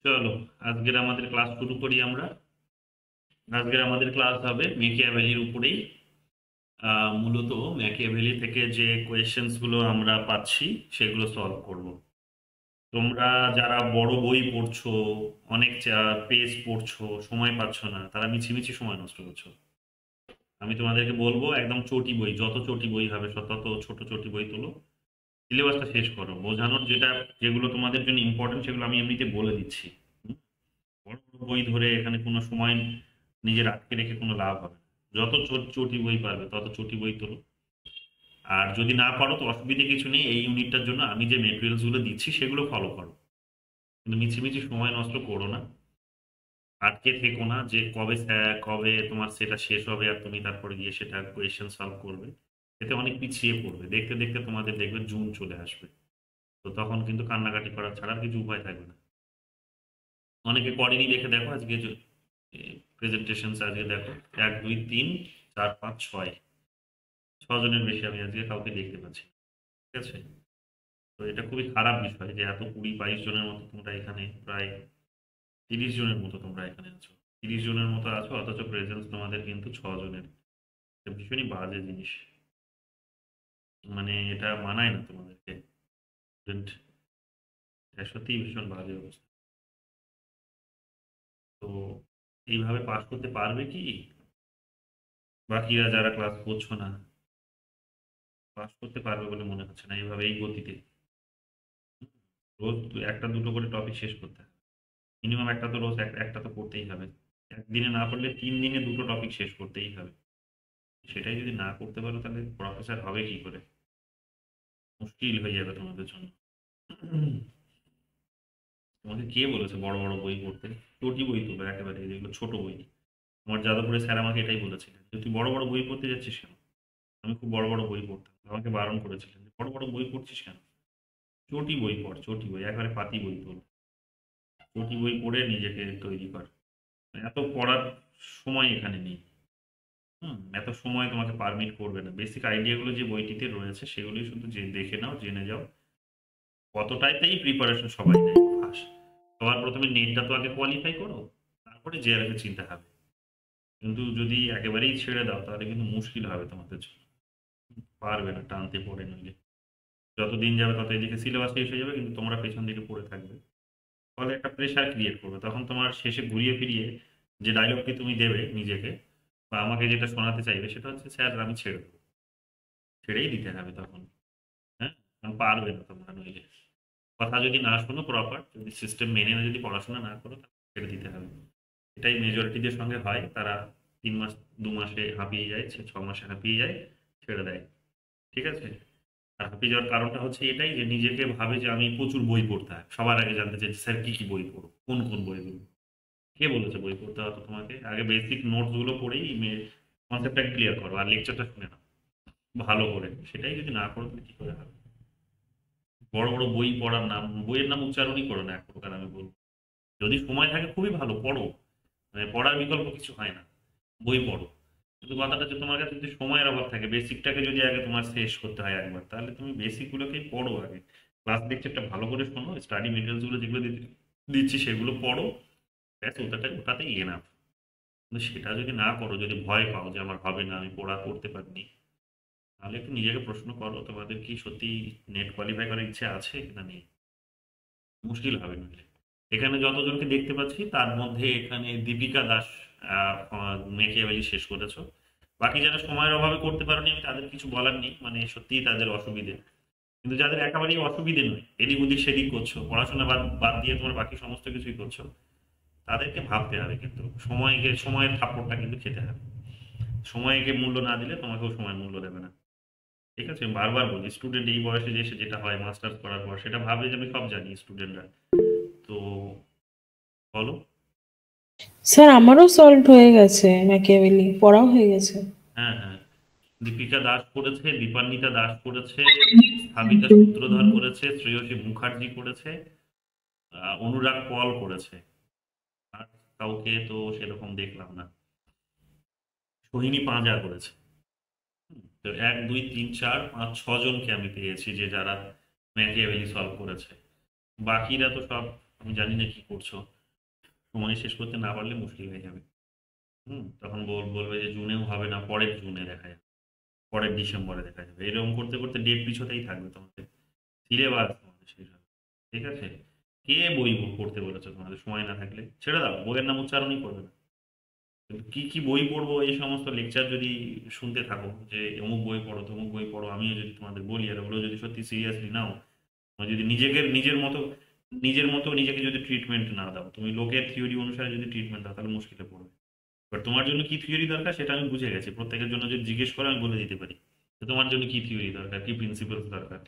চলো, আজকের আমাদের ক্লাস শুরু করি আমরা। আজকের আমাদের ক্লাস হবে মেকিয়াভেলির উপরেই। মূলত ম্যাকিয়াভেলি থেকে যে কোয়েশ্চেন্স গুলো আমরা পাচ্ছি সেগুলো সলভ করব। তোমরা যারা বড় বই পড়ছো, অনেক পেজ পড়ছো, সময় পাচ্ছ না, তারা মিছিমিছি সময় নষ্ট করছো। আমি তোমাদেরকে বলবো একদম চটি বই, যত চটি বই হবে তত ছোট চটি বই তোলো, সিলেবাসটা শেষ করো। বোঝানোর যেগুলো তোমাদের জন্য ইম্পর্টেন্ট সেগুলো আমি এমনিতে বলে দিচ্ছি। বড় বড় বই ধরে এখানে কোনো সময় নিজের আটকে রেখে কোনো লাভ হবে না। যত চটি বই পারবে তত চটি বই তোলো। আর যদি না পারো তো অসুবিধে কিছু নেই, এই ইউনিটটার জন্য আমি যে মেটেরিয়ালস গুলো দিচ্ছি সেগুলো ফলো করো। কিন্তু মিছিমিছি সময় নষ্ট করো না, আটকে থেকো না যে কবে তোমার সেটা শেষ হবে আর তুমি তারপরে গিয়ে সেটা কোয়েশ্চেন সলভ করবে। এতে অনেক পিছিয়ে পড়বে, দেখতে দেখতে তোমাদের দেখবে জুন চলে আসবে। তো তখন কিন্তু কান্নাকাটি করা ছাড়া আর কিছু উপায় থাকবে না। অনেকে করেনি, দেখে দেখো আজকে প্রেজেন্টেশন আজকে দেখো, 1 2 3 4 5 6, 6 জনের বেশি আমি আজকে কাউকে দেখতে পাচ্ছি না। ঠিক আছে? তো এটা খুবই খারাপ বিষয় যে এত 20 22 জনের মতো তোমরা এখানে, প্রায় 30 জনের মতো তোমরা এখানে আছো। 30 জনের মতো আছো অথচ প্রেজেন্স তোমাদের কিন্তু 6 জনের। এটা ভীষণই বাজে জিনিস। মানে এটা মানায় না তোমাদেরকে। Student, এটা সত্যিই ভীষণ বাজে অবস্থা। তো এইভাবে পাস করতে পারবে কি বাকিরা যারা ক্লাস করছো না? পাস করতে পারবে বলে মনে হচ্ছে না এইভাবে, এই গতিতে। রোজ একটা দুটো করে টপিক শেষ করতে হবে। মিনিমাম একটা তো রোজ একটা তো করতেই হবে। একদিনে না পারলে 3 দিনে দুটো টপিক শেষ করতেই হবে। সেটাই যদি না করতে পারো তাহলে প্রফেসর হবে কি করে? মুশকিল হয়ে যাবে তোমাদের জন্য। তোমাকে কে বলেছে বড় বড় বই পড়তে? চটি বই তোলো একেবারে, যেগুলো ছোট বই। আমার যাদবপুরে স্যার আমাকে এটাই বলেছিলেন যে তুই বড় বড় বই পড়তে যাচ্ছিস কেন। আমি খুব বড় বড় বই পড়তাম, আমাকে বারণ করেছিলেন যে বড় বড় বই পড়ছিস কেন, চটি বই পড়, চটি বই একেবারে পাতি বই তোল, চটি বই পড়ে নিজেকে তৈরি কর। এত পড়ার সময় এখানে নেই। এত সময় তোমাকে পারমিট করবে না। বেসিক আইডিয়াগুলো যে বইটিতে রয়েছে সেগুলোই শুধু যে দেখে নাও, জেনে যাও। কতটাইতেই প্রিপারেশন সবাই নেয় ফার্স্ট। সবার প্রথমে নেটটা তো আগে কোয়ালিফাই করো, তারপরে যে আগে চিন্তা হবে। কিন্তু যদি একেবারেই ছেড়ে দাও তাহলে কিন্তু মুশকিল হবে তোমাদের জন্য। পারবে না টানতে পড়ে নইলে। যত দিন যাবে তত এদিকে সিলেবাস শেষ হয়ে যাবে কিন্তু তোমরা পেছন দিকে পড়ে থাকবে। ফলে একটা প্রেশার ক্রিয়েট করবে, তখন তোমার শেষে ঘুরিয়ে ফিরিয়ে যে ডায়লগটি তুমি দেবে নিজেকে বা আমাকে যেটা শোনাতে চাইবে সেটা হচ্ছে স্যার আমি ছেড়ে দেবো। ছেড়েই দিতে হবে তখন। হ্যাঁ, কারণ পারবে না তোমরা নইলে। কথা যদি না শোনো প্রপার, যদি সিস্টেম মেনে না যদি পড়াশোনা না করো তাহলে ছেড়ে দিতে হবে। এটাই মেজরিটিদের সঙ্গে হয়, তারা 3 মাস 2 মাসে হাঁপিয়ে যায়, 6 মাসে হাঁপিয়ে যায়, ছেড়ে দেয়। ঠিক আছে? আর হাঁপিয়ে যাওয়ার কারণটা হচ্ছে এটাই যে নিজেকে ভাবে যে আমি প্রচুর বই পড়তে হয়, সবার আগে জানতে চাই স্যার কি কি বই পড়ো, কোন কোন বইগুলো। কে বলেছে বই পড়তে হতো তোমাকে? আগে বেসিক নোটস গুলো পড়েই কনসেপ্টটা ক্লিয়ার করো আর লেকচারটা শুনে নাও ভালো করে। সেটাই যদি না করো তাহলে কি করে হবে? বড় বড় বই পড়ার নাম, বইয়ের নাম উচ্চারণই করো না এক প্রকার, আমি বলবো। যদি সময় থাকে খুবই ভালো পড়ো, মানে পড়ার বিকল্প কিছু হয় না, বই পড়ো। কিন্তু কথাটা হচ্ছে তোমার কাছে যদি সময়ের অভাব থাকে, বেসিকটাকে যদি আগে তোমার শেষ করতে হয় একবার, তাহলে তুমি বেসিক গুলোকেই পড়ো আগে। ক্লাস লেকচারটা ভালো করে শোনো, স্টাডি মেটেরিয়ালস গুলো যেগুলো দিচ্ছি সেগুলো পড়ো। ব্যাস ওটাতেই এনাফ। কিন্তু সেটা যদি না করো, যদি ভয় পাও যে আমার হবে না, আমি পড়া করতে পারিনি, তাহলে একটু নিজেকে প্রশ্ন করো তোমাদের কি সত্যি নেট কোয়ালিফাই করার ইচ্ছে আছে না নেই। মুশকিল হবে নইলে। এখানে যতজনকে দেখতে পাচ্ছি তার মধ্যে এখানে দীপিকা দাস মেকিয়াভেলি শেষ করেছো। বাকি যারা সময়ের অভাবে করতে পারেনি আমি তাদের কিছু বলার নেই, মানে সত্যিই তাদের অসুবিধে। কিন্তু যাদের একেবারেই অসুবিধে নয়, এদিক ওদিক সেদিক করছো, পড়াশোনা বাদ বাদ দিয়ে তোমার বাকি সমস্ত কিছুই করছো, তাদেরকে ভাবতে হবে কিন্তু সময়ের থাপ্পড়টা কিন্তু খেতে হবে। সময়কে মূল্য না দিলে তোমাকেও সময় মূল্য দেবে না। ঠিক আছে? আমি বারবার বলি স্টুডেন্ট এই বয়সে যে এসে যেটা হয় মাস্টার্স করার পর, সেটা ভাবে যে আমি সব জানি স্টুডেন্টরা। তো বলো। স্যার আমারও সলভড হয়ে গেছে, ম্যাকিয়াভেলি পড়াও হয়ে গেছে। হ্যাঁ, হ্যাঁ। দীপিকা দাস করেছে, দীপান্বিতা দাস করেছে, স্থাবিতা সূত্রধর করেছে, শ্রেয়সী মুখার্জি করেছে, অনুরাগ পল করেছে। আর কাউকে তো সেরকম দেখলাম না। সোহিনী পাঁজা করেছে। তো 1 2 3 4 5 6 জনকে আমি পেয়েছি যারা ম্যাকিয়াভেলি সলভ করেছে। বাকিরা তো সব আমি জানি না কি করছো। সময় শেষ করতে না পারলে মুশকিল হয়ে যাবে। তখন বলবে যে জুনেও হবে না, পরের জুনে দেখা যাবে, পরের ডিসেম্বরে দেখা যাবে, এরকম করতে করতে ডেট পিছোতেই থাকবে তোমাদের, সিলেবাস তোমাদের শেষ হবে। ঠিক আছে? কে বই পড়তে বলেছে তোমাদের? সময় না থাকলে ছেড়ে দাও, বইয়ের নাম উচ্চারণই করবে না। কিন্তু কি কি বই পড়বো এই সমস্ত লেকচার যদি শুনতে থাকো, যে অমুক বই পড়ো তমুক বই পড়ো, আমিও যদি তোমাদের বলি আর ওগুলো যদি সত্যি সিরিয়াসলি নাও, তুমি যদি নিজের মতো নিজেকে যদি ট্রিটমেন্ট না দাও, তুমি লোকের থিওরি অনুসারে যদি ট্রিটমেন্ট দাও, তাহলে মুশকিলে পড়বে। বাট তোমার জন্য কি থিওরি দরকার সেটা আমি বুঝে গেছি, প্রত্যেকের জন্য যদি জিজ্ঞেস করে আমি বলে দিতে পারি তো তোমার জন্য কি থিওরি দরকার, কি প্রিন্সিপালস দরকার।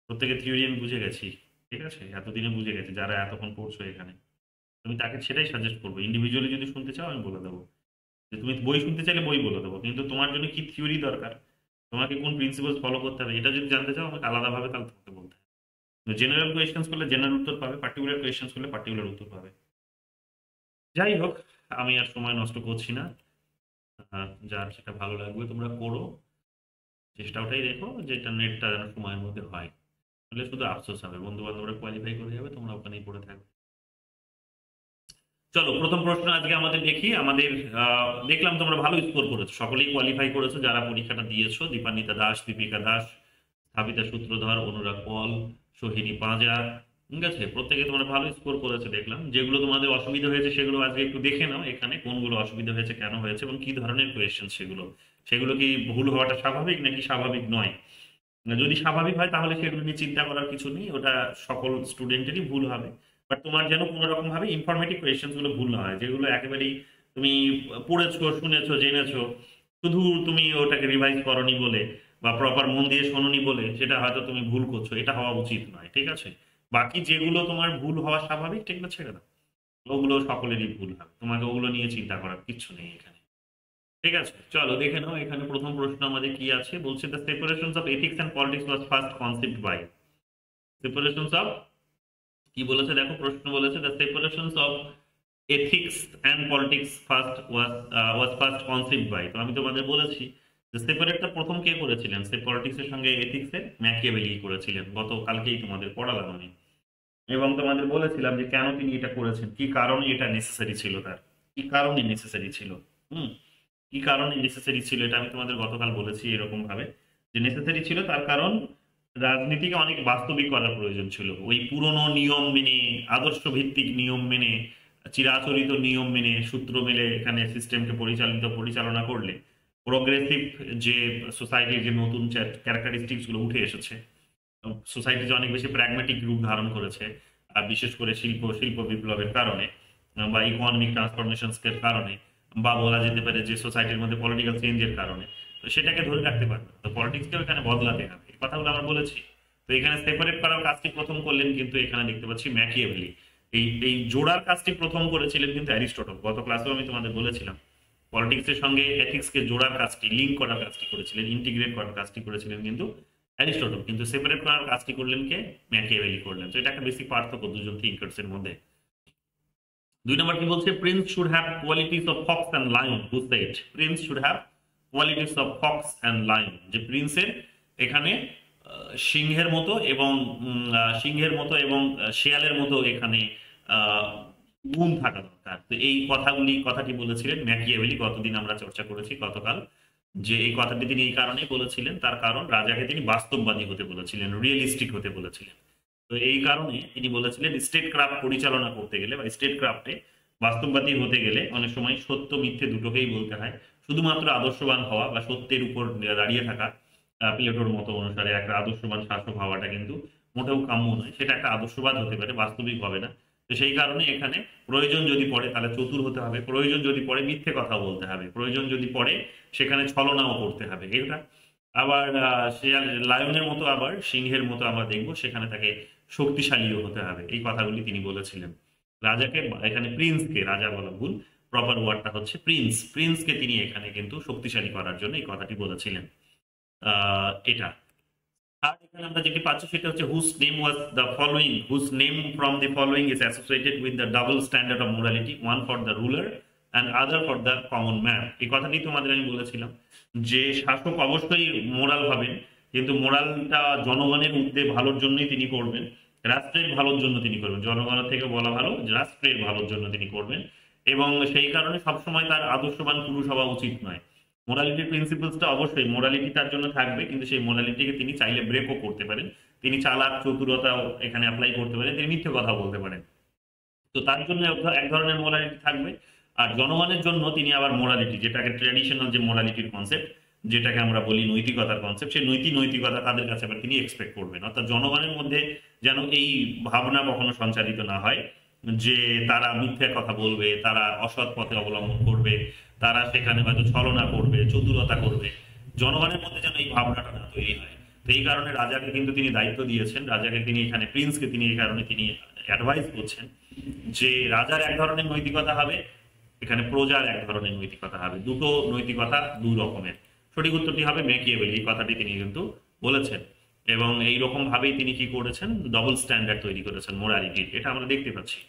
প্রত্যেকের থিওরি আমি বুঝে গেছি। ঠিক আছে? এতদিনে বুঝে গেছি, যারা এতক্ষণ পড়ছো এখানে। তুমি তাকে সেটাই সাজেস্ট করবো, ইন্ডিভিজুয়ালি যদি শুনতে চাও আমি বলে দেবো, যে তুমি বই শুনতে চাইলে বই বলে দেবো, কিন্তু তোমার জন্য কি থিওরি দরকার, তোমাকে কোন প্রিন্সিপালস ফলো করতে হবে, এটা যদি জানতে চাও আমাকে আলাদাভাবে তাহলে তোমাকে বলতে হবে। জেনারেল কোয়েশ্চেন্স করলে জেনারেল উত্তর পাবে, পার্টিকুলার কোয়েশ্চেন্স করলে পার্টিকুলার উত্তর পাবে। যাই হোক, আমি আর সময় নষ্ট করছি না। যার সেটা ভালো লাগবে তোমরা করো, চেষ্টা ওটাই রেখো যেটা নেটটা যেন সময়ের মধ্যে হয়, তাহলে শুধু আফসোস হবে, বন্ধু বান্ধবরা কোয়ালিফাই করে যাবে, তোমরা ওখানেই পড়ে থাকবে। চলো, প্রথম প্রশ্ন আজকে আমাদের দেখি। আমাদের দেখলাম তোমরা ভালো স্কোর করেছো, সকলেই কোয়ালিফাই করেছো যারা পরীক্ষাটা দিয়েছো, দীপান্বিতা দাস, দীপিকা দাস, স্থাপিতা সূত্রধর, অনুরাগ পল, সোহিনী পাঁজা। ঠিক আছে? প্রত্যেকে তোমরা ভালো স্কোর করেছো দেখলাম। যেগুলো তোমাদের অসুবিধা হয়েছে সেগুলো আজকে একটু দেখে নাও, এখানে কোনগুলো অসুবিধা হয়েছে, কেন হয়েছে এবং কি ধরনের কোয়েশ্চেন সেগুলো। সেগুলো কি ভুল হওয়াটা স্বাভাবিক নাকি স্বাভাবিক নয়? যদি স্বাভাবিক হয় তাহলে সেগুলো নিয়ে চিন্তা করার কিছু নেই, ওটা সকল স্টুডেন্টেরই ভুল হবে। বাট তোমার যেন কোনো রকম ভাবে ইনফরমেটিভ কোয়েশ্চেন গুলো ভুল না হয়, যেগুলো একেবারেই তুমি পড়েছো, শুনেছো, জেনেছো, শুধু তুমি ওটাকে রিভাইজ করনি বলে বা প্রপার মন দিয়ে শোনোনি বলে সেটা হয়তো তুমি ভুল করছো, এটা হওয়া উচিত নয়। ঠিক আছে? বাকি যেগুলো তোমার ভুল হওয়া স্বাভাবিক সেগুলো ছেড়ে দাও, ওগুলো সকলেরই ভুল হবে, তোমাকে ওগুলো নিয়ে চিন্তা করার কিচ্ছু নেই এখানে। ঠিক আছে? চলো দেখে নাও, এখানে প্রথম প্রশ্ন আমাদের কি আছে, বলছে the separations of ethics and politics was first conceived by. Separations of, কি বলেছে দেখো, প্রশ্ন বলেছে the separations of ethics and politics was first conceived by. তো আমি তোমাদের বলেছি যে সেপারেটটা প্রথম কে করেছিলেন, সে পলিটিক্সের সঙ্গে এথিক্সের ম্যাকিয়াভেলি করেছিলেন, গতকালকেই তোমাদের পড়ালাম আমি। এবং তোমাদের বলেছিলাম যে কেন তিনি এটা করেছেন, কি কারণে এটা নেসেসারি ছিল, তার কি কারণে নেসেসারি ছিল। হুম কি কারণে নেসেসারি ছিল এটা আমি তোমাদের গতকাল বলেছি এরকম ভাবে, যে নেসেসারি ছিল তার কারণ রাজনীতিকে অনেক বাস্তবিক করার প্রয়োজন ছিল। ওই পুরনো নিয়ম মেনে, আদর্শ ভিত্তিক নিয়ম মেনে, চিরাচরিত নিয়ম মেনে, সূত্র মেলে এখানে সিস্টেমকে পরিচালনা করলে প্রোগ্রেসিভ যে সোসাইটির যে নতুন ক্যারেক্টারিস্টিক্স গুলো উঠে এসেছে, সোসাইটি যে অনেক বেশি প্র্যাগম্যাটিক রূপ ধারণ করেছে, আর বিশেষ করে শিল্প বিপ্লবের কারণে বা ইকোনমিক ট্রান্সফরমেশনস এর কারণে, বা বলা যেতে পারে যে সোসাইটির মধ্যে পলিটিক্যাল চেঞ্জের কারণে, তো সেটাকে ধরে রাখতে পারবে, তো পলিটিক্সকেও এখানে বদলাতে হবে, এই কথাগুলো আমরা বলেছি। তো এখানে সেপারেট করার কাজটি প্রথম করলেন কিন্তু এখানে দেখতে পাচ্ছি ম্যাকিয়াভেলি। এই জোড়ার কাজটি প্রথম করেছিলেন কিন্তু অ্যারিস্টটল, গত ক্লাসেও আমি তোমাদের বলেছিলাম। পলিটিক্সের সঙ্গে এথিক্সকে জোড়ার কাজটি, লিঙ্ক করার কাজটি করেছিলেন, ইন্টিগ্রেট করার কাজটি করেছিলেন কিন্তু অ্যারিস্টটল, কিন্তু সেপারেট করার কাজটি করলেন কে? ম্যাকিয়াভেলি করলেন। তো এটা একটা বেসিক পার্থক্য দুজন থিঙ্কার্স এর মধ্যে। 2 নম্বর কি বলছে, Prince should have qualities of Fox and lion. Who said Prince should have qualities of Fox and lion? যে প্রিন্সের এখানে সিংহের মতো এবং শেয়ালের মতো এখানে আহ, গুণ থাকা দরকার। তো এই কথাটি বলেছিলেন ম্যাকিয়াভেলি, গতদিন আমরা চর্চা করেছি গতকাল, যে এই কথাটি তিনি এই কারণে বলেছিলেন, তার কারণ রাজাকে তিনি বাস্তববাদী হতে বলেছিলেন, রিয়েলিস্টিক হতে বলেছিলেন। তো এই কারণে তিনি বলেছিলেন স্টেট ক্রাফট পরিচালনা করতে গেলে বা স্টেট ক্রাফটে বাস্তববাদী হতে গেলে অনেক সময় সত্য মিথ্যে দুটোকেই বলতে হয়। শুধুমাত্র আদর্শবান হওয়া বা সত্যের উপর দাঁড়িয়ে থাকা, প্লেটোর মতো অনুসারে একটা আদর্শবান শাসক হওয়াটা কিন্তু মোটেও কাম্য নয়, সেটা একটা আদর্শবাদ হতে পারে, বাস্তবিক হবে না। তো সেই কারণে এখানে প্রয়োজন যদি পড়ে তাহলে চতুর হতে হবে, প্রয়োজন যদি পড়ে মিথ্যে কথা বলতে হবে, প্রয়োজন যদি পড়ে সেখানে ছলনাও করতে হবে। এটা আবার লায়নের মতো, আবার সিংহের মতো আমরা দেখবো সেখানে তাকে শক্তিশালীও হতে হবে। এই কথাগুলি তিনি বলেছিলেন। রাজাকে, এখানে প্রিন্সকে, রাজা বলা ভুল, প্রপার ওয়ার্ডটা হচ্ছে প্রিন্সকে তিনি এখানে কিন্তু শক্তিশালী করার জন্য এই কথাটি বলেছিলেন। এটা। আর এখানে আমরা যেটি পাচ্ছি সেটা হচ্ছে whose name from the following is associated with the double standard of morality, one for the ruler and other for the common man. এই কথাটি তোমাদের আমি বলেছিলাম যে শাসক অবশ্যই মোরাল হবেন, কিন্তু মোরালটা জনগণের উদ্দেশ্যে ভালোর জন্যই তিনি করবেন, রাষ্ট্রের ভালোর জন্য তিনি করবেন, জনগণের থেকে বলা ভালো রাষ্ট্রের ভালোর জন্য তিনি করবেন। এবং সেই কারণে সবসময় তার আদর্শবান পুরুষ হওয়া উচিত নয়। মোরালিটির প্রিন্সিপালসটা অবশ্যই মোরালিটি তার জন্য থাকবে, কিন্তু সেই মোরালিটিকে তিনি চাইলে ব্রেকও করতে পারেন। তিনি চালাক চতুরতাও এখানে অ্যাপ্লাই করতে পারেন, তিনি মিথ্যে কথা বলতে পারেন। তো তার জন্য এক ধরনের মোরালিটি থাকবে। আর জনগণের জন্য তিনি আবার মোরালিটি, যেটাকে ট্র্যাডিশনাল যে মোরালিটির কনসেপ্ট, যেটাকে আমরা বলি নৈতিকতার কনসেপ্ট, সেই নৈতিকতা তাদের কাছে আবার তিনি এক্সপেক্ট করবেন। অর্থাৎ জনগণের মধ্যে যেন এই ভাবনা কখনো সঞ্চারিত না হয় যে তারা মিথ্যে কথা বলবে, তারা অসৎ পথে অবলম্বন করবে, তারা সেখানে হয়তো ছলনা করবে, চতুরতা করবে। জনগণের মধ্যে যেন এই ভাবনাটা না তৈরি হয়। তো এই কারণে রাজাকে কিন্তু তিনি দায়িত্ব দিয়েছেন, রাজাকে তিনি এখানে প্রিন্সকে তিনি এই কারণে তিনি অ্যাডভাইস করছেন যে রাজার এক ধরনের নৈতিকতা হবে, এখানে প্রজার এক ধরনের নৈতিকতা হবে, দুটো নৈতিকতা দুই রকমের। সঠিক উত্তরটি হবে ম্যাকিয়াভেলি, এই কথাটি তিনি কিন্তু বলেছেন। এবং এই রকম ভাবেই তিনি কি করেছেন, ডবল স্ট্যান্ডার্ড তৈরি করেছেন মোরালিটির, এটা আমরা দেখতে পাচ্ছি।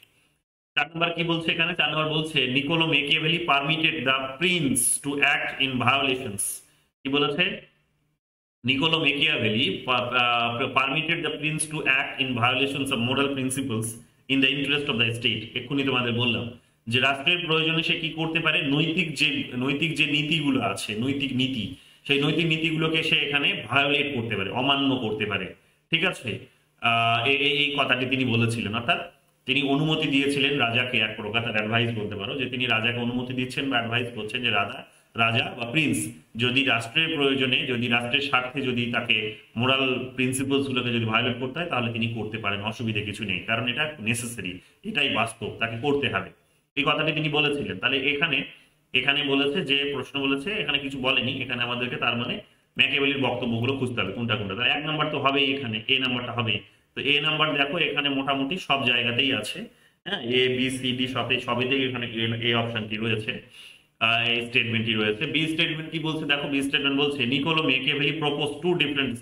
4 নম্বর কি বলছে এখানে, 4 নম্বর বলছে Niccolo Machiavelli permitted the Prince to act in violations. কি বলেছে, Nicolás Machiavelli permitted the prince to act in violations of moral principles in the interest of the state। এক্ষুনি তোমাদের বললাম যে রাষ্ট্রের প্রয়োজনে সে কি করতে পারে, নৈতিক যে নীতিগুলো আছে, নৈতিক নীতি, সেই নৈতিক নীতিগুলোকে সে এখানে ভায়োলেট করতে পারে, অমান্য করতে পারে। ঠিক আছে, এই কথাটি তিনি বলেছিলেন। অর্থাৎ তিনি অনুমতি দিয়েছিলেন রাজাকে, এক প্রকার তার অ্যাডভাইস বলতে পারো, যে তিনি রাজাকে অনুমতি দিচ্ছেন বা অ্যাডভাইস করছেন যে রাজা বা প্রিন্স যদি রাষ্ট্রের প্রয়োজনে, যদি রাষ্ট্রের স্বার্থে যদি তাকে মোরাল প্রিন্সিপালস গুলোকে যদি ভায়োলেট করতে হয় তাহলে তিনি করতে পারেন, অসুবিধা কিছু নেই, কারণ এটা নেসেসারি, এটাই বাস্তব, তাকে করতে হবে। এই কথাটি তিনি বলেছিলেন। তাহলে এখানে বলেছে যে, প্রশ্ন বলেছে, এখানে কিছু বলেনি, এখানে আমাদেরকে তার মানে ম্যাকিয়াভেলির বক্তব্যগুলো খুঁজতে হবে কোনটা কোনটা। তাহলে 1 নাম্বার তো হবেই, এখানে এ নাম্বারটা হবে। তো এ নাম্বার দেখো এখানে মোটামুটি সব জায়গাতেই আছে, হ্যাঁ, এ বি সি ডি সবেতেই এখানে এ অপশনটি রয়েছে, এই স্টেটমেন্টটি রয়েছে। বি স্টেটমেন্ট কি বলছে দেখো, বি স্টেটমেন্ট বলছে Niccolo Machiavelli propose 2 different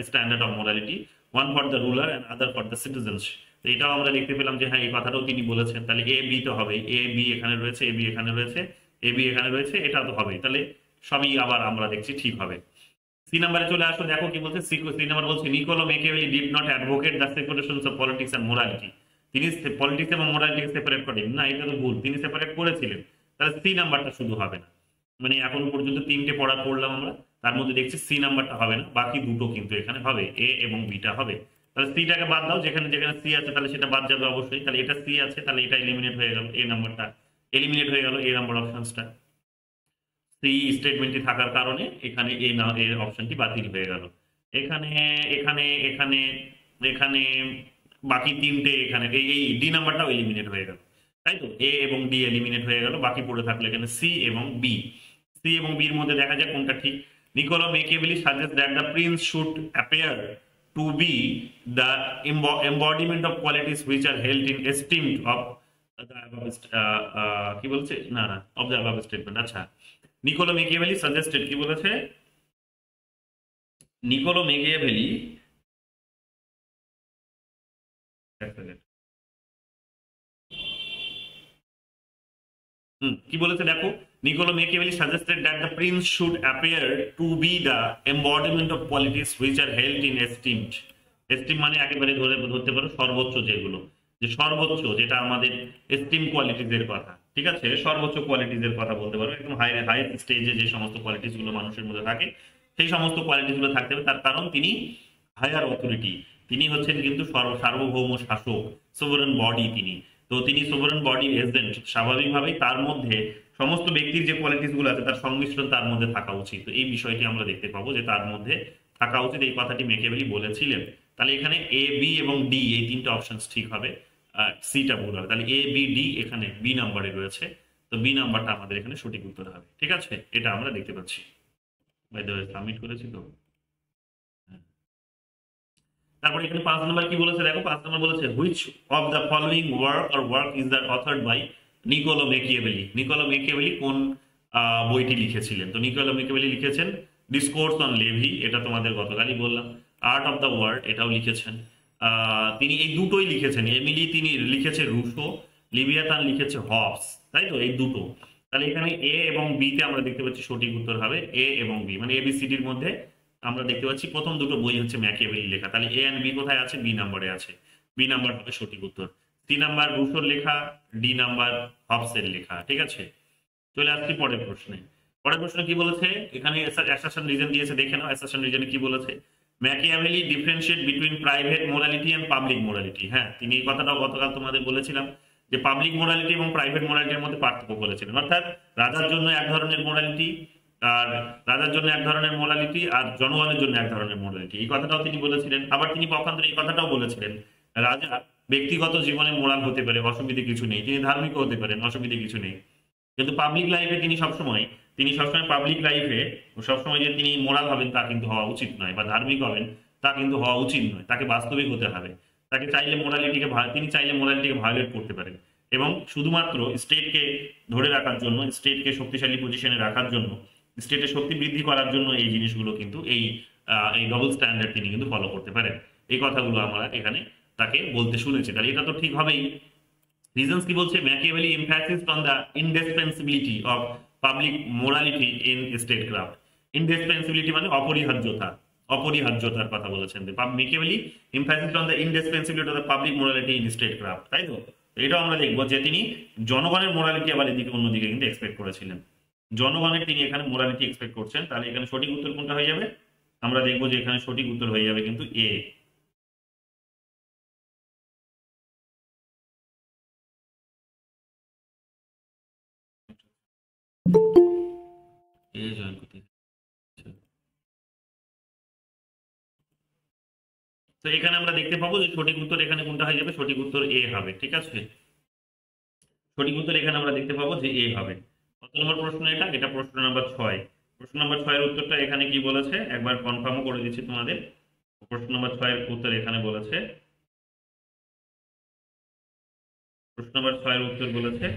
standard of morality, one for the ruler and other for the citizens. তো এটাও আমরা দেখতে পেলাম যে হ্যাঁ, এই কথাটাও তিনি বলেছেন। তাহলে এ বি তো হবে, এ বি এখানে রয়েছে, এ বি এখানে রয়েছে, এ বি এখানে রয়েছে, এটা তো হবে। তাহলে সবই আবার আমরা দেখছি ঠিক হবে। সি নাম্বারে চলে আসো, দেখো কি বলছে। সি নাম্বার বলছে Niccolo Machiavelli did not advocate the separations of politics and morality. তিনি পলিটিক্স এবং মোরালিটিকে সেপারেট করেন না, এটা তো ভুল, তিনি সেপারেট করেছিলেন। তাহলে সি নাম্বারটা শুধু হবে না। মানে এখন পর্যন্ত 3টে পড়লাম আমরা, তার মধ্যে দেখছি সি নাম্বারটা হবে না, বাকি দুটো কিন্তু এখানে হবে, এ এবং বিটা হবে। তাহলে সিটাকে বাদ দাও, যেখানে যেখানে সি আছে তাহলে সেটা বাদ যাবে অবশ্যই। তাহলে এটা সি আছে, তাহলে এটা এলিমিনেট হয়ে গেল, এ নাম্বারটা এলিমিনেট হয়ে গেল, এ নাম্বার অপশনসটা। সি স্টেটমেন্টটি থাকার কারণে এখানে এর অপশনটি বাতিল হয়ে গেল। এখানে এখানে এখানে এখানে বাকি 3টে, এখানে এই ডি নাম্বারটাও এলিমিনেট হয়ে গেল, তাই তো। এ এবং ডি এলিমিনেট হয়ে গেল, বাকি পড়ে থাকলো এখানে সি এবং বি। সি এবং বির মধ্যে দেখা যায় কোনটা ঠিক। Nicolás Machiavelli suggest that the Prince should appear to B the embodiment of qualities which are held in esteemed of কি বলছে, না অফ দ্য অ্যাবাভ স্টেটমেন্ট। আচ্ছা, নিকোলো মেকিয়াভেলি সাজেস্টেড, কি বলেছে, নিকোলো মেকিয়াভেলি কি বলেছে দেখো, Nicolás Machiavelli suggested that the Prince should appear to B the embodiment of qualities which are held in esteemed. Esteem মানে একেবারে ধরতে পারো সর্বোচ্চ, যেগুলো যে সর্বোচ্চ, যেটা আমাদের এস্টিম কোয়ালিটিস এর কথা, ঠিক আছে, সর্বোচ্চ কোয়ালিটিস এর কথা বলতে পারো, একদম হাই স্টেজে যে সমস্ত কোয়ালিটিস গুলো মানুষের মধ্যে থাকে সেই সমস্ত কোয়ালিটিস গুলো থাকতে হবে। তার কারণ তিনি হায়ার অথরিটি, তিনি হচ্ছেন কিন্তু সার্বভৌম শাসক, সোভারেন বডি তিনি। তো তিনি সোভারেন বডি এজেন্ট, স্বাভাবিকভাবেই তার মধ্যে সমস্ত ব্যক্তির যে কোয়ালিটিস গুলো আছে তার সংমিশ্রণ তার মধ্যে থাকা উচিত। তো এই বিষয়টি আমরা দেখতে পাবো যে তার মধ্যে থাকা উচিত, এই কথাটি মেকিয়াভেলি বলেছিলেন। তাহলে এখানে এ বি এবং ডি এই 3টে অপশনস ঠিক হবে, সিটা ভুল হবে। তাহলে এ বি ডি এখানে বি নাম্বারে রয়েছে, তো বি নাম্বারটা আমাদের এখানে সঠিক উত্তর হবে। ঠিক আছে, এটা আমরা দেখতে পাচ্ছি। বাই দ্য ওয়ে সাবমিট করেছি তো। তারপরে এখানে 5 নম্বর কি বলেছে দেখো, 5 নম্বর বলেছে which of the following work is the authored by Niccolo Machiavelli. Niccolo Machiavelli কোন বইটি লিখেছিলেন? তো নিকোলো মেকিয়াভেলি লিখেছেন ডিসকোর্স অন লেভি, এটা তোমাদের গতকালই বললাম। আর্ট অফ দ্য ওয়ার্ল্ড, এটাও লিখেছেন তিনি, এই দুটোই লিখেছেন। এমিলি তিনি লিখেছে রুশো, লিভিয়াথান লিখেছে হবস, তাই তো, এই দুটো। তাহলে এখানে এ এবং বি তে আমরা দেখতে পাচ্ছি সঠিক উত্তর হবে এ এবং বি, মানে এবিসিডির মধ্যে আমরা দেখতে পাচ্ছি প্রথম দুটো বই হচ্ছে ম্যাকিয়াভেলি লেখা। তাহলে এ এন্ড বি কোথায় আছে? বি নাম্বারে আছে। বি নাম্বার হবে সঠিক উত্তর। সি নাম্বার রুশোর লেখা, ডি নাম্বার হবসের লেখা। ঠিক আছে, চলে আসছি পরের প্রশ্নে। পরের প্রশ্ন কি বলেছে, এখানে অ্যাসারশন রিজন দিয়েছে, দেখে নাও অ্যাসারশন রিজনে কি বলেছে। Machiavelli differentiate between private morality and public morality. হ্যাঁ, তিনি এই কথাটাও গতকাল তোমাদের বলেছিলাম যে পাবলিক মোরালিটি এবং প্রাইভেট মোরালিটির মধ্যে পার্থক্য বলেছিলেন। অর্থাৎ রাজার জন্য এক ধরনের মোরালিটি, আর রাজার জন্য এক ধরনের মোরালিটি, আর জনগণের জন্য এক ধরনের মোরালিটি, এই কথাটাও তিনি বলেছিলেন। আবার তিনি পক্ষান্তরে এই কথাটাও বলেছিলেন, রাজা ব্যক্তিগত জীবনে মোরাল হতে পারে, অসুবিধে কিছু নেই, তিনি ধার্মিকও হতে পারেন, অসুবিধে কিছু নেই, কিন্তু পাবলিক লাইফে তিনি সবসময় পাবলিক লাইফে সবসময় যে তিনি মোরাল হবেন তা কিন্তু হওয়া উচিত নয়, বা ধার্মিক হবেন তা কিন্তু হওয়া উচিত নয়। তাকে বাস্তবিক হতে হবে। তিনি চাইলে মোরালিটিকে ভায়োলেট করতে পারেন, এবং শুধুমাত্র স্টেটকে ধরে রাখার জন্য, স্টেটকে শক্তিশালী পজিশনে রাখার জন্য, স্টেটের শক্তি বৃদ্ধি করার জন্য এই জিনিসগুলো কিন্তু এই ডবল স্ট্যান্ডার্ড তিনি কিন্তু ফলো করতে পারেন। এই কথাগুলো আমরা এখানে তাকে বলতে শুনেছি, তাহলে এটা তো ঠিক হবেই। রিজনস কি বলছে, Machiavelli emphasized on the indispensability of public morality in statecraft। indispensability মানে অপরিহার্যতার কথা বলেছেন। Machiavelli emphasized on the indispensability of the public morality in statecraft, তাই তো? এটাও আমরা দেখবো যে তিনি জনগণের মোরালিটি আবার এদিকে অন্যদিকে কিন্তু এক্সপেক্ট করেছিলেন, জনগণের তিনি এখানে মোরালিটি এক্সপেক্ট করছেন। তাহলে এখানে সঠিক উত্তর কোনটা হয়ে যাবে? আমরা দেখবো যে এখানে সঠিক উত্তর হয়ে যাবে কিন্তু এ। জয়েন করতে, তো এখানে আমরা দেখতে পাবো যে সঠিক উত্তর এখানে কোনটা হয়ে যাবে? সঠিক উত্তর এ হবে। ঠিক আছে, সঠিক উত্তর এখানে আমরা দেখতে পাবো যে এ হবে। কত নম্বর প্রশ্ন এটা? এটা প্রশ্ন নাম্বার 6। প্রশ্ন নাম্বার 6 এর উত্তরটা এখানে কি বলেছে একবার কনফার্মও করে দিচ্ছি তোমাদের। প্রশ্ন নাম্বার 6 এর উত্তর এখানে বলেছে, প্রশ্ন নাম্বার 6 এর উত্তর বলেছে,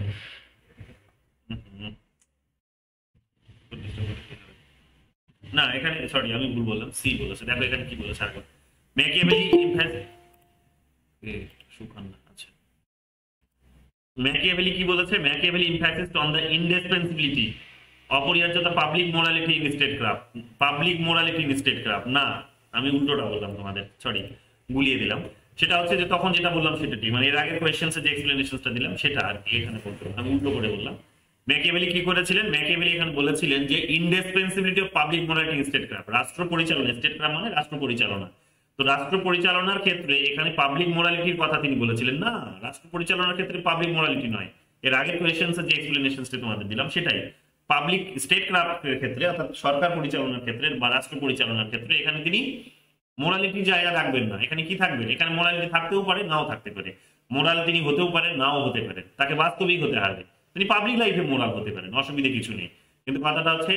না এখানে সরি আমি ভুল বললাম, সি বলেছে। দেখো এখানে কি বলেছে আরেকবার, ম্যাকিয়াভেলি সুখান্না, আচ্ছা ম্যাকিয়াভেলি কি বলেছে, Machiavelli emphasized on the indispensability, অপরিহার্যতা public morality in statecraft, public morality in statecraft না, আমি উল্টোটা বললাম তোমাদের, সরি গুলিয়ে দিলাম। সেটা হচ্ছে যে তখন যেটা বললাম সেটা ঠিক, মানে এর আগের কোয়েশ্চেন্সে যে এক্সপ্লেনেশনটা দিলাম সেটা আর কি এখানে বলতে আমি উল্টো করে বললাম। ম্যাকিয়াভেলি কি করেছিলেন? ম্যাকিয়াভেলি এখানে বলেছিলেন যে ইনডিসপেন্সিবিলিটি অফ পাবলিক মোরালিটি ইন স্টেটক্রাফট, রাষ্ট্র পরিচালনা, স্টেটক্রাফট মানে রাষ্ট্র পরিচালনা, তো রাষ্ট্র পরিচালনার ক্ষেত্রে এখানে পাবলিক মোরালিটির কথা তিনি বলেছিলেন না, রাষ্ট্র পরিচালনার ক্ষেত্রে পাবলিক মোরালিটি নয়। এর আগের কোয়েশ্চেন্সে যে এক্সপ্লেনেশনটা তোমাদের দিলাম সেটাই, পাবলিক স্টেটক্রাফটের ক্ষেত্রে অর্থাৎ সরকার পরিচালনার ক্ষেত্রে বা রাষ্ট্র পরিচালনার ক্ষেত্রে এখানে তিনি মোরালিটি জায়গা রাখবেন না। এখানে কি থাকবেন? এখানে মোরালিটি থাকতেও পারে, নাও থাকতে পারে, মোরাল তিনি হতেও পারেন, নাও হতে পারেন, তাকে বাস্তবিক হতে হবে। তিনি পাবলিক লাইফে মোরাল হতে পারেন, অসুবিধা কিছু নেই, কিন্তু কথাটা হচ্ছে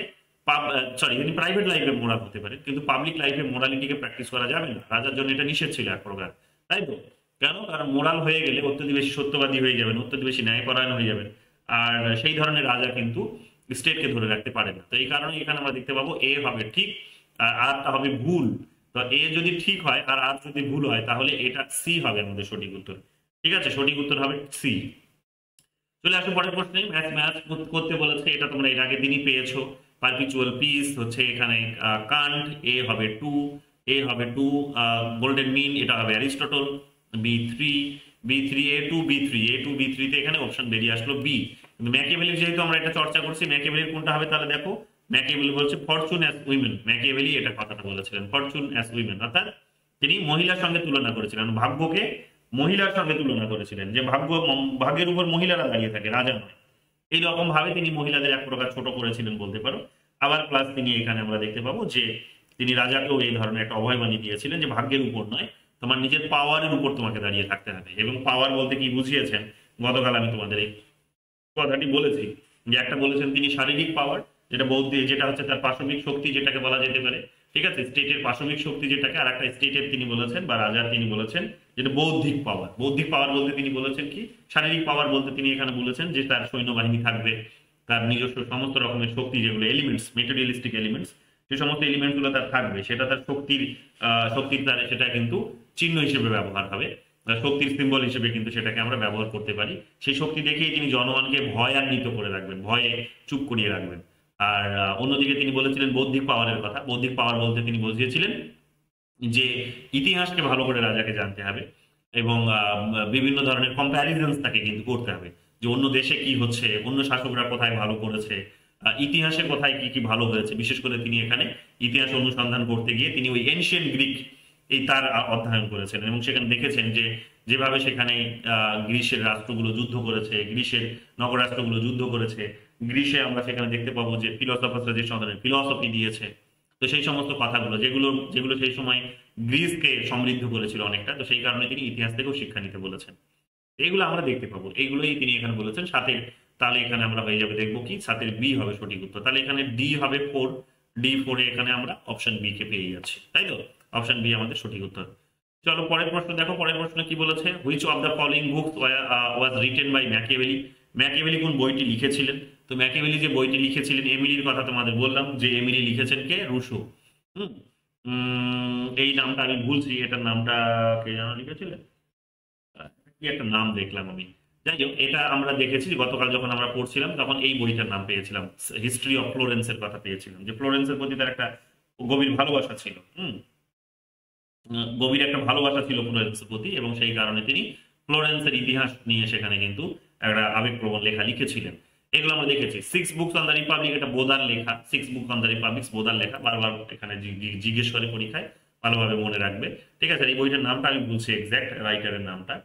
তিনি প্রাইভেট লাইফে মোরাল হতে পারেন, কিন্তু পাবলিক লাইফে মোরালিটিকে প্র্যাকটিস করা যাবে না। রাজার জন্য এটা নিষেধ ছিল এক প্রকার, তাই তো? কেন? কারণ মোরাল হয়ে গেলে অত্যধিক বেশি সত্যবাদী হয়ে যাবেন, অত্যধিক বেশি ন্যায়পরায়ণ হয়ে যাবেন, আর সেই ধরনের রাজা কিন্তু স্টেটকে ধরে রাখতে পারে না। তো এই কারণে এখানে আমরা দেখতে পাবো এ হবে ঠিক আর আরটা হবে ভুল। তো এ যদি ঠিক হয় আর আর যদি ভুল হয় তাহলে এটা সি হবে আমাদের সঠিক উত্তর। ঠিক আছে, সঠিক উত্তর হবে সি। চলে আসো পরের প্রশ্নে। ম্যাথ ম্যাথ করতে বলেছে, এটা তোমরা এর আগের দিনই পেয়েছো। পারপিচুয়াল পিস হচ্ছে এখানে কান্ট, এ হবে 2, এ হবে 2, গোল্ডেন মিন এটা হবে অ্যারিস্টটল, বি3, বি3 এ2 বি3, এ2 বি3 তে এখানে অপশন বেরিয়ে আসলো বি। কিন্তু ম্যাকিয়াভেলির যেহেতু আমরা এটা চর্চা করছি, ম্যাকিয়াভেলির কোনটা হবে তাহলে দেখো, ম্যাকিয়াভেলি বলছে ফরচুন অ্যাজ উইমেন, ম্যাকিয়াভেলি এটা কথাটা বলেছিলেন ফরচুন অ্যাজ উইমেন, অর্থাৎ তিনি মহিলার সঙ্গে তুলনা করেছিলেন, ভাগ্যকে মহিলার সঙ্গে তুলনা করেছিলেন, যে ভাগ্যের উপর মহিলারা দাঁড়িয়ে থাকে, রাজা নয়। এইরকম ভাবে তিনি মহিলাদের এক প্রকার ছোট করেছিলেন বলতে পারো। আবার প্লাস তিনি এখানে আমরা দেখতে পাবো যে তিনি রাজাকেও এই ধরনের একটা অভয়বাণী দিয়েছিলেন যে ভাগ্যের উপর নয়, তোমার নিজের পাওয়ারের উপর তোমাকে দাঁড়িয়ে থাকতে হবে। এবং পাওয়ার বলতে কি বুঝিয়েছেন গতকাল আমি তোমাদের এই কথাটি বলেছি, যে একটা বলেছেন তিনি শারীরিক পাওয়ার, যেটা হচ্ছে তার পাশবিক শক্তি যেটাকে বলা যেতে পারে, ঠিক আছে, স্টেটের পাশবিক শক্তি যেটাকে, আর একটা স্টেটের তিনি বলেছেন বা রাজার তিনি বলেছেন যেটা বৌদ্ধিক পাওয়ার। বৌদ্ধিক পাওয়ার বলতে তিনি বলেছেন কি, শারীরিক পাওয়ার বলতে তিনি এখানে বলেছেন যে তার সৈন্যবাহিনী থাকবে, তার নিজস্ব সমস্ত রকমের শক্তি যেগুলো এলিমেন্টস, মেটেরিয়ালিস্টিক এলিমেন্টস, সেই সমস্ত এলিমেন্টস গুলো তার থাকবে, সেটা তার শক্তির দ্বারা সেটা কিন্তু চিহ্ন হিসেবে ব্যবহার হবে, শক্তির সিম্বল হিসেবে কিন্তু সেটাকে আমরা ব্যবহার করতে পারি। সেই শক্তি দেখেই তিনি জনগণকে ভয়ান্বিত করে রাখবেন, ভয়ে চুপ করিয়ে রাখবেন। আর অন্যদিকে তিনি বলেছিলেন বৌদ্ধিক পাওয়ারের কথা। বৌদ্ধিক পাওয়ার বলতে তিনি বুঝিয়েছিলেন যে ইতিহাসকে ভালো করে রাজাকে জানতে হবে, এবং বিভিন্ন ধরনের কম্প্যারিজনস তাকে কিন্তু করতে হবে, যে অন্য দেশে কি হচ্ছে, অন্য শাসকরা কোথায় ভালো করেছে, ইতিহাসে কোথায় কি কি ভালো হয়েছে। বিশেষ করে তিনি এখানে ইতিহাস অনুসন্ধান করতে গিয়ে তিনি ওই এনশিয়েন্ট গ্রিক এই তার অধ্যয়ন করেছেন, এবং সেখানে দেখেছেন যে যেভাবে সেখানে গ্রিসের রাষ্ট্রগুলো যুদ্ধ করেছে, গ্রিসের নগরাষ্ট্রগুলো যুদ্ধ করেছে, গ্রিসে আমরা সেখানে দেখতে পাবো যে ফিলোসফাররা যে ধরনের ফিলসফি দিয়েছে। তো সেই সমস্ত কথাগুলো যেগুলো যেগুলো সেই সময় গ্রিসকে সমৃদ্ধ করেছিল অনেকটা, তো সেই কারণে তিনি ইতিহাস থেকেও শিক্ষা নিতে বলেছেন। এইগুলো আমরা দেখতে পাবো, এইগুলোই তিনি এখানে বলেছেন সাথে। তাহলে এখানে আমরা হয়ে যাবে, দেখবো কি সাথের বি হবে সঠিক উত্তর। তাহলে এখানে ডি হবে 4, ডি 4 এ এখানে আমরা অপশন বি কে পেয়ে যাচ্ছি, তাই তো? অপশন বি আমাদের সঠিক উত্তর। চলো পরের প্রশ্ন দেখো, পরের প্রশ্ন কি বলেছে, which of the following books was written by Machiavelli. Machiavelli কোন বইটি লিখেছিলেন? তো ম্যাকিয়াভেলি যে বইটি লিখেছিলেন, এমিলির কথা তোমাদের বললাম, যে এমিলি লিখেছেন কে? রুশো। হুম। এই নামটা আমি ভুলছি, এটার নামটা কে যেন লিখেছিলেন, কি একটা নাম দেখলাম আমি। যাই হোক, এটা আমরা দেখেছি গতকাল যখন আমরা পড়ছিলাম, তখন এই বইটার নাম পেয়েছিলাম, হিস্ট্রি অফ ফ্লোরেন্সের কথা পেয়েছিলাম, যে ফ্লোরেন্সের প্রতি তার একটা গভীর ভালোবাসা ছিল। গভীর একটা ভালোবাসা ছিল ফ্লোরেন্সের প্রতি, এবং সেই কারণে তিনি ফ্লোরেন্সের ইতিহাস নিয়ে সেখানে কিন্তু একটা আবেগপ্রবণ লেখা লিখেছিলেন। এগুলো আমরা দেখেছি। 6 বুকস অন দ্য রিপাবলিক, এটা বোদার লেখা। 6 বুক অন দ্য রিপাবলিক বোদার লেখা, বারবার এখানে জিজ্ঞেস করে পরীক্ষায়, ভালোভাবে মনে রাখবে। ঠিক আছে, এই বইটার নামটা আমি বলছি, এক্সাক্ট রাইটারের নামটা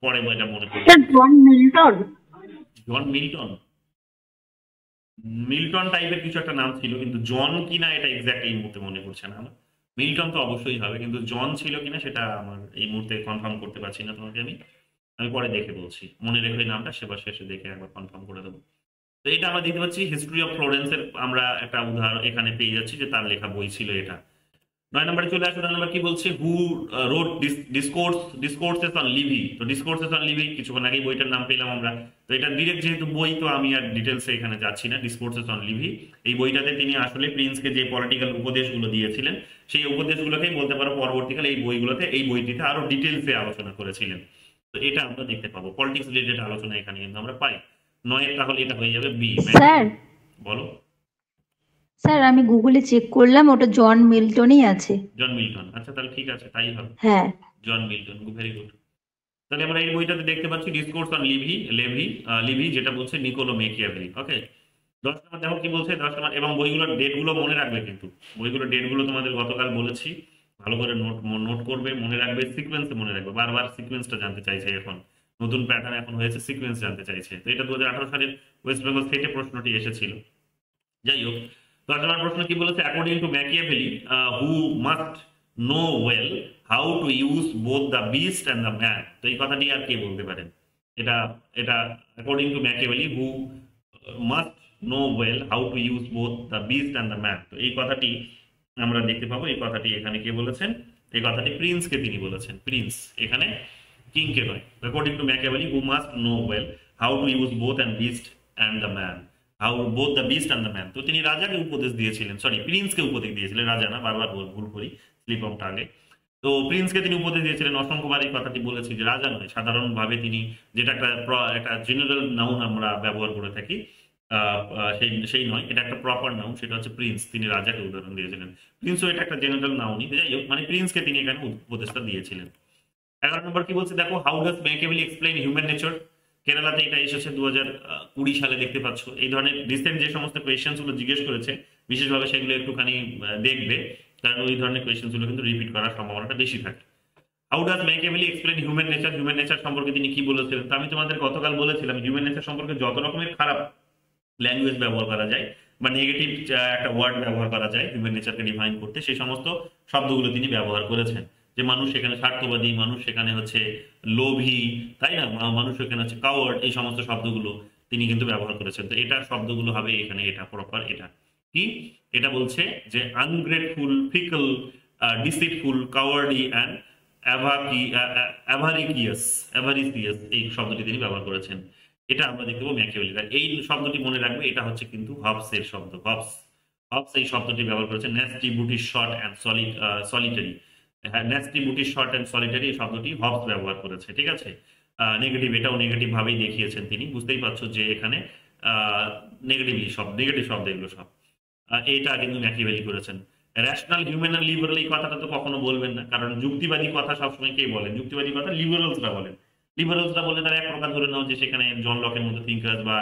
পরে বইটা মনে পড়বে। John Milton. John Milton, Milton টাইপের কিছু একটা নাম ছিল, কিন্তু জন কিনা এটা এক্সাক্ট এই মুহূর্তে মনে পড়ছে না আমার। মিল্টন তো অবশ্যই হবে, কিন্তু জন ছিল কিনা সেটা আমার এই মুহূর্তে কনফার্ম করতে পারছি না তোমাকে। আমি আমি পরে দেখে বলছি, মনে রেখে এই নামটা সেবার শেষে দেখে একবার কনফার্ম করে দেবো। তো এটা আমরা দেখতে পাচ্ছি হিস্ট্রি অফ ফ্লোরেন্সের আমরা একটা উদাহরণ এখানে পেয়ে যাচ্ছি, যে তার লেখা বই ছিল এটা। 9 নম্বরে চলে আসে। 9 নম্বর কি বলছে, who wrote discourses on Libby. তো ডিসকোর্সেস অন লিভি কিছুক্ষণ আগেই বইটার নাম পেলাম আমরা। তো এটা ডিরেক্ট যেহেতু বই, তো আমি আর ডিটেলসে এখানে যাচ্ছি না। ডিসকোর্সেস অন লিভি, এই বইটাতে তিনি আসলে প্রিন্সকে যে পলিটিক্যাল উপদেশগুলো দিয়েছিলেন, সেই উপদেশগুলোকেই বলতে পারো পরবর্তীকালে এই বইগুলোতে, এই বইটিতে আরো ডিটেলসে আলোচনা করেছিলেন। তো এটা আমরা দেখতে পাবো, পলিটিক্স রিলেটেড আলোচনা এখানে কিন্তু আমরা পাই। 9 তাহলে এটা হয়ে যাবে বি। স্যার, বলো। স্যার আমি গুগলে চেক করলাম, ওটা জন মিল্টনই আছে। জন মিল্টন, আচ্ছা তাহলে ঠিক আছে, তাই হবে। হ্যাঁ। John Milton, very good. তাহলে আমরা এই বইটাতে দেখতে পাচ্ছি ডিসকোর্স অন লিভি, যেটা বলছে নিকোলো মেকিয়াভেলি। ওকে, 10 নম্বর দেখো কি বলছে। 10 নম্বর, এবং বইগুলোর ডেটগুলো মনে রাখবে, কিন্তু বইগুলোর ডেটগুলো তোমাদের গতকাল বলেছি, ভালো করে নোট করবে, মনে রাখবে, সিকোয়েন্সে মনে রাখবে। বারবার সিকোয়েন্সটা জানতে চাইছে এখন, নতুন প্যাটার্ন এখন হয়েছে, সিকোয়েন্স জানতে চাইছে। তো এটা 2018 সালের ওয়েস্ট বেঙ্গল থেকে প্রশ্নটি এসেছিল। যাই হোক, 10 নম্বর প্রশ্ন কি বলেছে, according to Machiavelli who must know well how to use both the beast and the man. তো এই কথাটি আর কে বলতে পারেন? এটা এটা according to Machiavelli who must know well how to use both the beast and the man. তো এই কথাটি আমরা দেখতে পাবো, এই কথাটি এখানে কে বলেছেন? এই কথাটি প্রিন্সকে তিনি বলেছেন। প্রিন্স, এখানে কিংকে নয়। According to Machiavelli who must know well how to use both and beast and the man, how both the beast and the man. তো তিনি রাজাকে উপদেশ দিয়েছিলেন, সরি প্রিন্সকে উপদেশ দিয়েছিলেন, রাজা না, বারবার ভুল করি, স্লিপ অফ টাঙ্গে। তো প্রিন্সকে তিনি উপদেশ দিয়েছিলেন, অসংখ্যবার এই কথাটি বলেছি যে রাজা নয়, সাধারণভাবে তিনি, যেটা একটা জেনারেল নাউন আমরা ব্যবহার করে থাকি, সেই সেই নয়, এটা একটা প্রপার নাউন, সেটা হচ্ছে প্রিন্স। তিনি রাজাকে উদাহরণ দিয়েছিলেন। প্রিন্সও এটা একটা জেনারেল নাউনই, যাই হোক, মানে প্রিন্সকে তিনি এখানে উপদেশটা দিয়েছিলেন। 11 নম্বর কি বলছে দেখো, how does Machiavelli explain human nature. কেরালাতে এটা এসেছে 2020 সালে, দেখতে পাচ্ছ। এই ধরনের রিসেন্ট যে সমস্ত কোয়েশ্চেন্স গুলো জিজ্ঞেস করেছে, বিশেষভাবে সেগুলো একটুখানি দেখবে, কারণ ওই ধরনের কোয়েশ্চেন্স গুলো কিন্তু রিপিট করার সম্ভাবনাটা বেশি থাকে। How does Machiavelli explain human nature. Human nature সম্পর্কে তিনি কি বলেছিলেন? তো আমি তোমাদের গতকাল বলেছিলাম, হিউম্যান নেচার সম্পর্কে যত রকমের খারাপ ল্যাঙ্গুয়েজ ব্যবহার করা যায় বা নেগেটিভ একটা ওয়ার্ড ব্যবহার করা যায় হিউম্যান নেচারকে ডিফাইন করতে, সেই সমস্ত শব্দগুলো তিনি ব্যবহার করেছেন। যে মানুষ সেখানে স্বার্থবাদী, মানুষ সেখানে হচ্ছে লোভী, তাই না, মানুষ সেখানে হচ্ছে কাওয়ার্ড, এই সমস্ত শব্দগুলো তিনি কিন্তু ব্যবহার করেছেন। তো এটা শব্দগুলো হবে এখানে, এটা প্রপার, এটা কি, এটা বলছে যে ungrateful, fickle, deceitful, cowardly and অ্যাভারিসিয়াস, এই শব্দটি তিনি ব্যবহার করেছেন। এটা আমরা দেখতে পাবো ম্যাকিয়াভেলির। এই শব্দটি মনে রাখবে, এটা হচ্ছে কিন্তু হবসের শব্দ। হবস এই শব্দটি ব্যবহার করেছেন। Nasty, brutish, short and solitary. Nasty, brutish, short and solitary, এই শব্দটি হবস ব্যবহার করেছে। ঠিক আছে, নেগেটিভ, এটাও নেগেটিভ ভাবেই দেখিয়েছেন তিনি। বুঝতেই পারছো যে এখানে নেগেটিভ শব্দ এগুলো সব। এইটা কিন্তু ম্যাকিয়াভেলি করেছেন। রেশনাল, হিউম্যান আর লিবারাল এই কথাটা তো কখনো বলবেন না, কারণ যুক্তিবাদী কথা সবসময় কে বলেন? যুক্তিবাদী কথা লিবারালসরা বলেন। লিবারালসরা বলে তারা এক প্রকার ধরে নাও যে সেখানে জন লকের মতো থিঙ্কার্স বা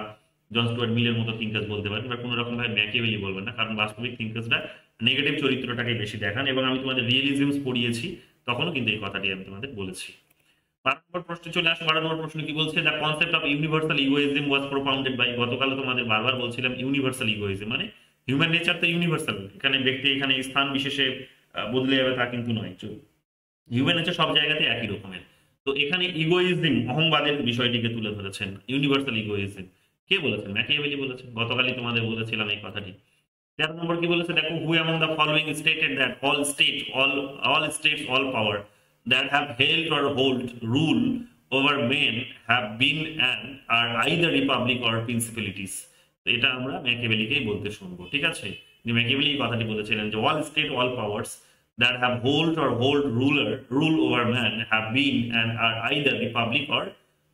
জন স্টুয়ার্ট মিলের মতো থিঙ্কার্স বলতে পারেন, বা কোনো রকম ভাবে ম্যাকিয়াভেলি বলবেন না, কারণ বাস্তবিক থিঙ্কার্সরা নেগেটিভ চরিত্রটাকে বেশি দেখান। এবং আমি তোমাদের রিয়েলিজমস পড়িয়েছি, তখনও কিন্তু এই কথাটি আমি তোমাদের বলেছি। 12 নম্বর প্রশ্নে চলে আসো। 12 নম্বর প্রশ্ন কি বলছে? The concept of universal egoism was propounded by, গতকাল তোমাদের বারবার বলছিলাম ইউনিভার্সাল ইগোইজম মানে হিউম্যান নেচার তো ইউনিভার্সাল, এখানে ব্যক্তি এখানে স্থান বিশেষে বদলে যাবে তা কিন্তু নয়। হিউম্যান নেচার সব জায়গাতে একই রকমের। তো এখানে ইগোইজম, অহংবাদের বিষয়টিকে তুলে ধরেছেন। ইউনিভার্সাল ইগোইজম কে বলেছেন? ম্যাকিয়াভেলি বলেছেন। গতকালই তোমাদের বলেছিলাম এই কথাটি। 13 নম্বর কি বলেছে দেখো, who among the following stated that all states all power that have held or hold rule over men have been and are either republic or principalities। তো এটা আমরা ম্যাকিয়াভেলিকেই বলতে শুনবো, ঠিক আছে? যে ম্যাকিয়াভেলি এই কথাটি বলেছিলেন যে all state all powers that have hold rule over man have been and are either republic or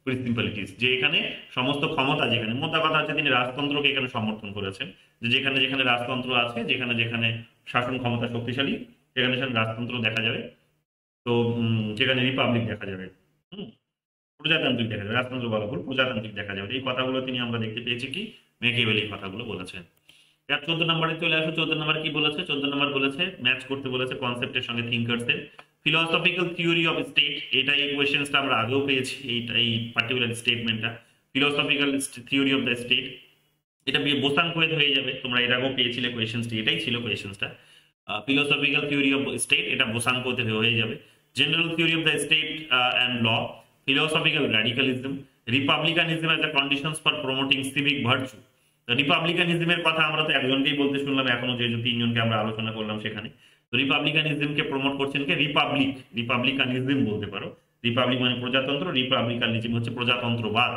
প্রিন্সিপালিটিস, যে এখানে সমস্ত ক্ষমতা, যেখানে মোদ্দা কথা হচ্ছে তিনি রাজতন্ত্রকে এখানে সমর্থন করেছেন, যে যেখানে যেখানে রাজতন্ত্র আছে, যেখানে যেখানে শাসন ক্ষমতা শক্তিশালী, সেখানে সেখানে রাজতন্ত্র দেখা যাবে। তো যেখানে রিপাবলিক দেখা যাবে, প্রজাতান্ত্রিক দেখা যাবে, রাজতন্ত্র বলা ভুল, প্রজাতান্ত্রিক দেখা যাবে। এই কথাগুলো তিনি আমরা দেখতে পেয়েছি কি ম্যাকিয়াভেলি কথাগুলো বলেছেন। 14 নম্বরে চলে আসো। 14 নম্বর কি বলেছে? 14 নম্বর বলেছে ম্যাচ করতে বলেছে কনসেপ্টের সঙ্গে থিঙ্কার্সের। ফিলোসফিক্যাল থিওরি অফ স্টেট, এটা এই কোয়েশ্চেন্সটা আমরা আগেও পেয়েছি, এই পার্টিকুলার স্টেটমেন্টটা philosophical theory of the state, এটা বোসাঙ্কোয়েত হয়ে যাবে। তোমরা এর আগেও পেয়েছিলে কোয়েশ্চেন্সটি, এটাই ছিল কোয়েশ্চেন্সটা। ফিলোসফিক্যাল থিওরি অফ স্টেট, এটা বোসাঙ্কোতে হয়ে যাবে। General theory of the state and law, philosophical radicalism, republicanism as the conditions for promoting civic virtue. রিপাবলিকানিজমের কথা আমরা তো একজনকেই বলতে শুনলাম এখনো, যেহেতু 3 জনকে আমরা আলোচনা করলাম সেখানে। তো রিপাবলিকানিজমকে প্রমোট করছেন কে? রিপাবলিকানিজম বলতে পারো। রিপাবলিক মানে প্রজাতন্ত্র, রিপাবলিকানিজম হচ্ছে প্রজাতন্ত্রবাদ।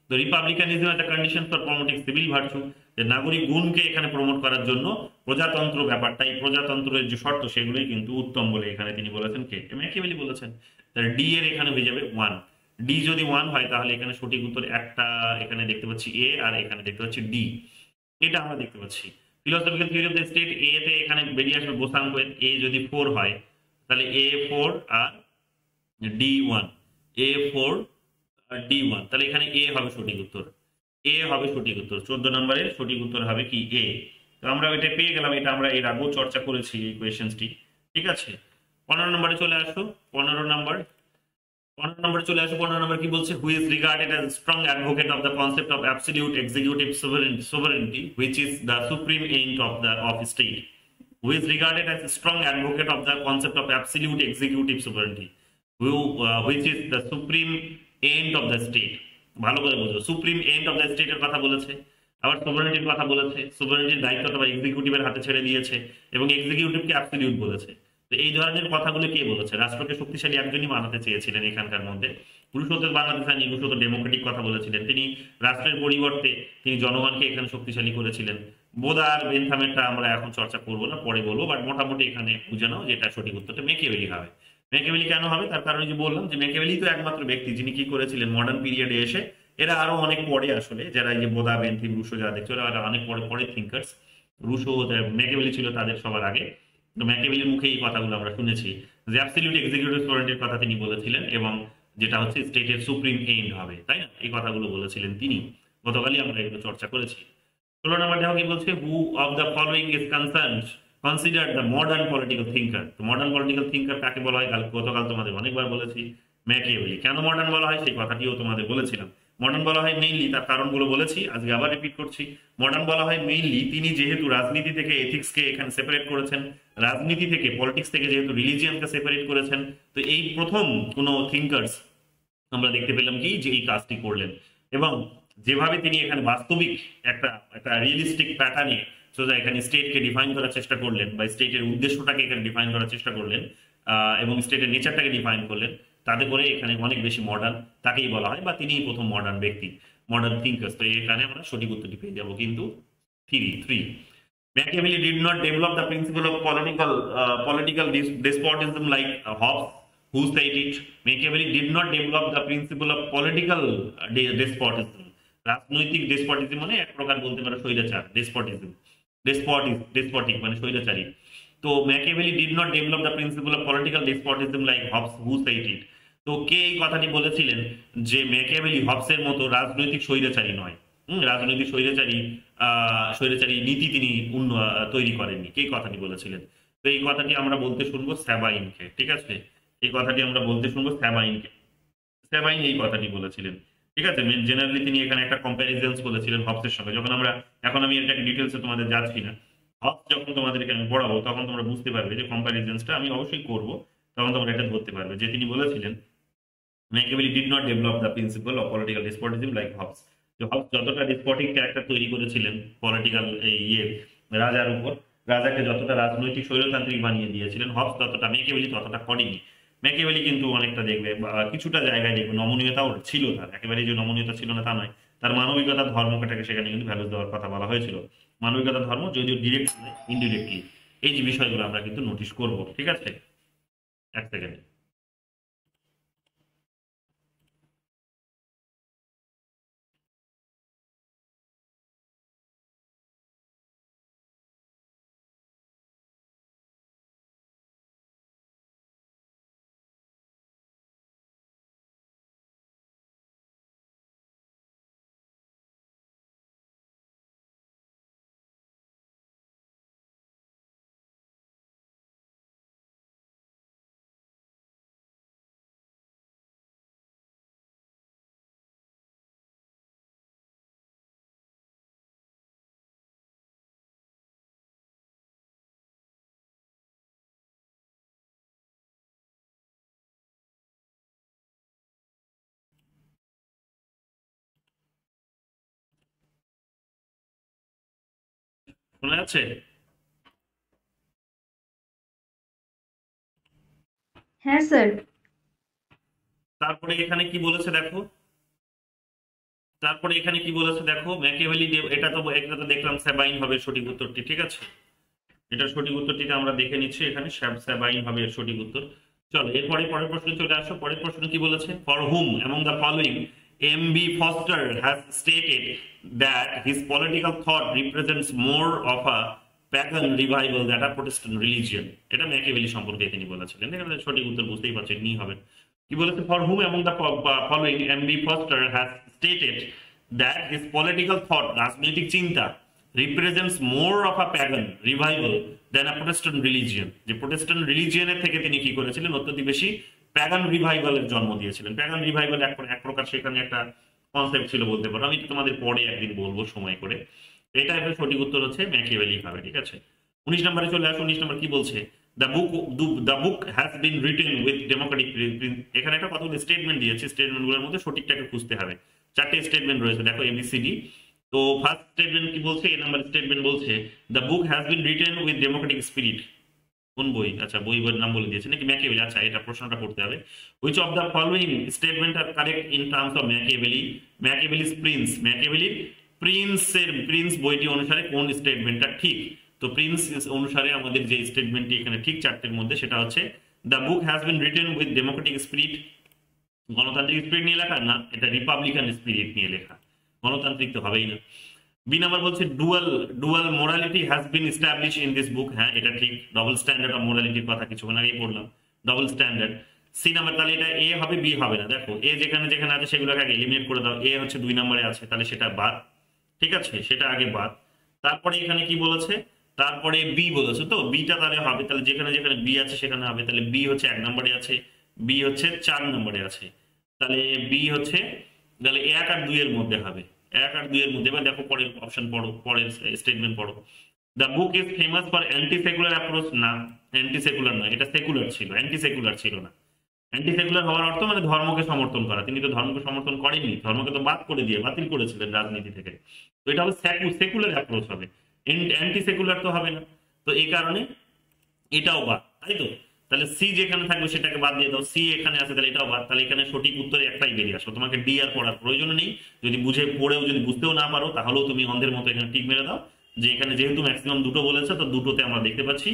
তো রিপাবলিকানিজম একটা condition for promoting civil virtue, যে নাগরিক গুণকে এখানে প্রমোট করার জন্য প্রজাতন্ত্র ব্যাপারটাই, প্রজাতন্ত্রের যে শর্ত সেগুলোই কিন্তু উত্তম বলে এখানে তিনি বলেছেন কে? ম্যাকিয়াভেলি বলেছেন। তাহলে ডি এর এখানে হয়ে যাবে 1। ডি যদি 1 হয় তাহলে এখানে সঠিক উত্তর একটা, এখানে দেখতে পাচ্ছি এ আর এখানে দেখতে পাচ্ছি ডি, এটা আমরা দেখতে পাচ্ছি। Philosophical theory of the state, এ তে এখানে বেরিয়ে আসবে বোসাঙ্কোয়েত। এ যদি 4 হয় তাহলে এ 4 আর ডি 1, এ 4 আর ডি 1, তাহলে এখানে এ হবে সঠিক উত্তর। এ হবে সঠিক উত্তর। 14 নম্বরের সঠিক উত্তর হবে কি? এ। তো আমরা এটা পেয়ে গেলাম, এটা আমরা এর আগেও চর্চা করেছি এই কোয়েশ্চেন্সটি, ঠিক আছে? 15 নম্বরে চলে আসো। 15 নম্বর চলে আসো। 15 নম্বর কি বলছে? Who is regarded as strong advocate of the concept of absolute executive sovereignty which is the supreme aim of state। Who is regarded as a strong advocate of the concept of absolute executive sovereignty, which is the supreme end of the state। ভালো করে বুঝো, supreme end of the স্টেটের কথা বলেছে, আবার সোভারেনিটির কথা বলেছে। সোভারেনিটির দায়িত্বটা বা এক্সিকিউটিভের হাতে ছেড়ে দিয়েছে, এবং এক্সিকিউটিভকে অ্যাবসলিউট বলেছে। তো এই ধরনের কথাগুলো কে বলেছে? রাষ্ট্রকে শক্তিশালী একজনই বানাতে চেয়েছিলেন এখানকার মধ্যে। পুরুষোত্তম বানাতে চান, পুরুষোত্তম ডেমোক্রেটিক কথা বলেছিলেন তিনি। রাষ্ট্রের পরিবর্তে তিনি জনগণকে এখানে শক্তিশালী করেছিলেন। বোদা আর বেনথামেরটা আমরা এখন চর্চা করবো না, পরে বলবো, বাট মোটামুটি এখানে বুঝে নাও যে এটা সঠিক উত্তরটা ম্যাকিয়াভেলি হবে। ম্যাকিয়াভেলি কেন হবে? তার কারণে যে বললাম যে ম্যাকিয়াভেলি তো একমাত্র ব্যক্তি যিনি কি করেছিলেন মডার্ন পিরিয়ডে এসে, এরা আরো অনেক পরে আসলে, যারা এই যে বোদা, বেনথিম, রুশো যা দেখছো, এরা অনেক পরে থিঙ্কার্স। রুশো, ম্যাকিয়াভেলি ছিল তাদের সবার আগে। তো ম্যাকিয়াভেলির মুখে এই কথাগুলো আমরা শুনেছি যে অ্যাবসলিউট এক্সিকিউটিভ সোভারেনিটির কথা তিনি বলেছিলেন, এবং যেটা হচ্ছে স্টেটের সুপ্রিম এন্ড হবে, তাই না? এই কথাগুলো বলেছিলেন তিনি। গতকালই আমরা এগুলো চর্চা করেছি। 16 নম্বর দেখো কি বলছে? হু of the following is considered the modern political thinker. তো মডার্ন পলিটিক্যাল থিঙ্কার কাকে বলা হয়? গতকাল তোমাদের অনেকবার বলেছি, ম্যাকিয়াভেলি। কেন মডার্ন বলা হয় সেই কথাটিও তোমাদের বলেছিলাম। মডার্ন বলা হয় মেইনলি, তার কারণগুলো বলেছি, আজকে আবার রিপিট করছি। মডার্ন বলা হয় মেইনলি তিনি যেহেতু রাজনীতি থেকে এথিক্সকে এখানে সেপারেট করেছেন, রাজনীতি থেকে পলিটিক্স থেকে যেহেতু রিলিজিয়ানকে সেপারেট করেছেন। তো এই প্রথম কোনো থিঙ্কার্স আমরা দেখতে পেলাম কি যে এই কাজটি করলেন, এবং যেভাবে তিনি এখানে বাস্তবিক একটা রিয়েলিস্টিক প্যাটার্নে সোজা এখানে স্টেটকে ডিফাইন করার চেষ্টা করলেন, বা স্টেটের উদ্দেশ্যটাকে এখানে ডিফাইন করার চেষ্টা করলেন, এবং স্টেটের নেচারটাকে ডিফাইন করলেন, তাতে করে এখানে অনেক বেশি মডার্ন তাকেই বলা হয়, বা তিনিই প্রথম মডার্ন ব্যক্তি, মডার্ন থিঙ্কার্স। তো এখানে আমরা সঠিক উত্তরটি পেয়ে যাবো কিন্তু 3। Machiavelli did not develop the principle of political despotism like Hobbes, who said it. Machiavelli did not develop the principle of political despotism। রাজনৈতিক ডেসপটিজম মানে এক প্রকার বলতে পারো স্বৈরাচার। ডেসপটিক মানে স্বৈরাচারী। তো Machiavelli did not develop the principle of political despotism like Hobbes who said it. তো কে এই কথাটি বলেছিলেন যে ম্যাকিয়াভেলি হবসের মতো রাজনৈতিক স্বৈরাচারী নয়, রাজনৈতিক স্বৈরাচারী নীতি তিনি তৈরি করেননি, কে কথাটি বলেছিলেন? তো এই কথাটি আমরা বলতে শুনবো স্যাবাইনকে, ঠিক আছে? এই কথাটি আমরা বলতে শুনবো স্যাবাইনকে। স্যাবাইন এই কথাটি বলেছিলেন, ঠিক আছে? জেনারেলি তিনি এখানে একটা কম্প্যারিজনস বলেছিলেন হবসের সঙ্গে। যখন এখন আমি এটাকে ডিটেলসে তোমাদের যাচ্ছি না, হবস যখন তোমাদেরকে আমি পড়াবো তখন তোমরা বুঝতে পারবে যে কম্প্যারিজনসটা আমি অবশ্যই করব, তখন তোমরা এটা ধরতে পারবে যে তিনি বলেছিলেন Machiavelli did not develop the principle of political despotism like Hobbes. যে হবস যতটা ডেসপটিক ক্যারেক্টার তৈরি করেছিলেন পলিটিক্যাল রাজার উপর, রাজাকে যতটা রাজনৈতিক স্বৈরতান্ত্রিক বানিয়ে দিয়েছিলেন, হবস ততটা, ম্যাকিয়াভেলি ততটা করেনি। ম্যাকিয়াভেলি কিন্তু অনেকটা দেখবে কিছুটা জায়গায় দেখবে নমনীয়তাও ছিল তার, একেবারে যে নমনীয়তা ছিল না তা নয়। তার মানবিকতা ধর্মটাকে সেখানে কিন্তু ভ্যালু দেওয়ার কথা বলা হয়েছিল। মানবিকতা ধর্ম যদিও ডিরেক্ট ইনডিরেক্টলি, এই যে বিষয়গুলো আমরা কিন্তু নোটিশ করব, ঠিক আছে? এক সেকেন্ড। শোনা যাচ্ছে? হ্যাঁ স্যার। তারপরে এখানে কি বলেছে দেখো, ম্যাকিয়াভেলি এটা তো দেখলাম স্যাবাইন হবে সঠিক উত্তরটি, ঠিক আছে? এটা সঠিক উত্তরটিতে আমরা দেখে নিচ্ছি, এখানে স্যাবাইন হবে এর সঠিক উত্তর। চলো এরপরে পরের প্রশ্নে চলে আসো। পরের প্রশ্ন কি বলেছে? For whom among the following M B Foster has stated that his political thought represents more of a pagan revival that a Protestant religion. এটা ম্যাকিয়াভেলি সম্পর্কে তিনি বলেছিলেন। এখানে সঠিক উত্তর বুঝতেই পারছেন, নি হবে। কি বলেছে? For whom among the following M B Foster has stated that his political thought, রাজনৈতিক চিন্তা, represents more of a pagan revival than a Protestant religion. যে প্রোটেস্ট্যান্ট রিলিজিয়নের থেকে তিনি কি করেছিলেন? অত্যধিক বেশি প্যাগান রিভাইভালের জন্ম দিয়েছিলেন। প্যাগান রিভাইভাল এক প্রকার সেখানে একটা কনসেপ্ট ছিল বলতে পারো, আমি তোমাদের পরে একদিন বলবো সময় করে। এটা একটা সঠিক উত্তর হচ্ছে ম্যাকিয়াভেলি হবে, ঠিক আছে? 19 নম্বরে চলে আসো। 19 নম্বর কি বলছে? The book has been written with Democratic. এখানে একটা কতগুলো স্টেটমেন্ট দিয়েছে, স্টেটমেন্টগুলোর মধ্যে সঠিকটাকে খুঁজতে হবে। 4টে স্টেটমেন্ট রয়েছে, দেখো এবিসিডি। তো ফার্স্ট স্টেটমেন্ট কি বলছে? এ নাম্বার স্টেটমেন্ট বলছে the book has been written with Democratic spirit. কোন বই? আচ্ছা, বইয়ের নাম বলে দিয়েছে নাকি? ম্যাকিয়াভেলি। আচ্ছা, এটা প্রশ্নটা করতে হবে। Which of the following statement are correct in terms of Machiavelli's Prince. ম্যাকিয়াভেলির প্রিন্স বইটি অনুসারে কোন স্টেটমেন্টটা ঠিক? তো প্রিন্স অনুসারে আমাদের যে স্টেটমেন্টটি এখানে ঠিক 4টের মধ্যে, সেটা হচ্ছে the book has been written with Democratic spirit. গণতান্ত্রিক স্পিরিট নিয়ে লেখা না, এটা রিপাবলিকান স্পিরিট নিয়ে লেখা, গণতান্ত্রিক তো হবেই না। বি নাম্বার বলছে dual morality has been establish in this book. হ্যাঁ, এটা ঠিক। ডবল স্ট্যান্ডার্ড অফ মোরালিটির কথা কিছুক্ষণ আগেই পড়লাম, ডবল স্ট্যান্ডার্ড। সি নাম্বার, তাহলে এটা এ হবে, বি হবে না। দেখো এ যেখানে যেখানে আছে সেগুলোকে আগে এলিমিনেট করে দাও। এ হচ্ছে 2 নম্বরে আছে, তাহলে সেটা বাদ, ঠিক আছে? সেটা আগে বাদ। তারপরে এখানে কি বলেছে? তারপরে বি বলেছে, তো বিটা তাহলে হবে, তাহলে যেখানে যেখানে বি আছে সেখানে হবে। তাহলে বি হচ্ছে 1 নম্বরে আছে, বি হচ্ছে 4 নম্বরে আছে। তাহলে বি হচ্ছে, তাহলে 1 আর 2 এর মধ্যে হবে, 1 আর 2 এর মধ্যে। এবার দেখো পরের অপশন পড়ো, পরের স্টেটমেন্ট পড়ো। The book is famous for anti secular approach. না, অ্যান্টি সেকুলার নয়, এটা সেকুলার ছিল, অ্যান্টি সেকুলার ছিল না। অ্যান্টি সেকুলার হওয়ার অর্থ মানে ধর্মকে সমর্থন করা। তিনি তো ধর্মকে সমর্থন করেননি, ধর্মকে তো বাতিল করেছিলেন রাজনীতি থেকে। তো এটা হবে সেকুলার অ্যাপ্রোচ হবে, অ্যান্টি সেকুলার তো হবে না। তো এই কারণে এটাও বাদ, তাই তো? তাহলে সি যেখানে থাকবে সেটাকে বাদ দিয়ে দাও। সি এখানে আছে, তাহলে এটাও বাদ। তাহলে এখানে সঠিক উত্তরে একটাই বেরিয়ে আসো, তোমাকে ডি আর পড়ার প্রয়োজন নেই। যদি পড়েও যদি বুঝতেও না পারো, তাহলেও তুমি অন্ধের মতো এখানে টিক মেরে দাও যে এখানে যেহেতু ম্যাক্সিমাম দুটো বলেছে, তো দুটোতে আমরা দেখতে পাচ্ছি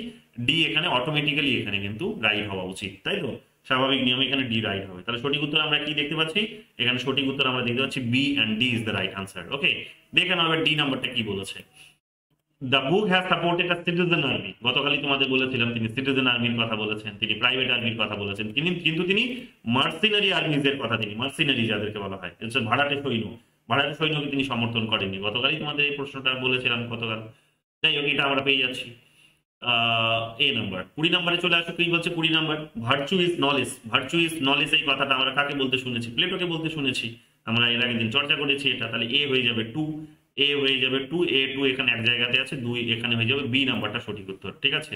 ডি এখানে অটোমেটিক্যালি এখানে কিন্তু রাইট হওয়া উচিত, তাই তো? স্বাভাবিক নিয়মে এখানে ডি রাইট হবে। তাহলে সঠিক উত্তর আমরা কি দেখতে পাচ্ছি? এখানে সঠিক উত্তর আমরা দেখতে পাচ্ছি B, and D is the right answer. Okay, দেখে নাও এবার ডি নাম্বারটা কি বলেছে। The book has supported a citizen army, গতকালই তোমাদের বলেছিলাম তিনি সিটিজেন আর্মির কথা বলেছেন, তিনি প্রাইভেট আর্মির কথা বলেছেন, কিন্তু তিনি মার্সিনারি আর্মিজের কথা, তিনি মার্সিনারি যাদেরকে বলা হয়, হচ্ছে ভাড়াটে সৈন্য, ভাড়াটে সৈন্যকে তিনি সমর্থন করেননি। গতকালই তোমাদের এই প্রশ্নটা বলেছিলাম গতকাল। যাই হোক, এটা আমরা পেয়ে যাচ্ছি। এ নাম্বার 20 নম্বরে চলে আসো। কি বলছে 20 number? Virtue is knowledge. Virtue is knowledge, এই কথাটা আমরা কাকে বলতে শুনেছি? প্লেটোকে বলতে শুনেছি, আমরা এর আগের দিন চর্চা করেছি এটা। তাহলে এ হয়ে যাবে 2, এ হয়ে যাবে 2, এ 2 এখানে এক জায়গাতে আছে, 2 এখানে হয়ে যাবে। বি নাম্বারটা সঠিক উত্তর, ঠিক আছে?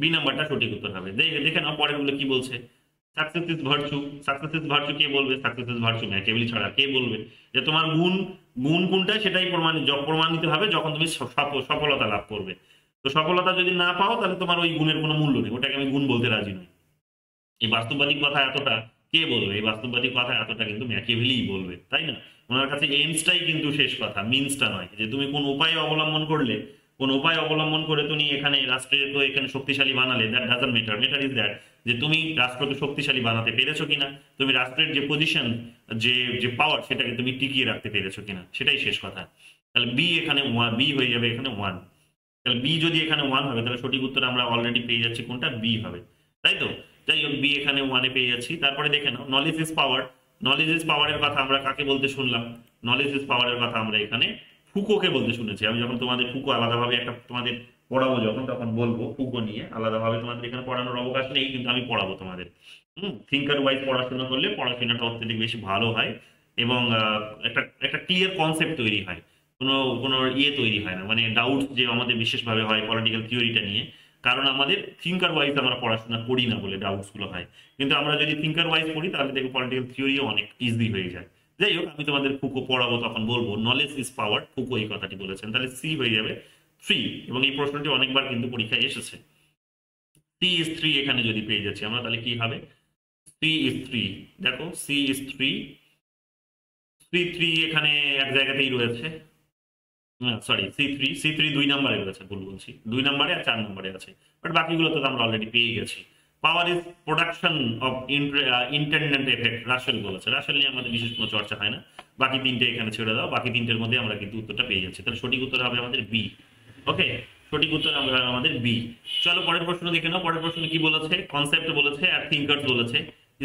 বি নাম্বারটা সঠিক উত্তর হবে। দেখে নাও পরের গুলো কি বলছে। Success is virtue, success is virtue কে বলবে? সাকসেস ইজ ভার্চু ম্যাকিয়াভেলি ছাড়া কে বলবে? যে তোমার গুণ, গুণ কোনটা সেটাই প্রমাণিত হবে যখন তুমি সফলতা লাভ করবে। তো সফলতা যদি না পাও তাহলে তোমার ওই গুণের কোনো মূল্য নেই, ওটাকে আমি গুণ বলতে রাজি নই। এই বাস্তববাদী কথা এতটা কে বলবে? এই বাস্তববাদী কথা এতটা কিন্তু ম্যাকিয়াভেলিই বলবে, তাই না? ওনার কাছে এন্ডসটাই কিন্তু শেষ কথা, মিনসটা নয়। যে তুমি কোন উপায় অবলম্বন করলে, কোন উপায় অবলম্বন করে তুমি এখানে রাষ্ট্রের এখানে শক্তিশালী বানালে, that doesn't matter. Matter is that যে তুমি রাষ্ট্রকে শক্তিশালী বানাতে পেরেছো কিনা, তুমি রাষ্ট্রের যে পজিশন, যে যে পাওয়ার, সেটাকে তুমি টিকিয়ে রাখতে পেরেছো কিনা, সেটাই শেষ কথা। তাহলে বি এখানে বি হয়ে যাবে এখানে 1। তাহলে বি যদি এখানে 1 হবে তাহলে সঠিক উত্তর আমরা অলরেডি পেয়ে যাচ্ছি কোনটা? বি হবে, তাই তো? যাই হোক, বি এখানে 1 এ পেয়ে যাচ্ছি। তারপরে দেখে নাও, knowledge is power. Knowledge is পাওয়ারের কথা আমরা কাকে বলতে শুনলাম? নলেজ ইজ পাওয়ারের কথা আমরা এখানে ফুকোকে বলতে শুনেছি। আমি যখন তোমাদের ফুকো আলাদাভাবে একটা তোমাদের পড়াবো যখন, তখন বলবো ফুকো নিয়ে। আলাদাভাবে তোমাদের এখানে পড়ানোর অবকাশ নেই, কিন্তু আমি পড়াবো তোমাদের। থিঙ্কার ওয়াইজ পড়াশোনা করলে পড়াশোনাটা অত্যধিক বেশি ভালো হয় এবং একটা একটা ক্লিয়ার কনসেপ্ট তৈরি হয়, কোনো কোনো তৈরি হয় না, মানে ডাউট যে আমাদের বিশেষভাবে হয় পলিটিক্যাল থিওরিটা নিয়ে। কারণ আমাদের থিঙ্কার ওয়াইজ আমরা পড়াশোনা করি না বলে ডাউটস গুলো হয়। কিন্তু আমরা যদি থিঙ্কার ওয়াইজ পড়ি তাহলে দেখবো পলিটিক্যাল থিওরিও অনেক ইজি হয়ে যায়। যাই হোক, আমি তোমাদের ফুকো পড়াবো, তখন বলবো নলেজ ইজ পাওয়ার, ফুকো এই কথাটি বলেছেন। তাহলে সি হয়ে যাবে 3, এবং এই প্রশ্নটি অনেকবার কিন্তু পরীক্ষায় এসেছে। সি ইজ 3 এখানে যদি পেয়ে যাচ্ছি আমরা, তাহলে কি হবে? সি ইজ 3, দেখো সি ইজ 3, সি 3 এখানে এক জায়গাতেই রয়েছে। সরি, সি থ্রি 2 নম্বরে রয়েছে, ভুল বলছি, 2 নম্বরে আর 4 নম্বরে আছে। বাট বাকিগুলো তো আমরা অলরেডি পেয়ে গেছি। Power is production of intended effect, Russell বলেছে। রাসেল নিয়ে আমাদের বিশেষ কোনো চর্চা হয় না, বাকি তিনটে এখানে ছেড়ে দাও। বাকি তিনটের মধ্যে আমরা কিন্তু উত্তরটা পেয়ে যাচ্ছি। তাহলে সঠিক উত্তর হবে আমাদের বি। ওকে, সঠিক উত্তর হবে আমাদের বি। চলো পরের প্রশ্ন দেখে নাও। পরের প্রশ্ন কি বলেছে? কনসেপ্ট বলেছে আর থিঙ্কার্স বলেছে।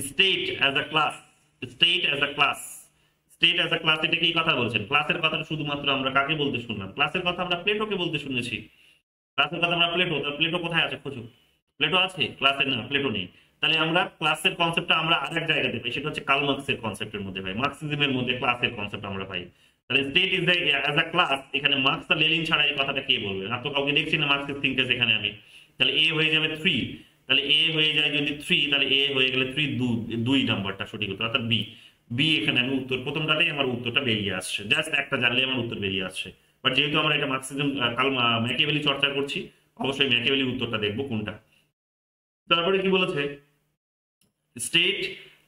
State as a class, state as a class, state as a class, এটা কি কথা বলছেন? ক্লাসের কথাটা শুধুমাত্র আমরা কাকে বলতে শুনলাম? ক্লাসের কথা আমরা প্লেটোকে বলতে শুনেছি। ক্লাসের কথা আমরা প্লেটো, তাহলে প্লেটো কোথায় আছে খোঁজো। প্লেটো আছে ক্লাসে? না, প্লেটো নেই। তাহলে আমরা ক্লাসের কনসেপ্টটা আমরা আরেক জায়গাতে পাই, সেটা হচ্ছে কার্ল মার্কসের কনসেপ্টের মধ্যে পাই, মার্কসিজমের মধ্যে ক্লাসের কনসেপ্ট আমরা পাই। তাহলে state is as a class, এখানে মার্কস আর লেনিন ছাড়া এই কথাটা কে বলবে? আর তো কাউকে দেখছি না মার্কসের থিঙ্কার্স এখানে আমি। তাহলে এ হয়ে যাবে 3, তাহলে এ হয়ে যায় যদি 3, তাহলে এ হয়ে গেলে 3, 2 নাম্বারটা সঠিক উত্তর, অর্থাৎ বি। বি এখানে আমি উত্তর প্রথমটাতেই আমার উত্তরটা বেরিয়ে আসছে, জাস্ট একটা জানলে আমার উত্তর বেরিয়ে আসছে। বাট যেহেতু আমরা এটা মার্কসিজম ম্যাকিয়াভেলি চর্চা করছি, অবশ্যই ম্যাকিয়াভেলির উত্তরটা দেখবো কোনটা। তারপরে কি বলেছে? স্টেট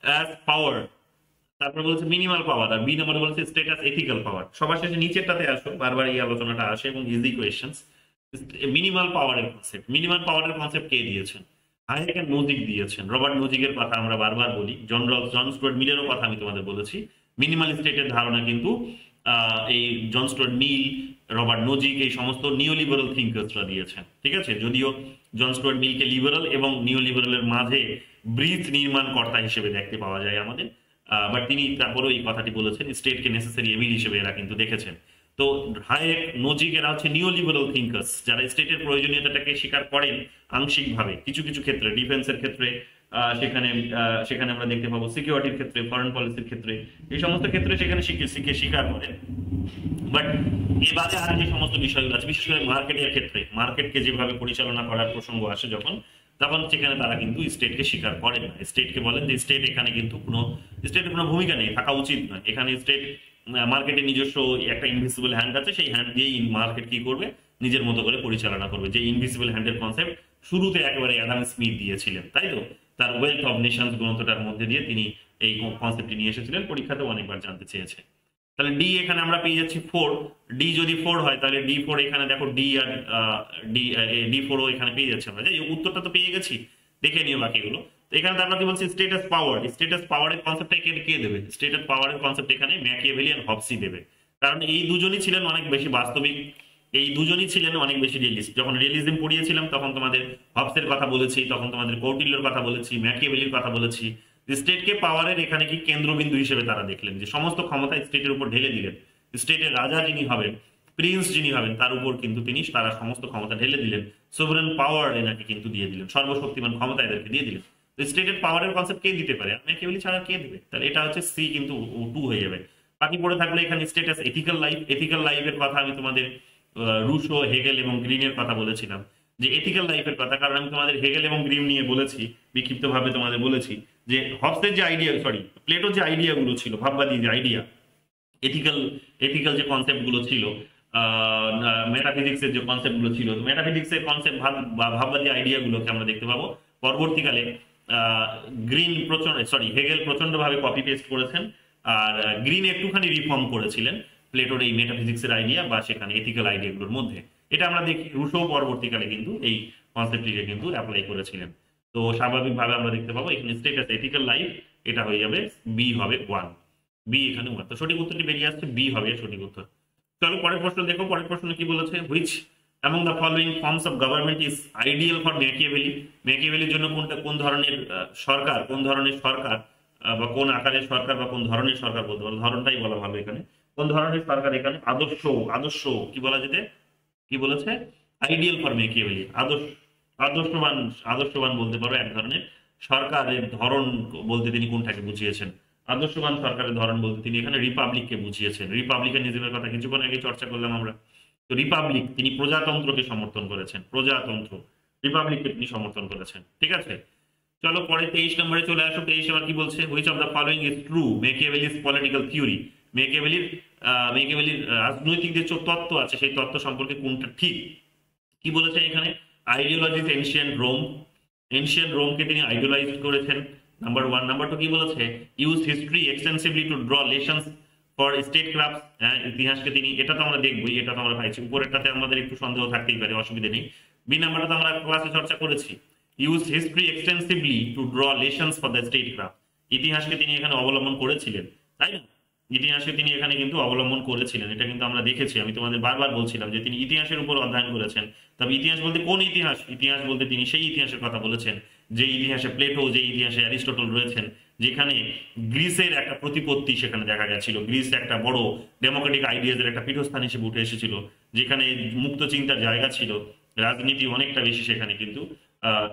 অ্যাজ পাওয়ার, তারপরে বলেছে মিনিমাল পাওয়ার, আর বি নম্বরে বলেছে স্টেট অ্যাজ এথিক্যাল পাওয়ার। সবার শেষে নিচেরটাতে আসো, বারবার এই আলোচনাটা আসে এবং ইজি কোয়েশ্চেন্স। মিনিমাল পাওয়ারের কনসেপ্ট, মিনিমাল পাওয়ারের কনসেপ্ট কে দিয়েছেন? হাইক এন্ড নোজিক দিয়েছেন। রবার্ট নোজিকের কথা আমরা বারবার বলি, জন স্টুয়ার্ট মিলেরও কথা আমি তোমাদের বলেছি। মিনিমাল স্টেটের ধারণা কিন্তু এই জন স্টুয়ার্ট মিল, রবার্ট নোজিক, এই সমস্ত নিওলিবারাল থিঙ্কার্সরা দিয়েছেন, ঠিক আছে? যদিও জন স্টুয়ার্ট মিলকে লিবারাল এবং নিওলিবারালের মাঝে ব্রিজ নির্মাণ কর্তা হিসেবে দেখতে পাওয়া যায় আমাদের, বাট তিনি তারপরেও এই কথাটি বলেছেন, স্টেটকে নেসেসারি এভিল হিসেবে এরা কিন্তু দেখেছেন। তো হায়েক, নোজিক এরা হচ্ছে নিওলিবারাল থিঙ্কার্স, যারা স্টেটের প্রয়োজনীয়তাটাকে স্বীকার করেন আংশিকভাবে কিছু কিছু ক্ষেত্রে, ডিফেন্সের ক্ষেত্রে, সেখানে সেখানে আমরা দেখতে পাবো সিকিউরিটির ক্ষেত্রে, ফরেন পলিসির ক্ষেত্রে, এই সমস্ত ক্ষেত্রে সেখানে স্বীকার করেন। বাট এ বাদে আর যে সমস্ত বিষয়গুলো আছে, বিশেষ করে মার্কেটের ক্ষেত্রে, মার্কেটকে যেভাবে পরিচালনা করার প্রসঙ্গ আসে যখন, তখন সেখানে তারা কিন্তু স্টেটকে স্বীকার করেন না। স্টেটকে বলেন যে স্টেট এখানে কিন্তু স্টেটের কোনো ভূমিকা নেই, থাকা উচিত নয়। এখানে স্টেট মার্কেটের নিজস্ব একটা ইনভিজিবল হ্যান্ড আছে, সেই হ্যান্ড দিয়েই মার্কেট কি করবে? নিজের মতো করে পরিচালনা করবে। যে ইনভিজিবল হ্যান্ডের কনসেপ্ট শুরুতে একেবারে অ্যাডাম স্মিথ দিয়েছিলেন, তাই তো? তার ওয়েলথ অফ নেশনস গ্রন্থটার মধ্যে দিয়ে তিনি এই কনসেপ্টটি নিয়ে এসেছিলেন, পরীক্ষাতেও অনেকবার জানতে চেয়েছে। তাহলে ডি এখানে আমরা পেয়ে যাচ্ছি 4। ডি যদি 4 হয় তাহলে D4 এখানে দেখো, ডি আর D4ও এখানে পেয়ে যাচ্ছে আমরা। যাই উত্তরটা তো পেয়ে গেছি, দেখে নিও বাকিগুলো। এখানে আমরা কি বলছি? স্টেটাস পাওয়ার। স্টেটাস পাওয়ারের কনসেপ্টটা কে দেবে? স্টেটাস পাওয়ারের কনসেপ্ট এখানে ম্যাকিয়াভেলি আর হবসি দেবে। কারণ এই দুজনই ছিলেন অনেক বেশি বাস্তবিক এই দুজনই ছিলেন অনেক বেশি রিয়েলিস্ট। যখন রিয়েলিজম পড়িয়েছিলাম তখন তোমাদের হবসের কথা বলেছি, তখন তোমাদের কৌটিল্যর কথা বলেছি, ম্যাকিয়াভেলির কথা বলেছি। স্টেটকে পাওয়ারের এখানে কি কেন্দ্রবিন্দু হিসেবে তারা দেখলেন, যে সমস্ত ক্ষমতা স্টেটের উপর ঢেলে দিলেন। স্টেটের রাজা যিনি হবেন, প্রিন্স যিনি হবেন, তার উপর কিন্তু তারা সমস্ত ক্ষমতা ঢেলে দিলেন। সোভারেন পাওয়ার এনাকে কিন্তু দিয়ে দিলেন, সর্বশক্তিমান ক্ষমতা এদেরকে দিয়ে দিলেন। স্টেটের পাওয়ারের কনসেপ্ট কে দিতে পারে? ম্যাকিয়াভেলি ছাড়া কে দেবে? তাহলে এটা হচ্ছে সি কিন্তু 2 হয়ে যাবে। বাকি পড়ে থাকলে এখানে স্টেটাস এথিক্যাল লাইফ। এথিক্যাল লাইফের কথা আমি তোমাদের রুশো, হেগেল এবং গ্রিনের কথা বলেছিলাম, যে এথিক্যাল লাইফের কথা। কারণ আমি তোমাদের হেগেল এবং গ্রিন নিয়ে বলেছি, বিক্ষিপ্তভাবে তোমাদের বলেছি যে হবসের যে আইডিয়া, সরি প্লেটোর যে আইডিয়াগুলো ছিল, ভাববাদী যে আইডিয়া, এথিক্যাল এথিক্যাল যে কনসেপ্টগুলো ছিল, মেটাফিজিক্সের যে কনসেপ্টগুলো ছিল, মেটাফিজিক্সের কনসেপ্ট ভাববাদী আইডিয়াগুলোকে আমরা দেখতে পাবো পরবর্তীকালে গ্রিন হেগেল প্রচন্ডভাবে কপি পেস্ট করেছেন, আর গ্রিন একটুখানি রিফর্ম করেছিলেন প্লেটোর এই মেটাফিজিক্সের আইডিয়া বা সেখানে এথিক্যাল আইডিয়াগুলোর মধ্যে। এটা আমরা দেখি রুশো পরবর্তীকালে কিন্তু এই কনসেপ্টটিকে কিন্তু অ্যাপ্লাই করেছিলেন। তো স্বাভাবিকভাবে আমরা দেখতে পাবো এখানে স্টেটাস এথিক্যাল লাইফ, এটা হয়ে যাবে বি হবে 1, বি এখানে 1। তো সঠিক উত্তরটি বেরিয়ে আসছে বি হবে সঠিক উত্তর। চলো পরের প্রশ্ন দেখো। পরের প্রশ্ন কি বলেছে? Which among the following forms of government is ideal for Machiavelli? ম্যাকিয়াভেলির জন্য কোন ধরনের সরকার বা কোন আকারের সরকার বা কোন ধরনের সরকার বলতে পারো, ধরনটাই বলা ভালো এখানে। কোন ধরনের সরকার এখানে কি বলা যেতে, কি বলেছে? আইডিয়াল ফর ম্যাকিয়াভেলি, আদর্শবান বলতে পারো এক ধরনের সরকারের ধরন বলতে তিনি কোনটাকে বুঝিয়েছেন? আদর্শবান সরকারের ধরন বলতে তিনি এখানে রিপাবলিককে বুঝিয়েছেন। রিপাবলিকানিজমের কথা কিছুক্ষণ আগে চর্চা করলাম আমরা। তো রিপাবলিক, তিনি প্রজাতন্ত্রকে সমর্থন করেছেন, প্রজাতন্ত্র, রিপাবলিককে তিনি সমর্থন করেছেন। ঠিক আছে, চলো পরে 23 নম্বরে চলে আসো। 23 নম্বর কি বলছে? Which of the following is true Machiavelli's political theory? ম্যাকিয়াভেলির রাজনৈতিক যে তত্ত্ব আছে সেই তত্ত্ব সম্পর্কে কোনটা ঠিক? কি বলেছেন এখানে? আইডিওলজিস এনশিয়েন্ট রোমকে তিনি আইডিয়ালাইজ করেছেন, নাম্বার 1। নাম্বার 2 কি বলেছে? Use history extensively two draw lessons for state crafts. হ্যাঁ, ইতিহাসকে তিনি, এটা তো আমরা দেখবই, এটা তো আমরা পাইছি। উপরেরটাতে আমাদের একটু সন্দেহ থাকতেই পারে, অসুবিধা নেই। বি নাম্বারটা তো আমরা ক্লাসে চর্চা করেছি, use history extensively two draw lessons for the state craft. ইতিহাসকে তিনি এখানে অবলম্বন করেছিলেন, তাই না? ইতিহাসকে তিনি এখানে কিন্তু অবলম্বন করেছিলেন, এটা কিন্তু আমরা দেখেছি। আমি তোমাদের বারবার বলছিলাম যে তিনি ইতিহাসের উপর অধ্যয়ন করেছেন। তবে ইতিহাস বলতে কোন ইতিহাস? ইতিহাস বলতে তিনি সেই ইতিহাসের কথা বলেছেন যে ইতিহাসে প্লেটো, যে ইতিহাসে অ্যারিস্টটল রয়েছেন, যেখানে গ্রিসের একটা প্রতিপত্তি সেখানে দেখা গেছিল। গ্রিস একটা বড় ডেমোক্রেটিক আইডিয়াজের একটা পীঠস্থান হিসেবে উঠে এসেছিল, যেখানে মুক্ত চিন্তার জায়গা ছিল, রাজনীতি অনেকটা বেশি সেখানে কিন্তু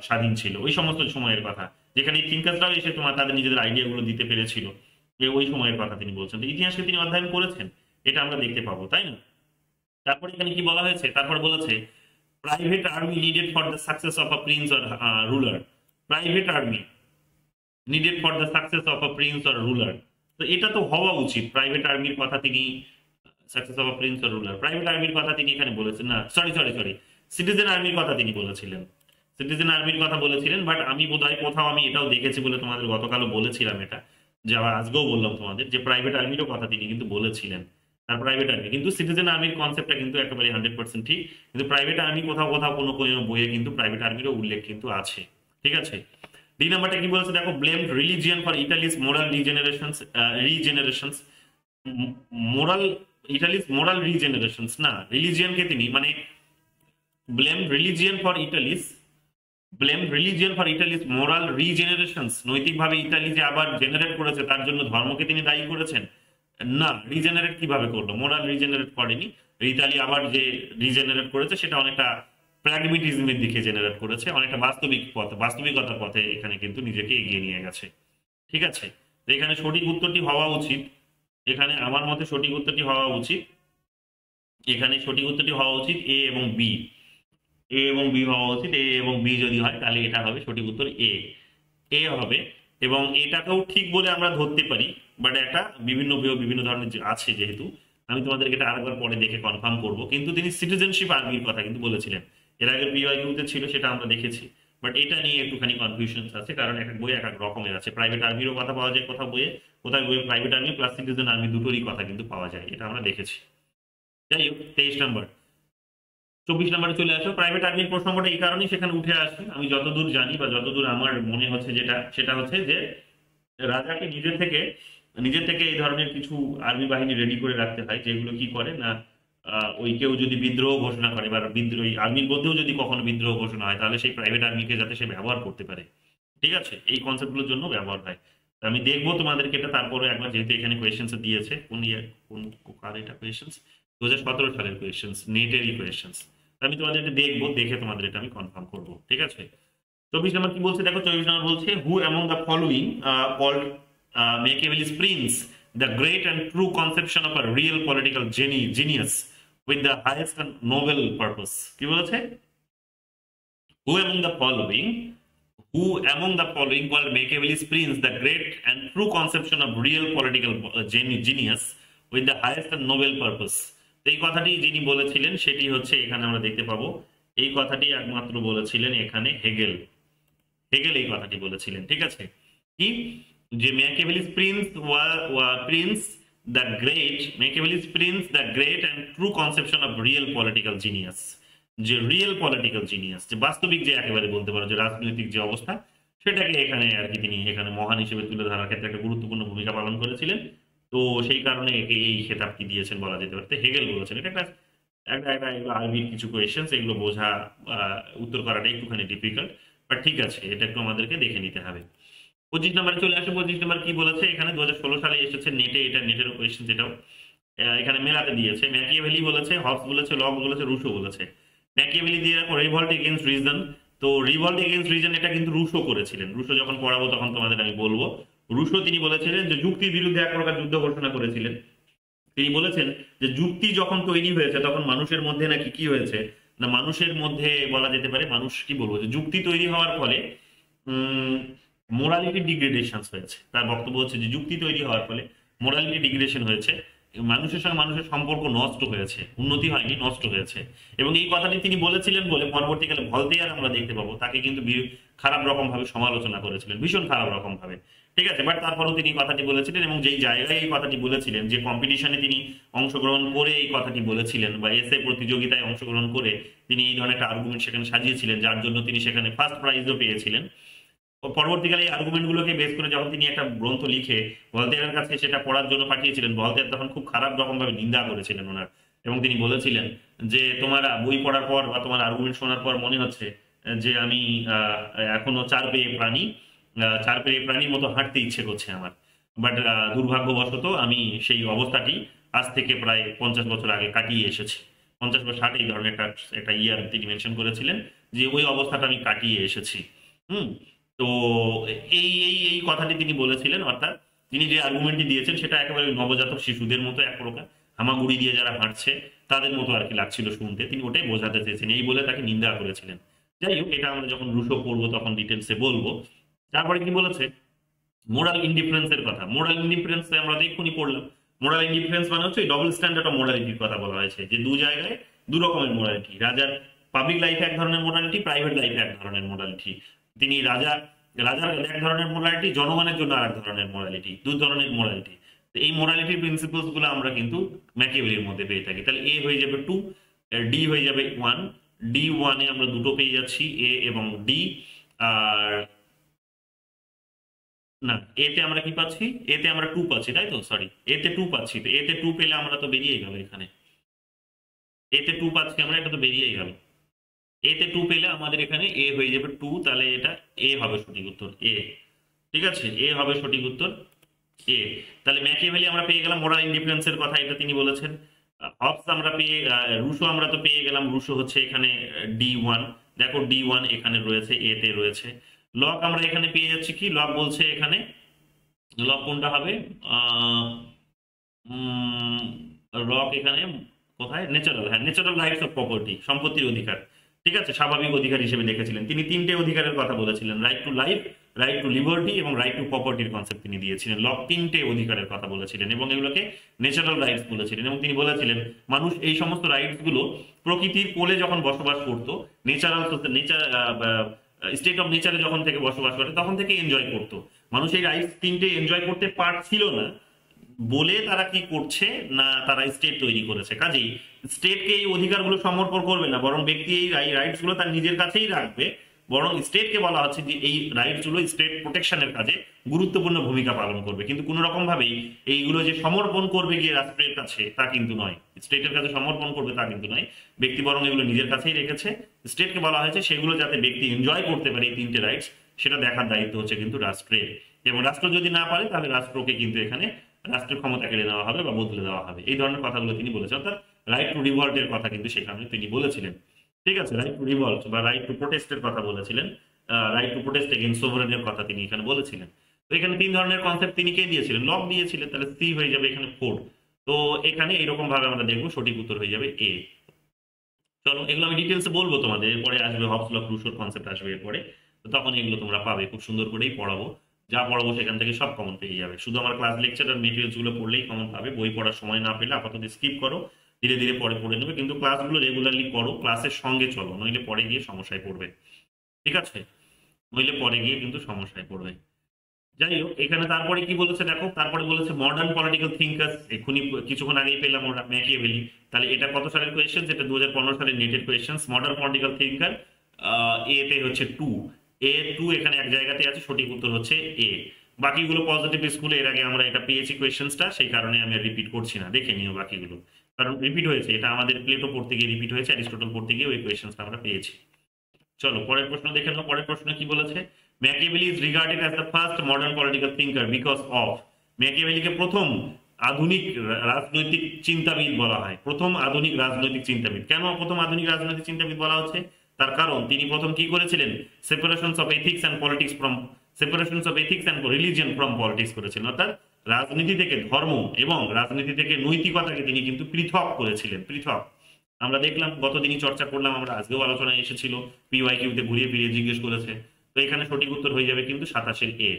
স্বাধীন ছিল ওই সমস্ত সময়ের কথা, যেখানে থিঙ্কার্সরাও এসে তাদের নিজেদের আইডিয়াগুলো দিতে পেরেছিল। ওই সময়ের কথা তিনি বলছেন। তো ইতিহাসকে তিনি অধ্যয়ন করেছেন, এটা আমরা দেখতে পাবো, তাই না? তারপর এখানে কি বলা হয়েছে? তারপর বলেছে private army needed for the success of a Prince or ruler. Private army needed for the success of a Prince or ruler. তো এটা তো হওয়া উচিত। প্রাইভেট আর্মির কথা তিনি, success of a Prince or ruler, private আর্মির কথা তিনি এখানে বলেছেন না, সরি সিটিজেন আর্মির কথা তিনি বলেছিলেন। সিটিজেন আর্মির কথা বলেছিলেন, বাট আমি বোধহয় কোথাও আমি এটাও দেখেছি বলে তোমাদের গতকালও বলেছিলাম, এটা যে আবার আজকেও বললাম তোমাদের, যে প্রাইভেট আর্মিরও কথা তিনি কিন্তু বলেছিলেন। তার প্রাইভেট আর্মি কিন্তু সিটিজেন আর্মির কনসেপ্টটা কিন্তু একেবারে 100% ঠিক, কিন্তু প্রাইভেট আর্মি কোথাও কোনো বইয়ে কিন্তু প্রাইভেট আর্মিরও উল্লেখ কিন্তু আছে। ঠিক আছে, ডি নাম্বারটা কি বলছে দেখো, blamed religion for Italy's moral regenerations. Moral regenerations না, রিলিজিয়নকে তিনি মানে blamed religion for Italy's moral regenerations, নৈতিকভাবে ইতালি যে আবার জেনারেট করেছে তার জন্য ধর্মকে তিনি দায়ী করেছেন না। রিজেনারেট কিভাবে করলো? মোরাল রিজেনারেট করেনি। ইতালি আবার যে রিজেনারেট করেছে সেটা অনেকটা প্র্যাগমেটিজমের দিকে জেনারেট করেছে, অনেকটা বাস্তবিকতার পথে এখানে কিন্তু নিজেকে এগিয়ে নিয়ে গেছে। ঠিক আছে, তো এখানে সঠিক উত্তরটি হওয়া উচিত, এখানে আমার মতে সঠিক উত্তরটি হওয়া উচিত, এখানে সঠিক উত্তরটি হওয়া উচিত এ এবং বি। এ এবং বি হওয়া উচিত। এ এবং বি যদি হয় তাহলে এটা হবে সঠিক উত্তর এ হবে। এবং এটাকেও ঠিক বলে আমরা ধরতে পারি, বাট একটা বিভিন্ন ধরনের আছে, যেহেতু আমি তোমাদেরকে এটা আরেকবার পরে দেখে কনফার্ম করব। কিন্তু তিনি সিটিজেনশিপ আর্মির কথা কিন্তু বলেছিলেন, এর আগের পিওয়াইকিউতে ছিল, সেটা আমরা দেখেছি। বাট এটা নিয়ে একটুখানি কনফিউশন আছে, কারণ এক এক বই এক এক রকমের আছে। প্রাইভেট আর্মিরও কথা পাওয়া যায় কোথাও বইয়ে, কোথায় বইয়ে private army plus citizen army দুটোরই কথা কিন্তু পাওয়া যায়, এটা আমরা দেখেছি। যাই হোক, 23 নম্বর। 24 নম্বরে চলে আসো। প্রাইভেট আর্মির প্রসঙ্গটা এই কারণেই সেখানে উঠে আসে, আমি যতদূর জানি বা যতদূর আমার মনে হচ্ছে সেটা হচ্ছে যে রাজাকে নিজের থেকে এই ধরনের কিছু আর্মি বাহিনী রেডি করে রাখতে হয়, যেগুলো কি করে না, ওই কেউ যদি বিদ্রোহ ঘোষণা করে বা বিদ্রোহী আর্মির মধ্যেও যদি কখনো বিদ্রোহ ঘোষণা হয় তাহলে সেই প্রাইভেট আর্মিকে যাতে সে ব্যবহার করতে পারে, ঠিক আছে, এই কনসেপ্টগুলোর জন্য ব্যবহার হয়। তো আমি দেখবো তোমাদেরকে এটা, তারপরে একবার যেহেতু এখানে কোয়েশ্চেন্স দিয়েছে, কোন ইয়ার কোন কার এটা কোয়েশ্চেন্স, 2017 সালের কোয়েশ্চেন্স, নেটেরই কোয়েশ্চেন্স। আমি তোমাদের এটা দেখবো, দেখে তোমাদের এটা আমি কনফার্ম করবো, ঠিক আছে। 24 নম্বর কি বলছে দেখো, 24 নম্বর বলছে who among the following called Machiavelli's prince the great and true conception of a real political genius with the highest and noble purpose। কি বলেছে? who among the following who among the following called Machiavelli's prince the great and true conception of real political genius with the highest and noble purpose। তো এই কথাটি যিনি বলেছিলেন সেটি হচ্ছে, এখানে আমরা দেখতে পাবো এই কথাটি একমাত্র বলেছিলেন এখানে হেগেল। হেগেল এই কথাটি বলেছিলেন, ঠিক আছে। কি যে Machiavelli's prince Machiavelli's prince the great and true conception of real political genius, যে রিয়েল পলিটিক্যাল জিনিয়াস, যে বাস্তবিক, যে একেবারে বলতে পারো যে রাজনৈতিক যে অবস্থা, সেটাকে এখানে আর কি তিনি এখানে মহান হিসেবে তুলে ধরার ক্ষেত্রে একটা গুরুত্বপূর্ণ ভূমিকা পালন করেছিলেন। তো সেই কারণে একে এই খেতাবটি দিয়েছেন বলা যেতে পারে। হেগেল বলেছেন। এটা একটা একটা একটা এগুলো আরবির কিছু কোয়েশ্চেন্স, এগুলো বোঝা উত্তর করাটা একটুখানি ডিফিকাল্ট, বাট ঠিক আছে, এটা একটু আমাদেরকে দেখে নিতে হবে। 25 নম্বরে চলে আসে। 25 নম্বর কি বলেছে এখানে, 2016 সালে এসেছে নেটে, এটা নেটের কোয়েশ্চেন, যেটাও এখানে মেলাতে দিয়েছে। ম্যাকিয়াভেলি বলেছে, হবস বলেছে, লক বলেছে, রুশো বলেছে। ম্যাকিয়াভেলি দিয়ে রাখো রিভল্ট এগেইনস্ট রিজন। তো রিভল্ট এগেইনস্ট রিজন এটা কিন্তু রুশো করেছিলেন। রুশো যখন পড়াবো তখন তোমাদের আমি বলবো। রুশো তিনি বলেছিলেন যে যুক্তির বিরুদ্ধে এক প্রকার যুদ্ধ ঘোষণা করেছিলেন। তিনি বলেছেন যে যুক্তি যখন তৈরি হয়েছে তখন মানুষের মধ্যে নাকি কি হয়েছে না, মানুষের মধ্যে বলা যেতে পারে, মানুষ কি বলবো, যে যুক্তি তৈরি হওয়ার ফলে মোরালিটি ডিগ্রেডেশন হয়েছে। তার বক্তব্য হচ্ছে যে যুক্তি তৈরি হওয়ার ফলে মোরালিটি ডিগ্রেডেশন হয়েছে, মানুষের সঙ্গে মানুষের সম্পর্ক নষ্ট হয়েছে, উন্নতি হয়নি, নষ্ট হয়েছে। এবং এই কথাটি তিনি বলেছিলেন বলে পরবর্তীকালে ভলতেয়ার আমরা দেখতে পাবো তাকে কিন্তু খারাপ রকম ভাবে সমালোচনা করেছিলেন, ভীষণ খারাপ রকম ভাবে, ঠিক আছে। বাট তারপরেও তিনি কথাটি বলেছিলেন, এবং যেই জায়গায় এই কথাটি বলেছিলেন, যে কম্পিটিশনে তিনি অংশগ্রহণ করে এই কথাটি বলেছিলেন, বা এসে প্রতিযোগিতায় অংশগ্রহণ করে তিনি এই ধরনের একটা আর্গুমেন্ট সেখানে সাজিয়েছিলেন, যার জন্য তিনি সেখানে ফার্স্ট প্রাইজও পেয়েছিলেন। পরবর্তীকালে এই আর্গুমেন্ট গুলোকে বেস করে যখন তিনি একটা গ্রন্থ লিখে ভলতেয়ারের কাছে সেটা পড়ার জন্য পাঠিয়েছিলেন, ভলতেয়ার তখন খুব খারাপ রকম ভাবে নিন্দা করেছিলেন ওনার, এবং তিনি বলেছিলেন যে তোমার বই পড়ার পর বা তোমার আর্গুমেন্ট শোনার পর মনে হচ্ছে যে আমি এখনো চার পেয়ে প্রাণীর মতো হাঁটতে ইচ্ছে করছে আমার। বাট দুর্ভাগ্যবশত আমি সেই অবস্থাটি আজ থেকে প্রায় 50 বছর আগে কাটিয়ে এসেছি। 50 বা 60 এই ধরনের একটা ইয়ার তিনি মেনশন করেছিলেন, যে ওই অবস্থাটা আমি কাটিয়ে এসেছি। তো এই এই এই কথাটি তিনি বলেছিলেন, অর্থাৎ তিনি যে আর্গুমেন্টটি দিয়েছেন সেটা একেবারে নবজাতক শিশুদের মতো এক প্রকার হামাগুড়ি দিয়ে যারা হাঁটছে তাদের মতো আর কি লাগছিল শুনতে, তিনি ওটাই বোঝাতে চেয়েছেন, এই বলে তাকে নিন্দা করেছিলেন। যাই হোক, এটা আমরা যখন রুশো পড়বো তখন ডিটেলসে বলবো। তারপরে কি বলেছে, মোরাল ইন্ডিফারেন্সের কথা। মোরাল ইন্ডিফারেন্স আমরা এক্ষুনি পড়লাম। মোরাল ইন্ডিফারেন্স মানে হচ্ছে ডবল স্ট্যান্ডার্ড অফ মোরালিটির কথা বলা হয়েছে, যে দু জায়গায় দু রকমের মোরালিটি। রাজার পাবলিক লাইফে এক ধরনের মোরালিটি, প্রাইভেট লাইফে এক ধরনের মোরালিটি। তিনি রাজার এক ধরনের মোরালিটি, জনগণের জন্য আর এক ধরনের মোরালিটি, দু ধরনের মোরালিটি। এই মোরালিটির প্রিন্সিপালস গুলো আমরা কিন্তু ম্যাকিয়াভেলির মধ্যে পেয়ে থাকি। তাহলে এ হয়ে যাবে 2, ডি হয়ে যাবে 1, D1 এ আমরা দুটো পেয়ে যাচ্ছি, এ এবং ডি। আর না, এতে আমরা কি পাচ্ছি, এতে আমরা 2 পাচ্ছি, তাই তো, সরি, এতে 2 পাচ্ছি। তো এতে 2 পেলে আমরা তো বেরিয়েই গেল, এখানে এতে 2 পাচ্ছি আমরা, এটা তো বেরিয়েই গেল। এতে 2 পেলে আমাদের এখানে এ হয়ে যাবে 2, তাহলে এটা এ হবে সঠিক উত্তর, এ, ঠিক আছে, এ হবে সঠিক উত্তর, এ। তাহলে ম্যাকিয়াভেলি আমরা পেয়ে গেলাম, মোরাল ইন্ডিফারেন্সের কথা এটা তিনি বলেছেন। হবস আমরা পেয়ে, রুশো আমরা তো পেয়ে গেলাম, রুশো হচ্ছে এখানে D1, দেখো D1 এখানে রয়েছে, এতে রয়েছে। লক আমরা এখানে পেয়ে যাচ্ছি কি, লক বলছে এখানে, লক কোনটা হবে, লক এখানে কোথায়, ন্যাচারাল, হ্যাঁ, ন্যাচারাল রাইটস অফ প্রপার্টি, সম্পত্তির অধিকার, ঠিক আছে, স্বাভাবিক অধিকার হিসেবে দেখেছিলেন তিনি। 3টে অধিকারের কথা বলেছিলেন, right to life, right two liberty এবং রাইট টু প্রপার্টির কনসেপ্ট তিনি দিয়েছিলেন। লক 3টে অধিকারের কথা বলেছিলেন এবং এগুলোকে ন্যাচারাল রাইটস বলেছিলেন। এবং তিনি বলেছিলেন মানুষ এই সমস্ত রাইটস গুলো প্রকৃতির কোলে যখন বসবাস করতো, স্টেট অফ নেচারে যখন থেকে বসবাস করে তখন থেকে এনজয় করতো। মানুষ এই রাইটস 3টে এনজয় করতে পারছিল না বলে তারা কি করছে না, তারা স্টেট তৈরি করেছে। কাজেই স্টেটকে এই অধিকারগুলো সমর্পণ করবে না, বরং ব্যক্তি এই রাইটস গুলো তার নিজের কাছেই রাখবে, বরং স্টেটকে বলা হচ্ছে যে এই রাইটস গুলো স্টেট প্রোটেকশনের কাজে গুরুত্বপূর্ণ ভূমিকা পালন করবে, কিন্তু কোনো রকম ভাবেই এইগুলো যে সমর্পণ করবে গিয়ে রাষ্ট্রের কাছে তা কিন্তু নয়, স্টেটের কাছে সমর্পণ করবে তা কিন্তু নয়, ব্যক্তি বরং এগুলো নিজের কাছেই রেখেছে। স্টেটকে বলা হয়েছে সেগুলো যাতে ব্যক্তি এনজয় করতে পারে এই তিনটে রাইটস, সেটা দেখার দায়িত্ব হচ্ছে কিন্তু রাষ্ট্রের, এবং রাষ্ট্র যদি না পারে তাহলে রাষ্ট্রকে কিন্তু এখানে রাষ্ট্রের ক্ষমতা কেড়ে নেওয়া হবে বা বদলে দেওয়া হবে, এই ধরনের কথাগুলো তিনি বলেছেন। অর্থাৎ রাইট টু রিভল্টের কথা কিন্তু সেখানে তিনি বলেছিলেন। ঠিক আছে, রাইট টু রিভল্ট বা রাইট টু প্রোটেস্টের কথা বলেছিলেন, রাইট টু প্রোটেস্ট এগেইনস্ট সোভারেনের কথা তিনি এখানে বলেছিলেন। তো এখানে তিন ধরনের কনসেপ্ট তিনি কে দিয়েছিলেন, লক দিয়েছিলেন, তাহলে সি হয়ে যাবে এখানে 4। তো এখানে এরকম ভাবে আমরা দেখবো সঠিক উত্তর হয়ে যাবে এ। চলো এগুলো আমি ডিটেলসে বলবো তোমাদের, এরপরে আসবে হবস ল, রুশোর কনসেপ্ট আসবে এরপরে, তো তখন এগুলো তোমরা পাবে, খুব সুন্দর করেই পড়াবো, যা পড়াবো সেখান থেকে সব কমন পেয়ে যাবে। শুধু আমার ক্লাস লেকচার আর মেটেরিয়ালস গুলো পড়লেই কমন পাবে, বই পড়ার সময় না পেলে আপাতত স্কিপ করো, ধীরে ধীরে পরে পড়ে নেবে, কিন্তু ক্লাসগুলো রেগুলারলি করো, ক্লাসের সঙ্গে চলো, নইলে পরে গিয়ে সমস্যায় পড়বে। ঠিক আছে, নইলে পরে গিয়ে কিন্তু সমস্যায় পড়বে। যাই হোক, এখানে তারপরে কি বলেছে দেখো, তারপরে বলেছে মডার্ন পলিটিক্যাল থিঙ্কার্স, এক্ষুনি কিছুক্ষণ আগেই পেলাম ওরা ম্যাকিয়াভেলি, তাহলে এটা কত সালের কোয়েশ্চেন, এটা 2015 সালের নেটের কোয়েশ্চেন। মডার্ন পলিটিক্যাল থিঙ্কার এতে হচ্ছে 2, A2 এখানে এক জায়গাতে আছে, সঠিক উত্তর হচ্ছে এ। বাকিগুলো পজিটিভ স্কুলে এর আগে আমরা এটা পেয়েছি কোয়েশ্চেনসটা, সেই কারণে আমি রিপিট করছি না, দেখে নিও বাকিগুলো, কারণ রিপিট হয়েছে, এটা আমাদের প্লেটো পড়তে গিয়ে রিপিট হয়েছে, অ্যারিস্টটল পড়তে গিয়ে ওই কোয়েশ্চেনসটা আমরা পেয়েছি। চলো পরের প্রশ্ন দেখে নাও, পরের প্রশ্ন কি বলেছে, Machiavelli is regarded as the first modern political thinker because of, ম্যাকিয়াভেলিকে প্রথম আধুনিক রাজনৈতিক চিন্তাবিদ বলা হয়, প্রথম আধুনিক রাজনৈতিক চিন্তাবিদ। কেন প্রথম আধুনিক রাজনৈতিক চিন্তাবিদ বলা হচ্ছে, তার কারণ তিনি প্রথম কি করেছিলেন, সেপারেশনস of ethics and politics from, সেপারেশনস of ethics and religion from politics করেছিলেন, অর্থাৎ রাজনীতি থেকে ধর্ম এবং রাজনীতি থেকে নৈতিকতাকে তিনি কিন্তু পৃথক করেছিলেন, পৃথক। আমরা দেখলাম গতদিনই চর্চা করলাম আমরা, আজকেও আলোচনায় এসেছিল, পিওয়াইকিউতে ঘুরিয়ে ফিরিয়ে জিজ্ঞেস করেছে, তো এখানে সঠিক উত্তর হয়ে যাবে কিন্তু 27 এ।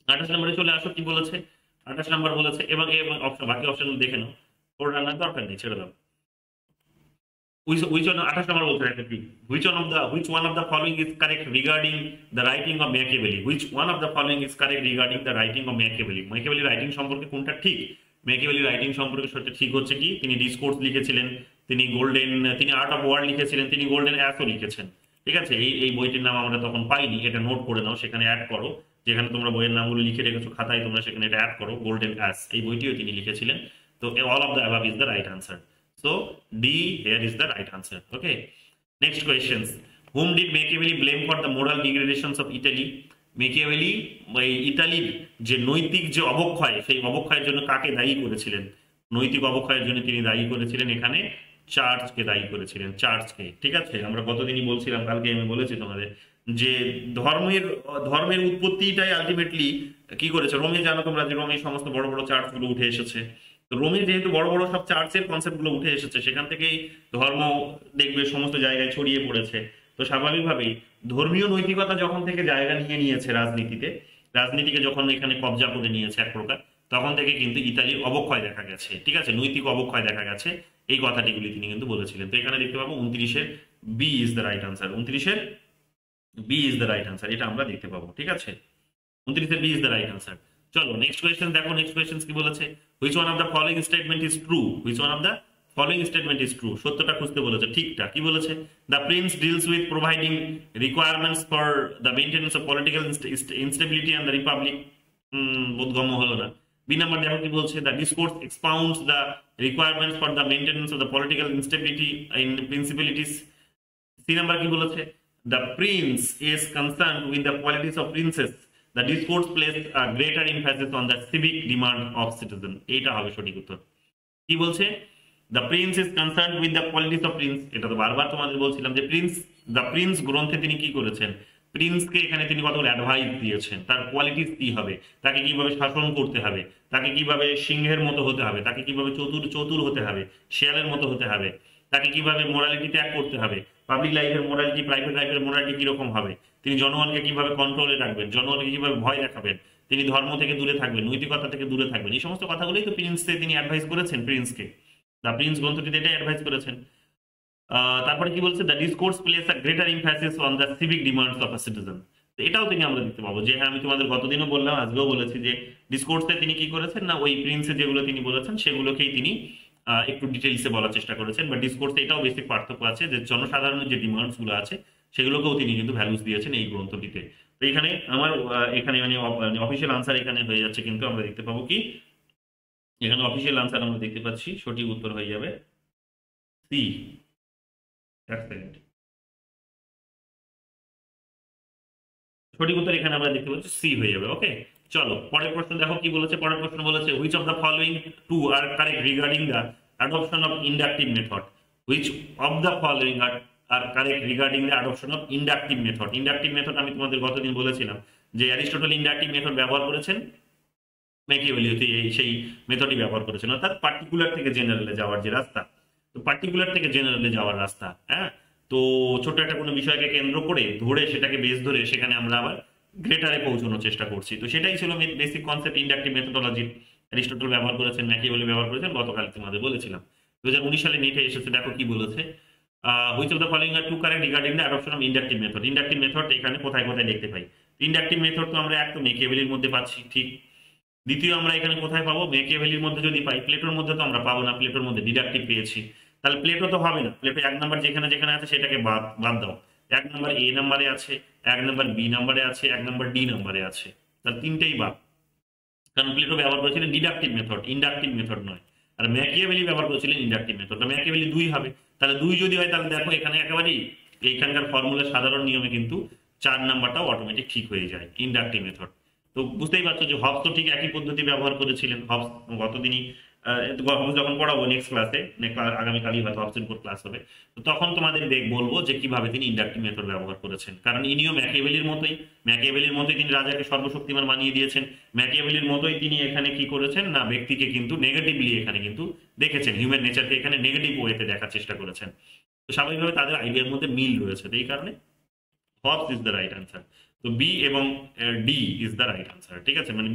28 নম্বরে চলে আসো, কি বলেছে, 28 নম্বর বলেছে, এবং অপশন, বাকি অপশন দেখে নাও, ওর রান্নার দরকার নেই, ছেড়ে দাও। which one 28 number বলতে একটা কি, which one of the following is correct regarding the writing of Machiavelli, which one of the following is correct regarding the writing of Machiavelli, Machiavelli writing সম্পর্কে কোনটা ঠিক, Machiavelli রাইটিং সম্পর্কে সবটা ঠিক হচ্ছে কি, তিনি ডিসকোর্স লিখেছিলেন, তিনি আর্ট অফ ওয়ার লিখেছিলেন, তিনি গোল্ডেন অ্যাসও লিখেছেন। ঠিক আছে, এই বইটির নাম আমরা তখন পাইনি, এটা নোট করে নাও, সেখানে অ্যাড করো, যেখানে তোমরা বইয়ের নামগুলো লিখে রেখেছো খাতায়, তোমরা সেখানে এটা অ্যাড করো, গোল্ডেন অ্যাস এই বইটিও তিনি লিখেছিলেন। তো all of the above is the right answer. So D here is the right answer. Okay. Next questions. Whom did Machiavelli blame for the moral degradations of Italy? Machiavelli ইতালির যে নৈতিক যে অবক্ষয়, সেই অবক্ষয়ের জন্য কাকে দায়ী করেছিলেন? নৈতিক অবক্ষয়ের জন্য তিনি দায়ী করেছিলেন এখানে চার্চকে দায়ী করেছিলেন, চার্চকে। ঠিক আছে, আমরা গতদিনই বলছিলাম, কালকে আমি বলেছি তোমাদের যে ধর্মের উৎপত্তিটাই আলটিমেটলি কি করেছে, রোমে জানো তোমরা যে রোমে সমস্ত বড় বড় চার্চগুলো উঠে এসেছে, রোমে যেহেতু বড় বড় সব চার্চের কনসেপ্ট গুলো উঠে এসেছে, সেখান থেকেই ধর্ম দেখবে সমস্ত জায়গায় ছড়িয়ে পড়েছে। তো স্বাভাবিকভাবেই ধর্মীয় নৈতিকতা যখন থেকে জায়গা নিয়ে নিয়েছে রাজনীতিকে যখন এখানে কবজা করে নিয়েছে এক প্রকার, তখন থেকে কিন্তু ইতালির অবক্ষয় দেখা গেছে। ঠিক আছে, নৈতিক অবক্ষয় দেখা গেছে, এই কথাটিগুলি তিনি কিন্তু বলেছিলেন। তো এখানে দেখতে পাবো 29-এর B is the right answer, 29-এর B is the right answer, এটা আমরা দেখতে পাবো। ঠিক আছে, 29-এর B is the right answer. চলো নেক্সট কোয়েশ্চেন দেখো, নেক্সট কোয়েশ্চেন কি বলেছে, which one of the following statement is true, which one of the following statement is true, সত্যটা খুঁজতে বলেছে, ঠিকটা কি বলেছে, the prince deals with providing requirements for the maintenance of political instability and the republic, বোধগম্য হলো না। B number দেখো কি বলছে, the discourse expounds the requirements for the maintenance of the political instability in principalities। C number কি বলেছে, the prince is concerned with the qualities of princes, the discourse places a greater emphasis on the civic demand of citizen, এইটা হবে সঠিক উত্তর। কি বলছে, the prince is concerned with the qualities of prince, এটা তো বারবার তোমাদের বলছিলাম যে the prince গ্রন্থে তিনি কি করেছেন, প্রিন্সকে এখানে তিনি কতগুলো অ্যাডভাইস দিয়েছেন, তার কোয়ালিটিস কি হবে, তাকে কিভাবে শাসন করতে হবে, তাকে কিভাবে সিংহের মতো হতে হবে, তাকে কিভাবে চতুর হতে হবে, শেয়ালের মতো হতে হবে, তাকে কিভাবে মোরালিটি ত্যাগ করতে হবে, পাবলিক লাইফের মোরালিটি, প্রাইভেট লাইফের মোরালিটি কিরকম হবে, তিনি জনগণকে কিভাবে কন্ট্রোলে রাখবেন, জনগণকে কিভাবে ভয় দেখাবেন, তিনি ধর্ম থেকে দূরে থাকবেন, নৈতিকতা থেকে দূরে থাকবেন, এই সমস্ত কথাগুলোই তো প্রিন্সকে তিনি অ্যাডভাইস করেছেন, প্রিন্সকে দ্য প্রিন্স গ্রন্থটিতে এটাই অ্যাডভাইস করেছেন। তারপরে কি বলছে, the discourse place a greater emphasis on the civic demands of a citizen, এটাও তিনি আমরা দেখতে পাবো যে হ্যাঁ, আমি তোমাদের গতদিনও বললাম, আজকেও বলেছি যে ডিসকোর্সে তিনি কি করেছেন না, ওই প্রিন্সে যেগুলো তিনি বলেছেন সেগুলোকেই তিনি একটু ডিটেইলসে বলার চেষ্টা করেছেন। বা ডিসকোর্সে এটাও বেসিক পার্থক্য আছে যে জনসাধারণের যে ডিমান্ডস গুলো আছে সেগুলোকেও তিনি কিন্তু ভ্যালুস দিয়েছেন এই গ্রন্থটিতে। তো এখানে আমার এখানে মানে অফিসিয়াল আনসার এখানে হয়ে যাচ্ছে, কিন্তু আমরা দেখতে পাবো কি এখানে অফিসিয়াল আনসার আমরা দেখতে পাচ্ছি, সঠিক উত্তর হয়ে যাবে সি। এক সেকেন্ড, সঠিক উত্তর এখানে আমরা দেখতে পাচ্ছি সি হয়ে যাবে। ওকে, চলো পরের প্রশ্ন দেখো কি বলেছে। পরের প্রশ্ন বলেছে which of the following two are correct regarding the adoption of inductive method. Which of the following are correct regarding the adoption of inductive method. Inductive method আমি তোমাদের গতদিন বলেছিলাম যে অ্যারিস্টটল ইন্ডাকটিভ মেথড ব্যবহার করেছেন, ম্যাকিয়াভেলি সেই মেথডই ব্যবহার করেছেন, অর্থাৎ পার্টিকুলার থেকে জেনারেলে যাওয়ার যে রাস্তা। তো পার্টিকুলার থেকে জেনারেলে যাওয়ার রাস্তা, হ্যাঁ, তো ছোট একটা কোনো বিষয়কে কেন্দ্র করে ধরে সেটাকে বেস ধরে সেখানে আমরা আবার গ্রেটারে পৌঁছানোর চেষ্টা করছি। তো সেটাই ছিল basic concept inductive methodology. Aristotle ব্যবহার করেছেন, ম্যাকিয়াভেলি ব্যবহার করেছেন, গতকাল তোমাদের বলেছিলাম। 2019 সালে নেটে এসেছে, দেখো কি বলেছে। Which of the following are two correct regarding the adoption of inductive method. Inductive method এখানে কোথায় কোথায় দেখতে পাই? ইন্ডাকটিভ মেথড তো আমরা একদম ম্যাকিয়াভেলির মধ্যে পাচ্ছি, ঠিক। দ্বিতীয় আমরা এখানে কোথায় পাবো? ম্যাকিয়াভেলির মধ্যে যদি পাই, প্লেটোর মধ্যে তো আমরা পাবো না, প্লেটোর মধ্যে ডিডাকটিভ পেয়েছি। তাহলে প্লেটো তো হবে না, প্লেটো 1 নাম্বার যেখানে যেখানে আছে সেটাকে বাদ দাও। 1 নাম্বার এ নাম্বারে আছে, 1 নাম্বার বি নাম্বারে আছে, 1 নাম্বার ডি নাম্বারে আছে, তাহলে তিনটেই বাদ। কারণ প্লেটো ব্যবহার করেছিলেন ডিডাকটিভ মেথড, ইন্ডাকটিভ মেথড নয়। আর ম্যাকিয়াভেলি ব্যবহার করেছিলেন ইন্ডাকটিভ মেথড। ম্যাকিয়াভেলি 2 হবে, তাহলে 2 যদি হয় তাহলে দেখো এখানে একেবারেই এইখানকার ফর্মুলার সাধারণ নিয়মে কিন্তু 4 নাম্বারটাও অটোমেটিক ঠিক হয়ে যায়, ইন্ডাকটিভ মেথড। তো বুঝতেই পারছো যে হবস তো ঠিক একই পদ্ধতি ব্যবহার করেছিলেন। হবস গতদিনই হবস যখন পড়াবো নেক্সট ক্লাসে, আগামীকালই হয়তো হবসের উপর ক্লাস হবে, তো তখন তোমাদের বলবো যে কিভাবে তিনি ইন্ডাকটিভ মেথড ব্যবহার করেছেন। কারণ ইনিও ম্যাকিয়াভেলির মতোই তিনি রাজাকে সর্বশক্তিমান বানিয়ে দিয়েছেন। ম্যাকিয়াভেলির মতোই তিনি এখানে কি করেছেন না, ব্যক্তিকে কিন্তু নেগেটিভলি এখানে কিন্তু দেখেছেন, হিউম্যান নেচারকে এখানে নেগেটিভ ওয়েতে দেখার চেষ্টা করেছেন। তো স্বাভাবিকভাবে তাদের আইডিয়ার মধ্যে মিল রয়েছে, তো এই কারণে Hobbes is the right answer. তো বি এবং D is the right answer, ঠিক আছে, মানে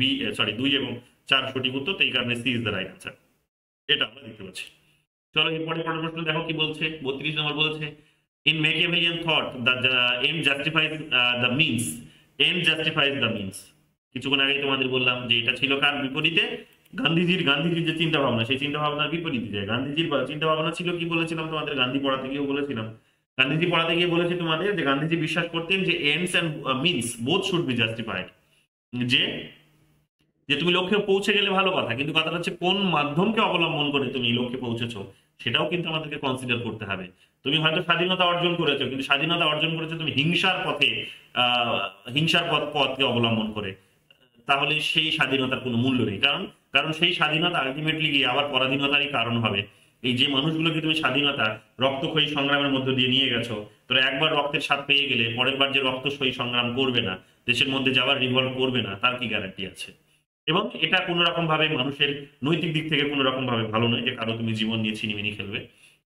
2 এবং 4 সঠিক উত্তর, তো এই কারণে C is the right answer, এটা আমরা দেখতে পাচ্ছি। চলো এরপরে পরের প্রশ্ন দেখো কি বলছে। 32 নম্বর বলছে in Machiavellian thought the end justifies the means. End justifies the means, কিছুক্ষণ আগেই তোমাদের বললাম যে এটা ছিল কার বিপরীতে? গান্ধীজির যে চিন্তা ভাবনা, সেই চিন্তা ভাবনার বিপরীতে যায়। গান্ধীজির চিন্তা ভাবনা ছিল কি বলেছিলাম তোমাদের, গান্ধী পড়াতে গিয়েও বলেছিলাম, গান্ধীজি পড়াতে গিয়ে বলেছি তোমাদের যে গান্ধীজি বিশ্বাস করতেন যে ends and means both should be justified. যে যে তুমি লক্ষ্যে পৌঁছে গেলে ভালো কথা, কিন্তু কথাটা হচ্ছে কোন মাধ্যমকে অবলম্বন করে তুমি লক্ষ্যে পৌঁছেছো সেটাও কিন্তু আমাদেরকে কনসিডার করতে হবে। তুমি হয়তো স্বাধীনতা অর্জন করেছো, কিন্তু স্বাধীনতা অর্জন করেছো তুমি হিংসার পথে, হিংসার পথকে অবলম্বন করে, তাহলে সেই স্বাধীনতার কোনো মূল্য নেই। কারণ সেই স্বাধীনতা আলটিমেটলি গিয়ে আবার পরাধীনতারই কারণ হবে। এই যে মানুষগুলোকে তুমি স্বাধীনতা রক্তক্ষয়ী সংগ্রামের মধ্যে দিয়ে নিয়ে গেছো, তোরা একবার রক্তের স্বাদ পেয়ে গেলে পরের বার যে রক্তক্ষয়ী সংগ্রাম করবে না, দেশের মধ্যে যাওয়ার রিভলভ করবে না, তার কি গ্যারান্টি আছে? এবং এটা কোনো রকম ভাবে মানুষের নৈতিক দিক থেকে কোনো রকম ভাবে ভালো নয় যে কারো তুমি জীবন নিয়ে ছিনিমিনি খেলবে।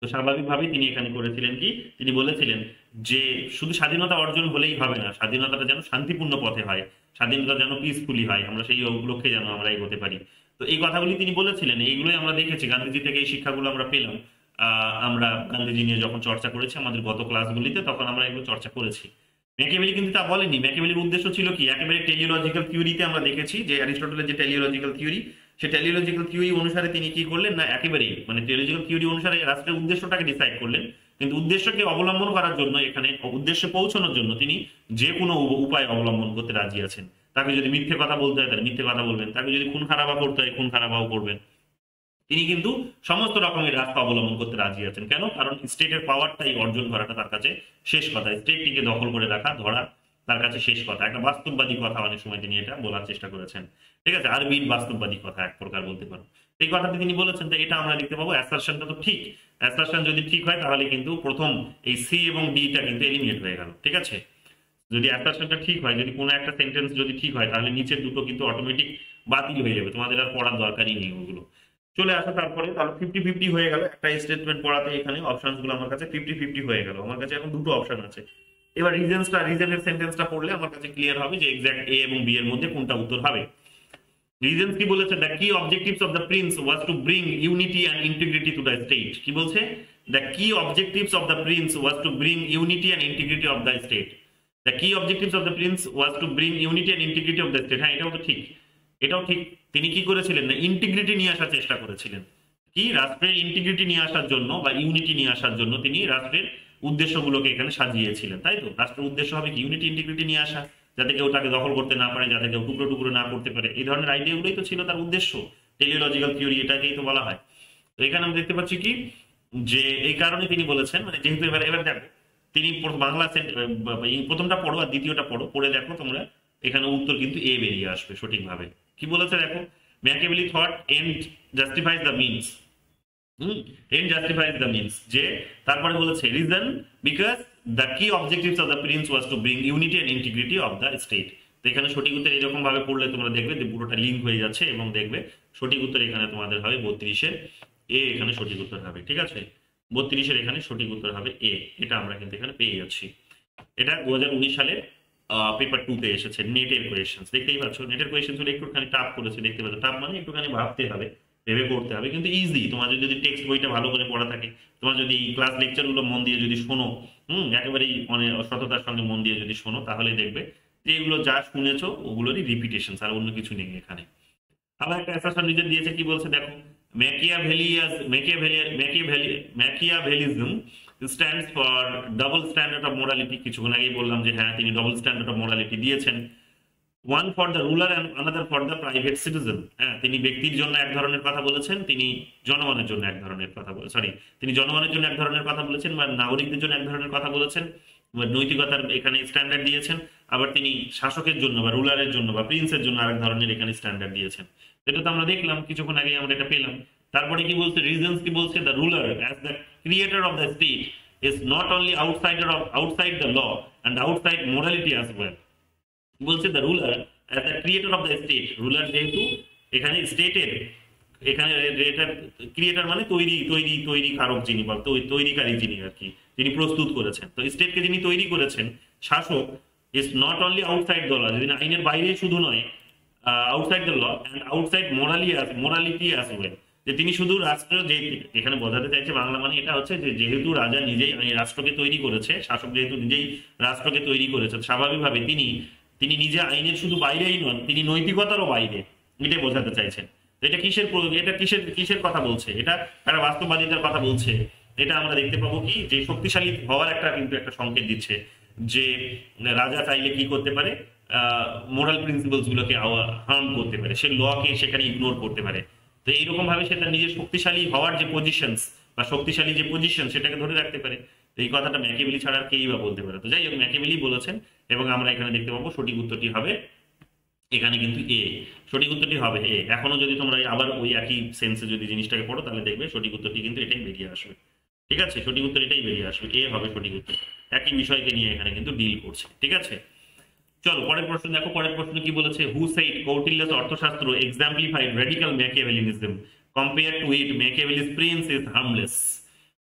তো স্বাভাবিকভাবেই তিনি এখানে করেছিলেন কি, তিনি বলেছিলেন যে শুধু স্বাধীনতা অর্জন হলেই হবে না, স্বাধীনতাটা যেন শান্তিপূর্ণ পথে হয়, স্বাধীনতা যেন পিসফুলি হয়, আমরা সেই লক্ষ্যে যেন আমরা এগোতে পারি। তো এই কথাগুলি তিনি বলেছিলেন, এইগুলোই আমরা দেখেছি গান্ধীজি থেকে, এই শিক্ষাগুলো আমরা পেলাম। আমরা গান্ধীজি নিয়ে যখন চর্চা করেছি আমাদের গত ক্লাসগুলিতে, তখন আমরা এগুলো চর্চা করেছি। ম্যাকিয়াভেলি কিন্তু তা বলেনি। ম্যাকিয়াভেলির উদ্দেশ্য ছিল কি, একেবারে টেলিওলজিক্যাল থিওরিতে আমরা দেখেছি যে অ্যারিস্টটলের যে টেলিওলজিক্যাল থিওরি, সেই টেলিওলজিক্যাল থিওরি অনুসারে তিনি কি করলেন না, একেবারেই মানে টেলিওলজিক্যাল থিওরি অনুসারে রাষ্ট্রের উদ্দেশ্যটাকে ডিসাইড করলেন, কিন্তু উদ্দেশ্যকে অবলম্বন করার জন্য, এখানে উদ্দেশ্যে পৌঁছানোর জন্য তিনি যে কোনো উপায় অবলম্বন করতে রাজি আছেন। তাকে যদি মিথ্যে কথা বলতে হয় তাহলে মিথ্যে কথা বলবেন, তাকে যদি খুন খারাপা করতে হয় খুন খারাপাও করবেন। তিনি কিন্তু সমস্ত রকমের রাস্তা অবলম্বন করতে রাজি আছেন। কেন? কারণ স্টেটের পাওয়ারটাই অর্জন করাটা তার কাছে শেষ কথা, স্টেটটিকে দখল করে রাখা ধরা তার কাছে শেষ কথা। একটা বাস্তববাদী কথা অনেক সময় তিনি এটা বলার চেষ্টা করেছেন, ঠিক আছে, আরবির বাস্তববাদী কথা এক প্রকার বলতে পারো। এই কথাটি তিনি বলেছেন, তো এটা আমরা দেখতে পাবো অ্যাসারশনটা তো ঠিক। অ্যাসারশন যদি ঠিক হয় তাহলে কিন্তু প্রথম এই সি এবং ডিটা কিন্তু এলিমিনেট হয়ে গেল, ঠিক আছে। যদি অ্যাসারশনটা ঠিক হয়, যদি কোনো একটা সেন্টেন্স যদি ঠিক হয়, তাহলে নিচের দুটো কিন্তু অটোমেটিক বাতিল হয়ে যাবে, তোমাদের আর পড়ার দরকারই নেই ওগুলো। চলে আসো তারপরে, তাহলে 50-50 হয়ে গেল। একটা স্টেটমেন্ট পড়াতে এখানে অপশন গুলো আমার কাছে 50-50 হয়ে গেল। আমার কাছে এখন দুটো অপশন আছে। এবার রিজনের সেন্টেন্সটা পড়লে আমার কাছে ক্লিয়ার হবে যে এক্সাক্ট এ এবং বি এর মধ্যে কোনটা উত্তর হবে। রিজনস কি বলেছে? The key objectives of the prince was to bring unity and integrity to the state. কি বলছে? The key objectives of the prince was to bring unity and integrity of the state. The key objectives of the prince was to bring unity and integrity of the state. হ্যাঁ, এটাও তো ঠিক, এটাও ঠিক। তিনি কি করেছিলেন না, ইন্টিগ্রিটি নিয়ে আসার চেষ্টা করেছিলেন। কি? রাষ্ট্রের ইন্টিগ্রিটি নিয়ে আসার জন্য বা ইউনিটি নিয়ে আসার জন্য তিনি রাষ্ট্রের উদ্দেশ্যগুলোকে এখানে সাজিয়েছিলেন, তাই তো? রাষ্ট্রের উদ্দেশ্য হবে কি? ইউনিটি ইন্টিগ্রিটি নিয়ে আসা, যাতে কেউ তাকে দখল করতে না পারে, যাতে কেউ টুকরো টুকরো না করতে পারে, এই ধরনের আইডিয়াগুলোই তো ছিল তার উদ্দেশ্য। টেলিওলজিক্যাল থিওরি এটাকেই তো বলা হয়। তো এখানে আমরা দেখতে পাচ্ছি কি, যে এই কারণে তিনি বলেছেন, মানে যেহেতু এবার এবার দেখো, তিনি বাংলা প্রথমটা পড়ো আর দ্বিতীয়টা পড়ো, পড়ে দেখো তোমরা, এখানে উত্তর কিন্তু এ বেরিয়ে আসবে সঠিকভাবে। কি বলেছে দেখো, Machiavelli thought end justifies the means. End justifies the means, যে তারপরে বলেছে reason because the key objectives of the prince was to bring unity and integrity of the state. তো এখানে সঠিক উত্তর এরকম ভাবে পড়লে তোমরা দেখবে যে পুরোটা লিঙ্ক হয়ে যাচ্ছে, এবং দেখবে সঠিক উত্তর এখানে তোমাদের হবে 32-এর এ, এখানে সঠিক উত্তর হবে। ঠিক আছে, 32-এর এখানে সঠিক উত্তর হবে এ। এটা আমরা কিন্তু এখানে পেয়ে যাচ্ছি। এটা 2019 সালে পেপার 2-তে এসেছে, নেটের কোয়েশ্চেন্স। দেখতেই পাচ্ছ নেটের কোয়েশ্চেন্স গুলো একটুখানি টাফ করেছে, দেখতে পাচ্ছ। টাফ মানে একটুখানি ভাবতে হবে, ভেবে করতে হবে, কিন্তু ইজি। তোমার যদি টেক্সট বইটা ভালো করে পড়া থাকে, তোমার যদি ক্লাস লেকচার গুলো মন দিয়ে যদি শোনো, একেবারেই মানে সততার সঙ্গে মন দিয়ে যদি শোনো, তাহলে দেখবে যে এগুলো যা শুনেছো ওগুলোরই রিপিটেশন, আর অন্য কিছু নেই এখানে। আবার একটা অ্যাসারশন নিজে দিয়েছে, কি বলছে দেখো, Machiavellism stands for double standard of morality. কিছুক্ষণ আগেই বললাম যে হ্যাঁ, তিনি ডাবল স্ট্যান্ডার্ড অফ মোরালিটি দিয়েছেন। One for the ruler and another for the private citizen. হ্যাঁ, তিনি ব্যক্তির জন্য এক ধরনের কথা বলেছেন, তিনি জনগণের জন্য এক ধরনের কথা তিনি জনগণের জন্য এক ধরনের কথা বলেছেন, বা নাগরিকদের জন্য এক ধরনের কথা বলেছেন, নৈতিকতার এখানে স্ট্যান্ডার্ড দিয়েছেন। আবার তিনি শাসকের জন্য বা রুলারের জন্য বা প্রিন্সের জন্য আরেক ধরনের এখানে স্ট্যান্ডার্ড দিয়েছেন। এটা তো আমরা দেখলাম কিছুক্ষণ আগে, আমরা এটা পেলাম। তারপরে কি বলছে, রিজনস কি বলছে, the ruler as the creator of the state is not only outside the law and outside morality as well. বলছে the ruler as the creator of the state. Ruler যেহেতু এখানে স্টেটের, এখানে ক্রিয়েটর মানে তৈরি কারক যিনি, বা তৈরিকারী যিনি আর কি, যিনি প্রস্তুত করেছেন। তো স্টেটকে যিনি তৈরি করেছেন, শাসক, is not only outside the law, যিনি আইনের বাইরেই শুধু নয়, outside the law and outside morality as well. যে তিনি শুধু রাষ্ট্র, যে এখানে বোঝাতে চাইছে বাংলা মানে এটা হচ্ছে যে যেহেতু রাজা নিজেই রাষ্ট্রকে তৈরি করেছে, শাসক যেহেতু নিজেই রাষ্ট্রকে তৈরি করেছে, স্বাভাবিকভাবে তিনি নিজে আইনের শুধু বাইরেই নন, তিনি নৈতিকতারও বাইরে, এটাই বোঝাতে চাইছেন। এটা কিসের কথা বলছে? এটা একটা বাস্তববাদিতার কথা বলছে। এটা আমরা দেখতে পাবো কি, যে শক্তিশালী হওয়ার কিন্তু একটা সংকেত দিচ্ছে, যে রাজা চাইলে কি করতে পারে, মোরাল প্রিন্সিপালস গুলোকে হার্ম করতে পারে, সে লকে সেখানে ইগনোর করতে পারে। তো এইরকম ভাবে সে তার নিজের শক্তিশালী হওয়ার যে পজিশনস বা শক্তিশালী যে পজিশন, সেটাকে ধরে রাখতে পারে। তো এই কথাটা ম্যাকিয়াভেলি ছাড়া আর কেই বা বলতে পারে? তো যাই হোক, ম্যাকিয়াভেলি বলেছেন, এবং আমরা এখানে দেখতে পাবো সঠিক উত্তরটি হবে এখানে কিন্তু এ। সঠিক উত্তরটি হবে এ। এখনো যদি তোমরা আবার ওই একই সেন্সে যদি জিনিসটাকে পড়ো, তাহলে দেখবে সঠিক উত্তরটি কিন্তু এটাই বেরিয়ে আসবে। ঠিক আছে, সঠিক উত্তর এটাই বেরিয়ে আসবে, এ হবে সঠিক উত্তর। একই বিষয়কে নিয়ে এখানে কিন্তু ডিল করছে। ঠিক আছে, চলো পরের প্রশ্ন দেখো। পরের প্রশ্ন কি বলেছে, who said Kautilya's Arthashastra exemplified radical Machiavellianism compare to it Machiavelli's prince is harmless.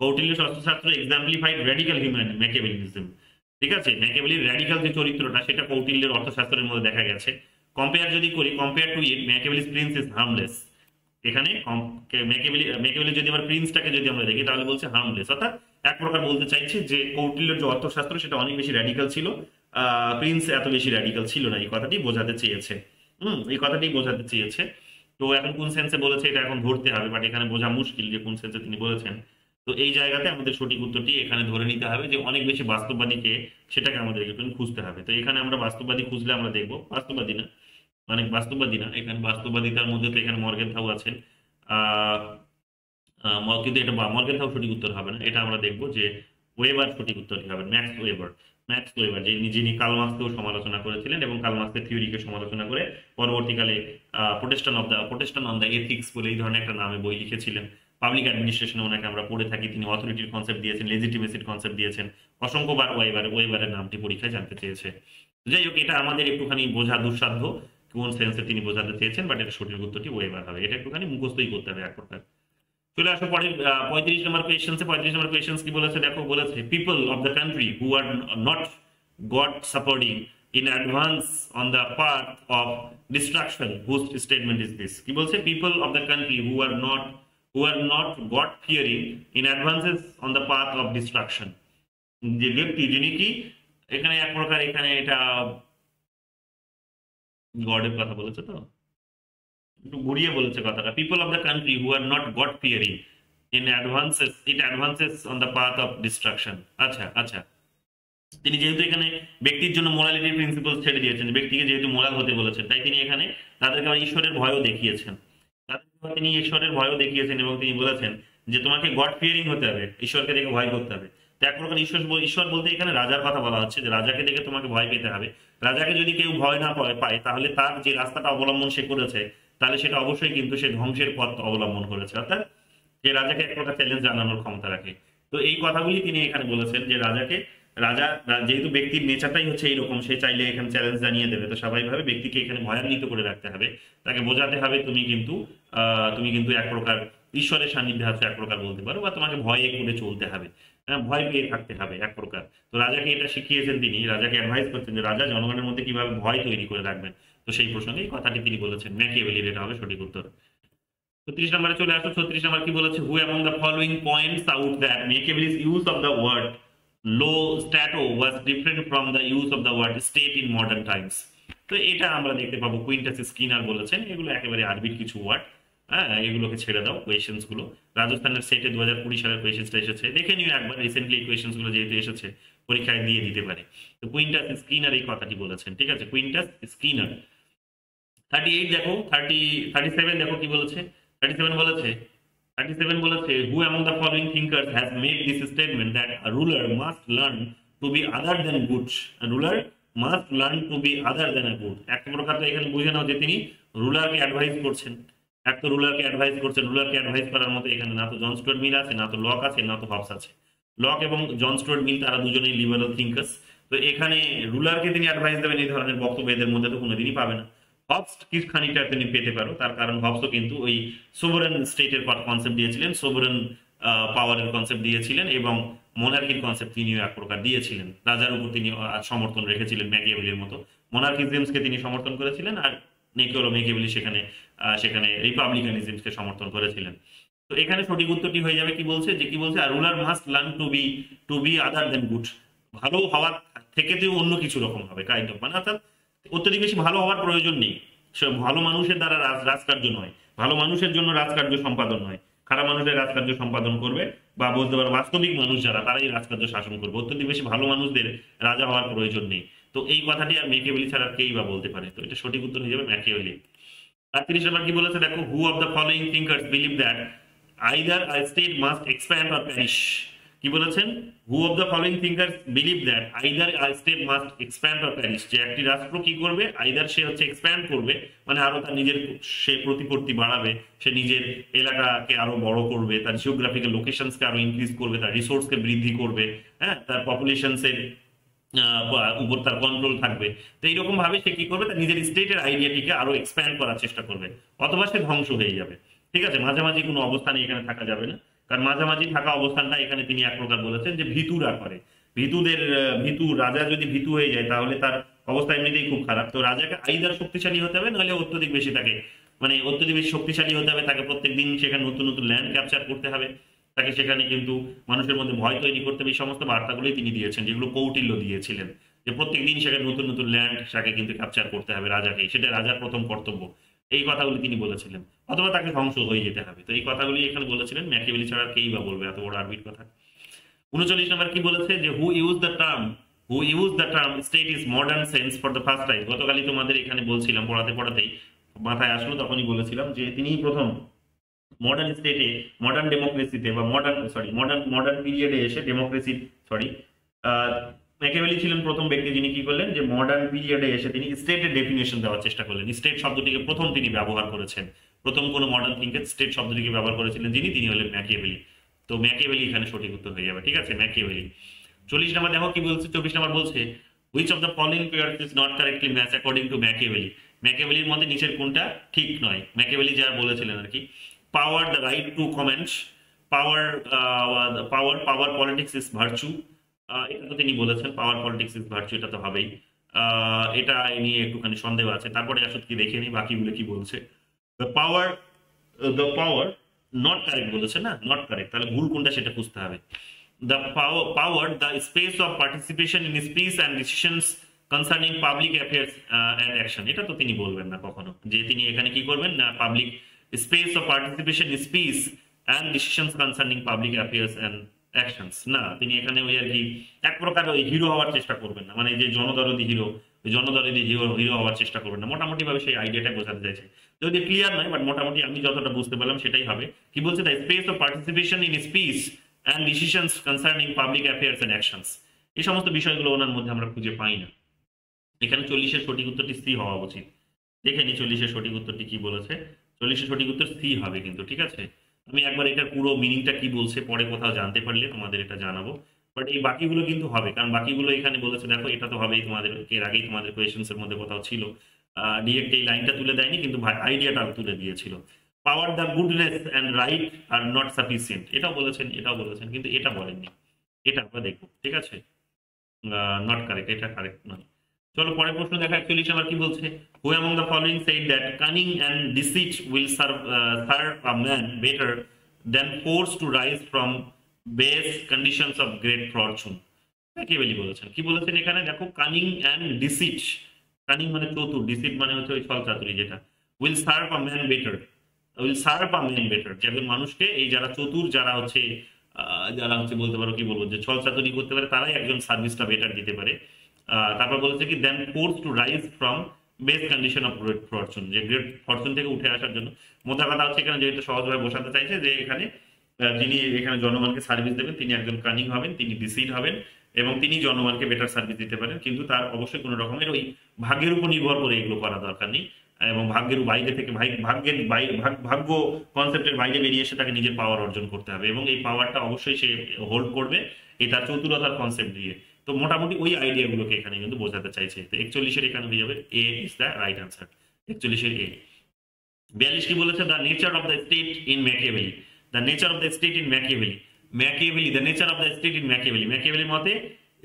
Kautilya's Arthashastra exemplified radical Machiavellianism. ঠিক আছে, ম্যাকিয়াভেলির র্যাডিক্যাল যে চরিত্রটা, সেটা কৌটিল্যের অর্থশাস্ত্রের মধ্যে দেখা গেছে। কম্পেয়ার যদি করি, compare to it Machiavelli's prince is harmless. এখানে ম্যাকিয়াভেলি যদি আমরা প্রিন্সটাকে যদি আমরা দেখি, তাহলে বলছে হার্মলেস। অর্থাৎ এক প্রকার বলতে চাইছে যে কৌটিল্যের যে অর্থশাস্ত্র, সেটা অনেক বেশি র্যাডিক্যাল ছিল, প্রিন্স এত বেশি র্যাডিক্যাল ছিল না। এই কথাটি বোঝাতে চেয়েছে। এই কথাটি বোঝাতে চেয়েছে। তো এখন কোন সেন্সে বলেছে এটা এখন ধরতে হবে, বাট এখানে বোঝা মুশকিল যে কোন সেন্সে তিনি বলেছেন। তো এই জায়গাতে আমাদের সঠিক উত্তরটি এখানে ধরে নিতে হবে যে অনেক বেশি বাস্তববাদীকে, সেটাকে আমাদের একটু খুঁজতে হবে। তো এখানে আমরা বাস্তববাদী খুঁজলে আমরা দেখবো বাস্তববাদী না, অনেক বাস্তববাদী না, এখানে বাস্তববাদিতার মধ্যে তো এখানে মর্গেনথাউ আছেন। কিন্তু এটা মর্গেনথাউ সঠিক উত্তর হবে না। এটা আমরা দেখবো যে ওয়েবার সঠিক উত্তরটি হবে, ম্যাক্স ওয়েবার, যিনি কার্ল মার্ক্সকেও সমালোচনা করেছিলেন, এবং কার্ল মার্ক্সের থিওরিকে সমালোচনা করে পরবর্তীকালে প্রোটেস্টান অন দ্য এথিক্স বলে এই ধরনের একটা নামে বই লিখেছিলেন। পাবলিক অ্যাডমিনিস্ট্রেশনে ওনাকে আমরা পড়ে থাকি, তিনি অথরিটির কনসেপ্ট দিয়েছেন, লেজিটিমেসির কনসেপ্ট দিয়েছেন। অসংখ্যবার ওয়েবারের নামটি পরীক্ষায় জানতে চেয়েছে। যাই হোক, এটা আমাদের একটুখানি বোঝা দুঃসাধ্য কোন সেন্সে তিনি বোঝাতে চেয়েছেন, বাট এটা সঠিক উত্তরটি ওয়েবার হবে। এটা একটুখানি মুখস্থই করতে হবে এক প্রকার। চলে আসো পরে 35 নম্বর কোয়েশ্চেন্সে। 35 নম্বর কোয়েশ্চেন্স কি বলেছে দেখো, বলেছে people of the country who are not god supporting in advance on the path of destruction, whose statement is this. কি বলছে, people of the country who are not god fearing in advances on the path of destruction. যে ব্যক্তি, যিনি কি এখানে এক প্রকার, এখানে এটা গডের কথা বলেছে, তো একটু ঘুরিয়ে বলেছে কথাটা। People of the country who are not god fearing, it advances on the path of destruction. আচ্ছা আচ্ছা, তিনি যেহেতু এখানে ব্যক্তির জন্য মোরালিটি প্রিন্সিপাল ছেড়ে দিয়েছেন, ব্যক্তিকে যেহেতু মোরাল হতে বলেছেন, তাই তিনি এখানে তাদেরকে আবার ঈশ্বরের ভয়ও দেখিয়েছেন, তিনি ঈশ্বরের ভয়ও দেখিয়েছেন এবং তিনি বলেছেন যে তোমাকে গড ফিয়ারিং হতে হবে, ঈশ্বরকে দেখে ভয় করতে হবে। তো এক প্রকার ঈশ্বর বলতে এখানে রাজার কথা বলা হচ্ছে, যে রাজাকে দেখে তোমাকে ভয় পেতে হবে। রাজাকে যদি কেউ ভয় না পায় তাহলে তার যে রাস্তাটা অবলম্বন সে করেছে, তাহলে সেটা অবশ্যই কিন্তু সে ধ্বংসের পথ অবলম্বন করেছে, অর্থাৎ যে রাজাকে এক প্রকার চ্যালেঞ্জ জানানোর ক্ষমতা রাখে। তো এই কথাগুলি তিনি এখানে বলেছেন যে রাজা যেহেতু ব্যক্তির নেচারটাই হচ্ছে এইরকম, সে চাইলে এখানে চ্যালেঞ্জ জানিয়ে দেবে, তো স্বাভাবিকভাবে ব্যক্তিকে এখানে ভয়ান্বিত করে রাখতে হবে, তাকে বোঝাতে হবে তুমি কিন্তু এক প্রকার ঈশ্বরের সান্নিধ্যে আছো এক প্রকার বলতে পারো, বা তোমাকে ভয়ে করে চলতে হবে, ভয় পেয়ে থাকতে হবে এক প্রকার। তো রাজাকে এটা শিখিয়েছেন, তিনি রাজাকে অ্যাডভাইস করছেন যে রাজা জনগণের মধ্যে কিভাবে ভয় তৈরি করে রাখবেন। তো সেই প্রসঙ্গে এই কথাটি তিনি বলেছেন, ম্যাকিয়াভেলির এটা হবে সঠিক উত্তর। 36 নম্বরে চলে আসো। 36 নম্বর কি বলেছে? Who among the following points out that Machiavelli's use of the word lo stato was different from the use of the word state in modern times. তো এটা আমরা দেখতে পাবো কুইন্টাস স্কিনার বলেছেন, এগুলো একেবারে আরবির কিছু ওয়ার্ড, হ্যাঁ এগুলোকে ছেড়ে দাও। কোয়েশ্চেন্স গুলো রাজস্থানের সেটে 2020 সালের কোয়েশ্চেন্সটা এসেছে, দেখে নিও একবার, রিসেন্টলি এই কোয়েশ্চেন্স গুলো যেহেতু এসেছে পরীক্ষায় দিয়ে দিতে পারে। তো কুইন্টাস স্কিনার এই কথাটি বলেছেন, ঠিক আছে, কুইন্টাস স্কিনার। 38 দেখো, 37 দেখো কি বলেছে। 37 বলেছে who among the following thinkers has made this statement that a ruler must learn to be other than good, ruler must learn to be other than a good. একটা প্রকার তো এখানে বুঝে নাও যে তিনি রুলারকে অ্যাডভাইস করছেন, রুলারকে অ্যাডভাইস করার মতো এখানে না তো জন স্টুয়ার্ট মিল আছে, না তো লক আছে, না তো হবস আছে। লক এবং জন স্টুয়ার্ট মিল তারা দুজনেই লিবারাল থিঙ্কার্স, তো এখানে রুলারকে তিনি অ্যাডভাইস দেবেন এই ধরনের বক্তব্য এদের মধ্যে তো কোনোদিনই পাবে না। হবস কি খানিকটা তিনি পেতে পারো, তার কারণ হবসও কিন্তু ওই সোভারেন স্টেটের কনসেপ্ট দিয়েছিলেন, সোভারেন পাওয়ারের কনসেপ্ট দিয়েছিলেন এবং মোনার্কির কনসেপ্ট তিনিও এক প্রকার দিয়েছিলেন। রাজার উপর তিনি সমর্থন রেখেছিলেন ম্যাকিয়াভেলির মতো, মোনার্কিজমকে তিনি সমর্থন করেছিলেন, আর ম্যাকিয়াভেলি সেখানে রিপাবলিকানিজমকে সমর্থন করেছিলেন। তো এখানে সঠিক উত্তরটি হয়ে যাবে কি বলছে, যে কি বলছে, আর ruler must learn to be other than good, ভালো হওয়ার থেকে তো অন্য কিছু রকম হবে কাইন্ড অফ, মানে অর্থাৎ অত্যধিক বেশি ভালো হওয়ার প্রয়োজন নেই, ভালো মানুষের দ্বারা রাজকার্য নয়, ভালো মানুষের জন্য রাজকার্য সম্পাদন নয়, খারাপ মানুষের রাজকার্য সম্পাদন করবে, বা বলতে পারো বাস্তবিক মানুষ যারা তারাই রাজকার্য শাসন করবে, অত্যধিক বেশি ভালো মানুষদের রাজা হওয়ার প্রয়োজন নেই। তো এই কথাটি আর ম্যাকিয়াভেলি ছাড়া কেই বা বলতে পারে, তো এটা সঠিক উত্তর হয়ে যাবে ম্যাকিয়াভেলি। 38 নম্বর কি বলেছে দেখো, হু of the following thinkers believe that either a state must expand or parish. কি বলেছেন? হু of the following thinkers believe that either a state must expand or parish, যে একটি রাষ্ট্র কি করবে, আইদার সে হচ্ছে এক্সপ্যান্ড করবে, মানে আরো তার নিজের সে প্রতিপত্তি বাড়াবে, সে নিজের এলাকাকে আরো বড় করবে, তার জিওগ্রাফিক্যাল লোকেশনসকে আরো ইনক্রিজ করবে, তার রিসোর্সকে বৃদ্ধি করবে, হ্যাঁ তার পপুলেশনসের উপর তার কন্ট্রোল থাকবে। তো এইরকম ভাবে সে কি করবে, তার নিজের স্টেটের আইডিয়াটিকে আরো এক্সপ্যান্ড করার চেষ্টা করবে, অথবা সে ধ্বংস হয়ে যাবে। ঠিক আছে, মাঝামাঝি কোনো অবস্থানে এখানে থাকা যাবে না, কারণ মাঝামাঝি থাকা অবস্থানটা এখানে তিনি এক প্রকার বলেছেন যে ভীতুরা করে, রাজা যদি ভীতু হয়ে যায় তাহলে তার অবস্থা এমনিতেই খুব খারাপ। তো রাজাকে আইদার শক্তিশালী হতে হবে, নাহলে অত্যধিক বেশি শক্তিশালী হতে হবে, তাকে প্রত্যেক দিন সেখানে নতুন নতুন ল্যান্ড ক্যাপচার করতে হবে, তাকে সেখানে কিন্তু মানুষের মধ্যে ভয় তৈরি করতে হবে। এই সমস্ত বার্তাগুলোই তিনি দিয়েছেন, যেগুলো কৌটিল্য দিয়েছিলেন, যে প্রত্যেক দিন সেখানে নতুন নতুন ল্যান্ড তাকে কিন্তু ক্যাপচার করতে হবে রাজাকে, সেটা রাজার প্রথম কর্তব্য। এই কথাগুলি তিনি বলেছিলেন, অথবা তাকে ধ্বংস হয়ে যেতে হবে। তো এই কথাগুলি এখানে বলেছিলেন, ম্যাকিয়াভেলি ছাড়া কেই বা বলবে এত বড় আরবির কথা। 39 নম্বর কি বলেছে, যে who use the term state is modern sense for the first time. গতকালই তোমাদের এখানে বলছিলাম, পড়াতেই মাথায় আসলো, তখনই বলেছিলাম যে তিনিই প্রথম মডার্ন স্টেটে, মডার্ন ডেমোক্রেসিতে বা মডার্ন পিরিয়ডে এসে ম্যাকিয়াভেলি ছিলেন প্রথম ব্যক্তি যিনি কি করলেন, যে মডার্ন পিরিয়ডে এসে তিনি স্টেটের ডেফিনেশন দেওয়ার চেষ্টা করলেন। স্টেট শব্দটিকে প্রথম তিনি ব্যবহার করেছেন, প্রথম কোন মডার্ন থিঙ্কার স্টেট শব্দটিকে ব্যবহার করেছিলেন তিনি হলেন ম্যাকিয়াভেলি। তো ম্যাকিয়াভেলি এখানে সঠিক উত্তর হয়ে যাবে, ঠিক আছে, ম্যাকিয়াভেলি। 40 নম্বর দেখো কি বলছে, 24 নম্বর বলছে which of the following pairs is not correctly match according to Machiavelli. ম্যাকিয়াভেলির মধ্যে নিচের কোনটা ঠিক নয়, ম্যাকিয়াভেলি যা বলেছিলেন আর কি। Power, the right to comments, power politics is virtue, এটা তো তিনি বলেছেন, পাওয়ার পলিটিক্স ইজ ভার্চু, এটা তো হবেই। এটা নিয়ে একটুখানি সন্দেহ আছে, তারপরে আসলে কি দেখে নি বাকিগুলো কি বলছে। দ্য পাওয়ার নট কারেক্ট বলেছে না, নট কারেক্ট, তাহলে ভুল কোনটা সেটা খুঁজতে হবে। The power the space of participation in speech and decisions concerning public affairs and action, এটা তো তিনি বলবেন না কখনো, যে তিনি এখানে কি করবেন না, public space of participation in speech and decisions concerning public affairs and actions। না, তিনি এখানে ওই আর কি এক প্রকার ওই হিরো হওয়ার চেষ্টা করবেন না, মানে যে জনদরদি হিরো, ওই জনদরদি হিরো হিরো হওয়ার চেষ্টা করবেন না, মোটামুটি ভাবে সেই আইডিয়াটা বোঝাতে চাইছে। যদি ক্লিয়ার নয়, বাট মোটামুটি আমি যতটা বুঝতে পারলাম সেটাই হবে। কি বলছে, the space of participation in speech and decisions concerning public affairs and actions, এই সমস্ত বিষয়গুলো ওনার মধ্যে আমরা খুঁজে পাই না। এখানে 40-এর সঠিক উত্তরটি সি হওয়া উচিত। দেখে নি 40-এর সঠিক উত্তরটি কি বলেছে। 40-এর সঠিক উত্তর সি হবে কিন্তু, ঠিক আছে। আমি একবার এটার পুরো মিনিংটা কি বলছে পরে কোথাও জানতে পারলে তোমাদের এটা জানাবো, বাট এই বাকিগুলো কিন্তু হবে, কারণ বাকিগুলো এখানে বলেছে দেখো এটা তো হবেই, তোমাদের এর আগেই তোমাদের কোয়েশ্চেন্স এর মধ্যে কোথাও ছিল। ডিরেক্ট এই লাইনটা তুলে দেয়নি কিন্তু আইডিয়াটা তুলে দিয়েছিল। পাওয়ার the goodness and right are not sufficient, এটাও বলেছেন কিন্তু এটা বলেননি। এটা আমরা দেখবো, ঠিক আছে। নট কারেক্ট, এটা কারেক্ট নয়। চলো পরের প্রশ্ন দেখা। অ্যাকচুয়ালি আমার কি বলছে, who among the following said that cunning and deceit will serve a man better than force to rise from base conditions of great fortune. Machiavelli বলেছেন। কি বলেছেন এখানে দেখো, কানিং অ্যান্ড ডিসিট, কানিং মানে চতুর, ডিসিট মানে হচ্ছে ওই ছল চাতুরি যেটা, will serve a man better, যে একজন মানুষকে, এই যারা চতুর, যারা হচ্ছে বলতে পারো কি বলবো, যে ছল চাতুরি করতে পারে তারাই একজন সার্ভিসটা বেটার দিতে পারে। তারপর বলেছে কি then force to rise from base condition of great fortune, যে গ্রেট ফরচুন থেকে উঠে আসার জন্য। মোটা কথা হচ্ছে এখানে যেহেতু সহজভাবে বোঝাতে চাইছে যে এখানে যিনি এখানে জনগণকে সার্ভিস দেবেন তিনি একজন কানিং হবেন, তিনি ডিসিড হবেন এবং তিনি জনগণকে বেটার সার্ভিস দিতে পারেন, কিন্তু তার অবশ্যই কোনো রকমের ওই ভাগ্যের উপর নির্ভর করে এগুলো করা দরকার নেই, এবং ভাগ্যের বাইরে থেকে ভাগ্য কনসেপ্টের বাইরে বেরিয়ে এসে তাকে নিজের পাওয়ার অর্জন করতে হবে, এবং এই পাওয়ারটা অবশ্যই সে হোল্ড করবে এই তার চতুরতার কনসেপ্ট দিয়ে। তো মোটামুটি ওই আইডিয়াগুলোকে এখানে কিন্তু বোঝাতে চাইছে। তো 41-এর এখানে হয়ে যাবে A is the right answer, 41-এর এ। 42 কি বলেছে, the nature of the state in Machiavelli, the nature of the state in Machiavelli, the nature of the state ইন ম্যাকিয়াভেলির মতে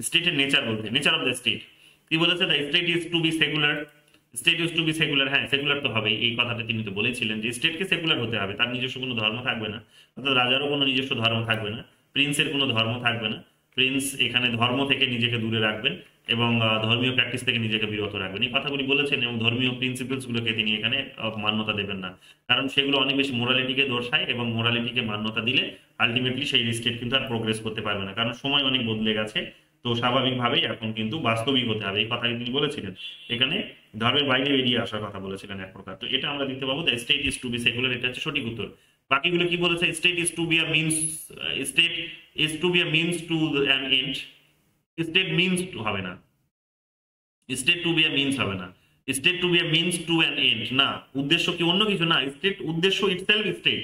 স্টেটের নেচার বলতে, নেচার অফ দ্য স্টেট কি বলেছে, the state is to be secular, হ্যাঁ সেকুলার তো হবেই, এই কথাটা তিনি তো বলেছিলেন যে স্টেটকে সেকুলার হতে হবে, তার নিজস্ব কোনো ধর্ম থাকবে না, অর্থাৎ রাজারও কোনো নিজস্ব ধর্ম থাকবে না, প্রিন্সের কোনো ধর্ম থাকবে না, প্রিন্স এখানে ধর্ম থেকে নিজেকে দূরে রাখবেন এবং ধর্মীয় প্র্যাকটিস থেকে নিজেকে বিরত রাখবেন, এই কথাগুলি বলেছেন, এবং ধর্মীয় প্রিন্সিপালস গুলোকে তিনি এখানে মান্যতা দেবেন না, কারণ সেগুলো অনেক বেশি মোরালিটিকে দর্শায়, এবং মোরালিটিকে মান্যতা দিলে আলটিমেটলি সেই স্টেট কিন্তু আর প্রোগ্রেস করতে পারবে না, কারণ সময় অনেক বদলে গেছে। তো স্বাভাবিকভাবেই এখন কিন্তু বাস্তবিক হতে হবে, এই কথা তিনি বলেছিলেন, এখানে ধর্মের বাইরে বেরিয়ে আসার কথা বলেছিলেন এক প্রকার। তো এটা আমরা দিতে পাবো the state is to be secular, এটা হচ্ছে সঠিক উত্তর। বাকিগুলো কি বলেছে, state is to be a means, state is to be a means to an end, state means হবে না, state to be a means হবে না, state to be a means to an end না, উদ্দেশ্য কি অন্য কিছু না, স্টেট উদ্দেশ্য ইটসেলফ স্টেট,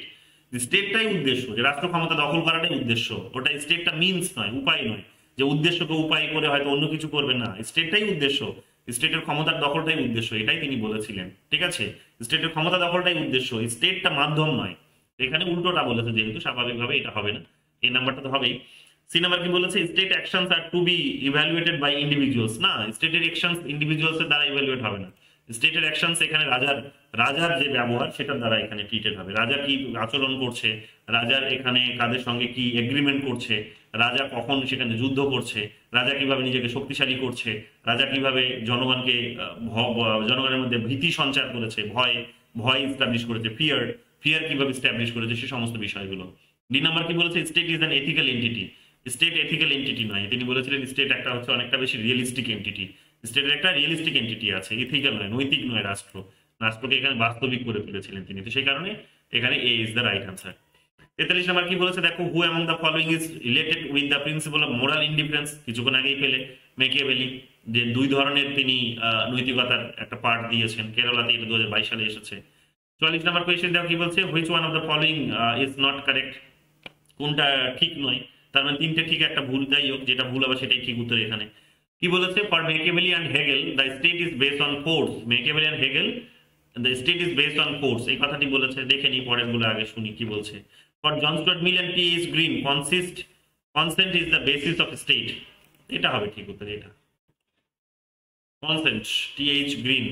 স্টেটটাই উদ্দেশ্য, যে রাষ্ট্র ক্ষমতা দখল করাটাই উদ্দেশ্য, ওটা স্টেটটা মিনস নয়, উপায় নয়, যে উদ্দেশ্যকে উপায় করে হয়তো অন্য কিছু করবে না, স্টেটটাই উদ্দেশ্য, স্টেটের ক্ষমতার দখলটাই উদ্দেশ্য, এটাই তিনি বলেছিলেন, ঠিক আছে। স্টেটের ক্ষমতা দখলটাই উদ্দেশ্য, স্টেটটা মাধ্যম নয়, এখানে উল্টোটা বলেছে, যেহেতু স্বাভাবিকভাবে এটা হবে না, এই নাম্বারটা তো হবেই। সি নাম্বার কি বলেছে, state actions are to be evaluated by individuals, না স্টেটের অ্যাকশনস ইন্ডিভিজুয়ালস এর দ্বারা ইভ্যালুয়েট হবে না, স্টেটের অ্যাকশনস এখানে রাজার যে ব্যবহার সেটার দ্বারা এখানে ট্রিটেড হবে, রাজা কি আচরণ করছে, রাজার এখানে কাদের সঙ্গে কি এগ্রিমেন্ট করছে, রাজা কখন সেখানে যুদ্ধ করছে, রাজা কিভাবে নিজেকে শক্তিশালী করছে, রাজা কিভাবে জনগণের মধ্যে ভীতি সঞ্চার করেছে, ভয় ইস্টাবলিশ করেছে, ফিয়ার কিভাবে ইস্টাবলিশ করেছে, সে সমস্ত বিষয়গুলো। ডি নাম্বার কি বলেছে, state is an ethical entity, state ethical entity নয়, তিনি বলেছিলেন স্টেট একটা হচ্ছে অনেকটা বেশি রিয়েলিস্টিক এন্টিটি, স্টেটের একটা রিয়েলিস্টিক এন্টিটি আছে, ইথিক্যাল নয়, নৈতিক নয়, রাষ্ট্রকে এখানে বাস্তবিক করে তুলেছিলেন তিনি, তো সেই কারণে এখানে A is the right answer. 43 number কি বলেছে দেখো, who among the following is related with the principle of moral indifference, কিছুক্ষণ আগেই পেলে ম্যাকিয়াভেলি, যে দুই ধরনের তিনি নৈতিকতার একটা পার্ট দিয়েছেন, কেরালাতে এটা 2022 সালে এসেছে। 44 নাম্বার কোয়েশ্চেন দেখো কি বলছে, which one of the following is not correct, কোনটা ঠিক নয়, তার মানে তিনটে ঠিক একটা ভুল, যাই হোক যেটা ভুল হবে সেটাই ঠিক উত্তর। এখানে কি বলেছে, for Machiavelli and Hegel the state is based on force, Machiavelli and Hegel the state is based on force, এই কথাটি বলেছে, দেখে নি পরের গুলো আগে শুনি কি বলছে। For John Stuart Mill and T H. Green consent is the basis of state, এটা হবে ঠিক উত্তর, এটা consent, T H. Green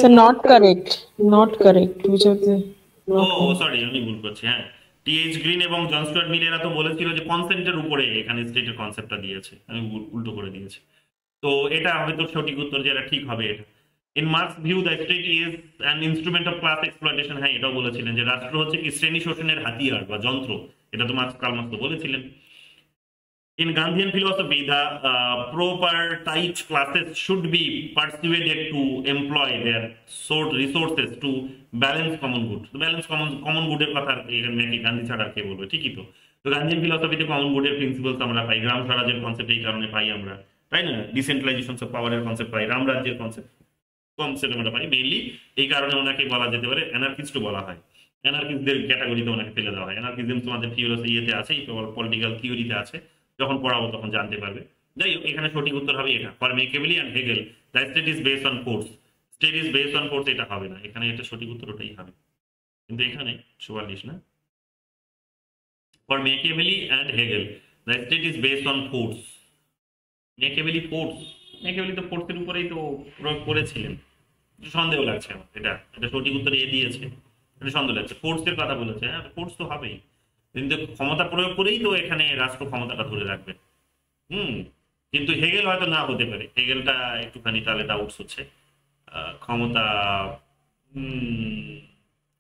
So not correct, which of the sorry আমি ভুল করছি, হ্যাঁ টি.এইচ. গ্রিন এবং জন স্টুয়ার্ট মিল এরা তো বলেছিল যে কনসেন্টের উপরে এখানে স্টেটের কনসেপ্টটা দিয়েছে, আমি উল্টো করে দিয়েছি, তো এটা হয়তো সঠিক উত্তর, যেটা ঠিক হবে এটা। In marks view the state is an instrument of class exploitation, হ্যাঁ এটাও বলেছিলেন যে রাষ্ট্র হচ্ছে কি শ্রেণী শোষণের হাতিয়ার বা যন্ত্র, এটা তো কার্ল মার্কস তো বলেছিলেন। In Gandhian philosophy, the propertite classes should be persuaded to employ their resources to balance common good. তো balance common good এর কথা এখানে কি গান্ধী ছাড়া আর কে বলবে? ঠিকই তো। তো গান্ধিয়ান ফিলসফিতে কমন গুডের প্রিন্সিপালস আমরা পাই, গ্রাম স্বরাজের কনসেপ্ট এই কারণে পাই আমরা, তাই না? ডিসেন্ট্রালাইজেশন অফ পাওয়ারের কনসেপ্ট পাই, রামরাজ্যের কনসেপ্ট আমরা পাই মেইনলি এই কারণে ওনাকে বলা যেতে পারে অ্যানার্কিস্ট বলা হয়। অ্যানার্কিস্টদের ক্যাটাগরিতে ওনাকে ফেলে দেওয়া হয়। অ্যানার্কিজম তোমাদের ফিলোসফি ইয়েতে আছে, পলিটিক্যাল থিওরিতে আছে, যখন পড়াবো তখন জানতে পারবে। যাই হোক, এখানে সঠিক উত্তর হবে এটা, for Machiavelli and Hegel the state is based on force. State is based on force এটা হবে না, এখানে এটা সঠিক উত্তর ওটাই হবে, কিন্তু এখানে 44 না। For Machiavelli and Hegel the state is based on force. Machiavelli force, Machiavelli তো ফোর্সের উপরেই তো প্রয়োগ করেছিলেন, সন্দেহ লাগছে আমার। এটা এটা সঠিক উত্তর এ দিয়েছে, এটা সন্দেহ লাগছে। ফোর্সের কথা বলেছে, হ্যাঁ ফোর্স তো হবেই, কিন্তু ক্ষমতা প্রয়োগ করেই তো এখানে রাষ্ট্র ক্ষমতাটা ধরে রাখবে। কিন্তু হেগেল হয়তো না হতে পারে, হেগেলটা একটুখানি তাহলে ডাউটস হচ্ছে ক্ষমতা,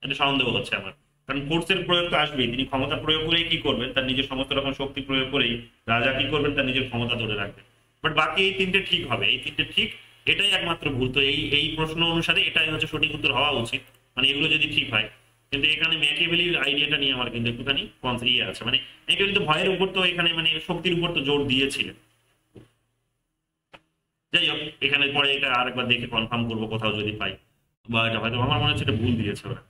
এটা সন্দেহ হচ্ছে আমার। কারণ ফোর্সের প্রয়োগ তো আসবেই, তিনি ক্ষমতা প্রয়োগ করেই কি করবেন, তার নিজের সমস্ত রকম শক্তি প্রয়োগ করেই রাজা কি করবেন, তার নিজের ক্ষমতা ধরে রাখবেন। বাট বাকি এই তিনটে ঠিক হবে, এই তিনটে ঠিক, এটাই একমাত্র ভুল। তো এই প্রশ্ন অনুসারে এটাই হচ্ছে সঠিক উত্তর হওয়া উচিত, মানে এগুলো যদি ঠিক হয়। কিন্তু এখানে ম্যাকিয়াভেলির আইডিয়াটা নিয়ে আমার কিন্তু একটুখানি ইয়ে আছে, মানে ম্যাকিয়াভেলি তো ভয়ের উপর তো এখানে মানে শক্তির উপর তো জোর দিয়েছিলেন। যাই হোক, এখানে পরে এটা আরেকবার দেখে কনফার্ম করবো কোথাও যদি পাই, বা এটা হয়তো আমার মনে হচ্ছে এটা ভুল দিয়েছে ওরা।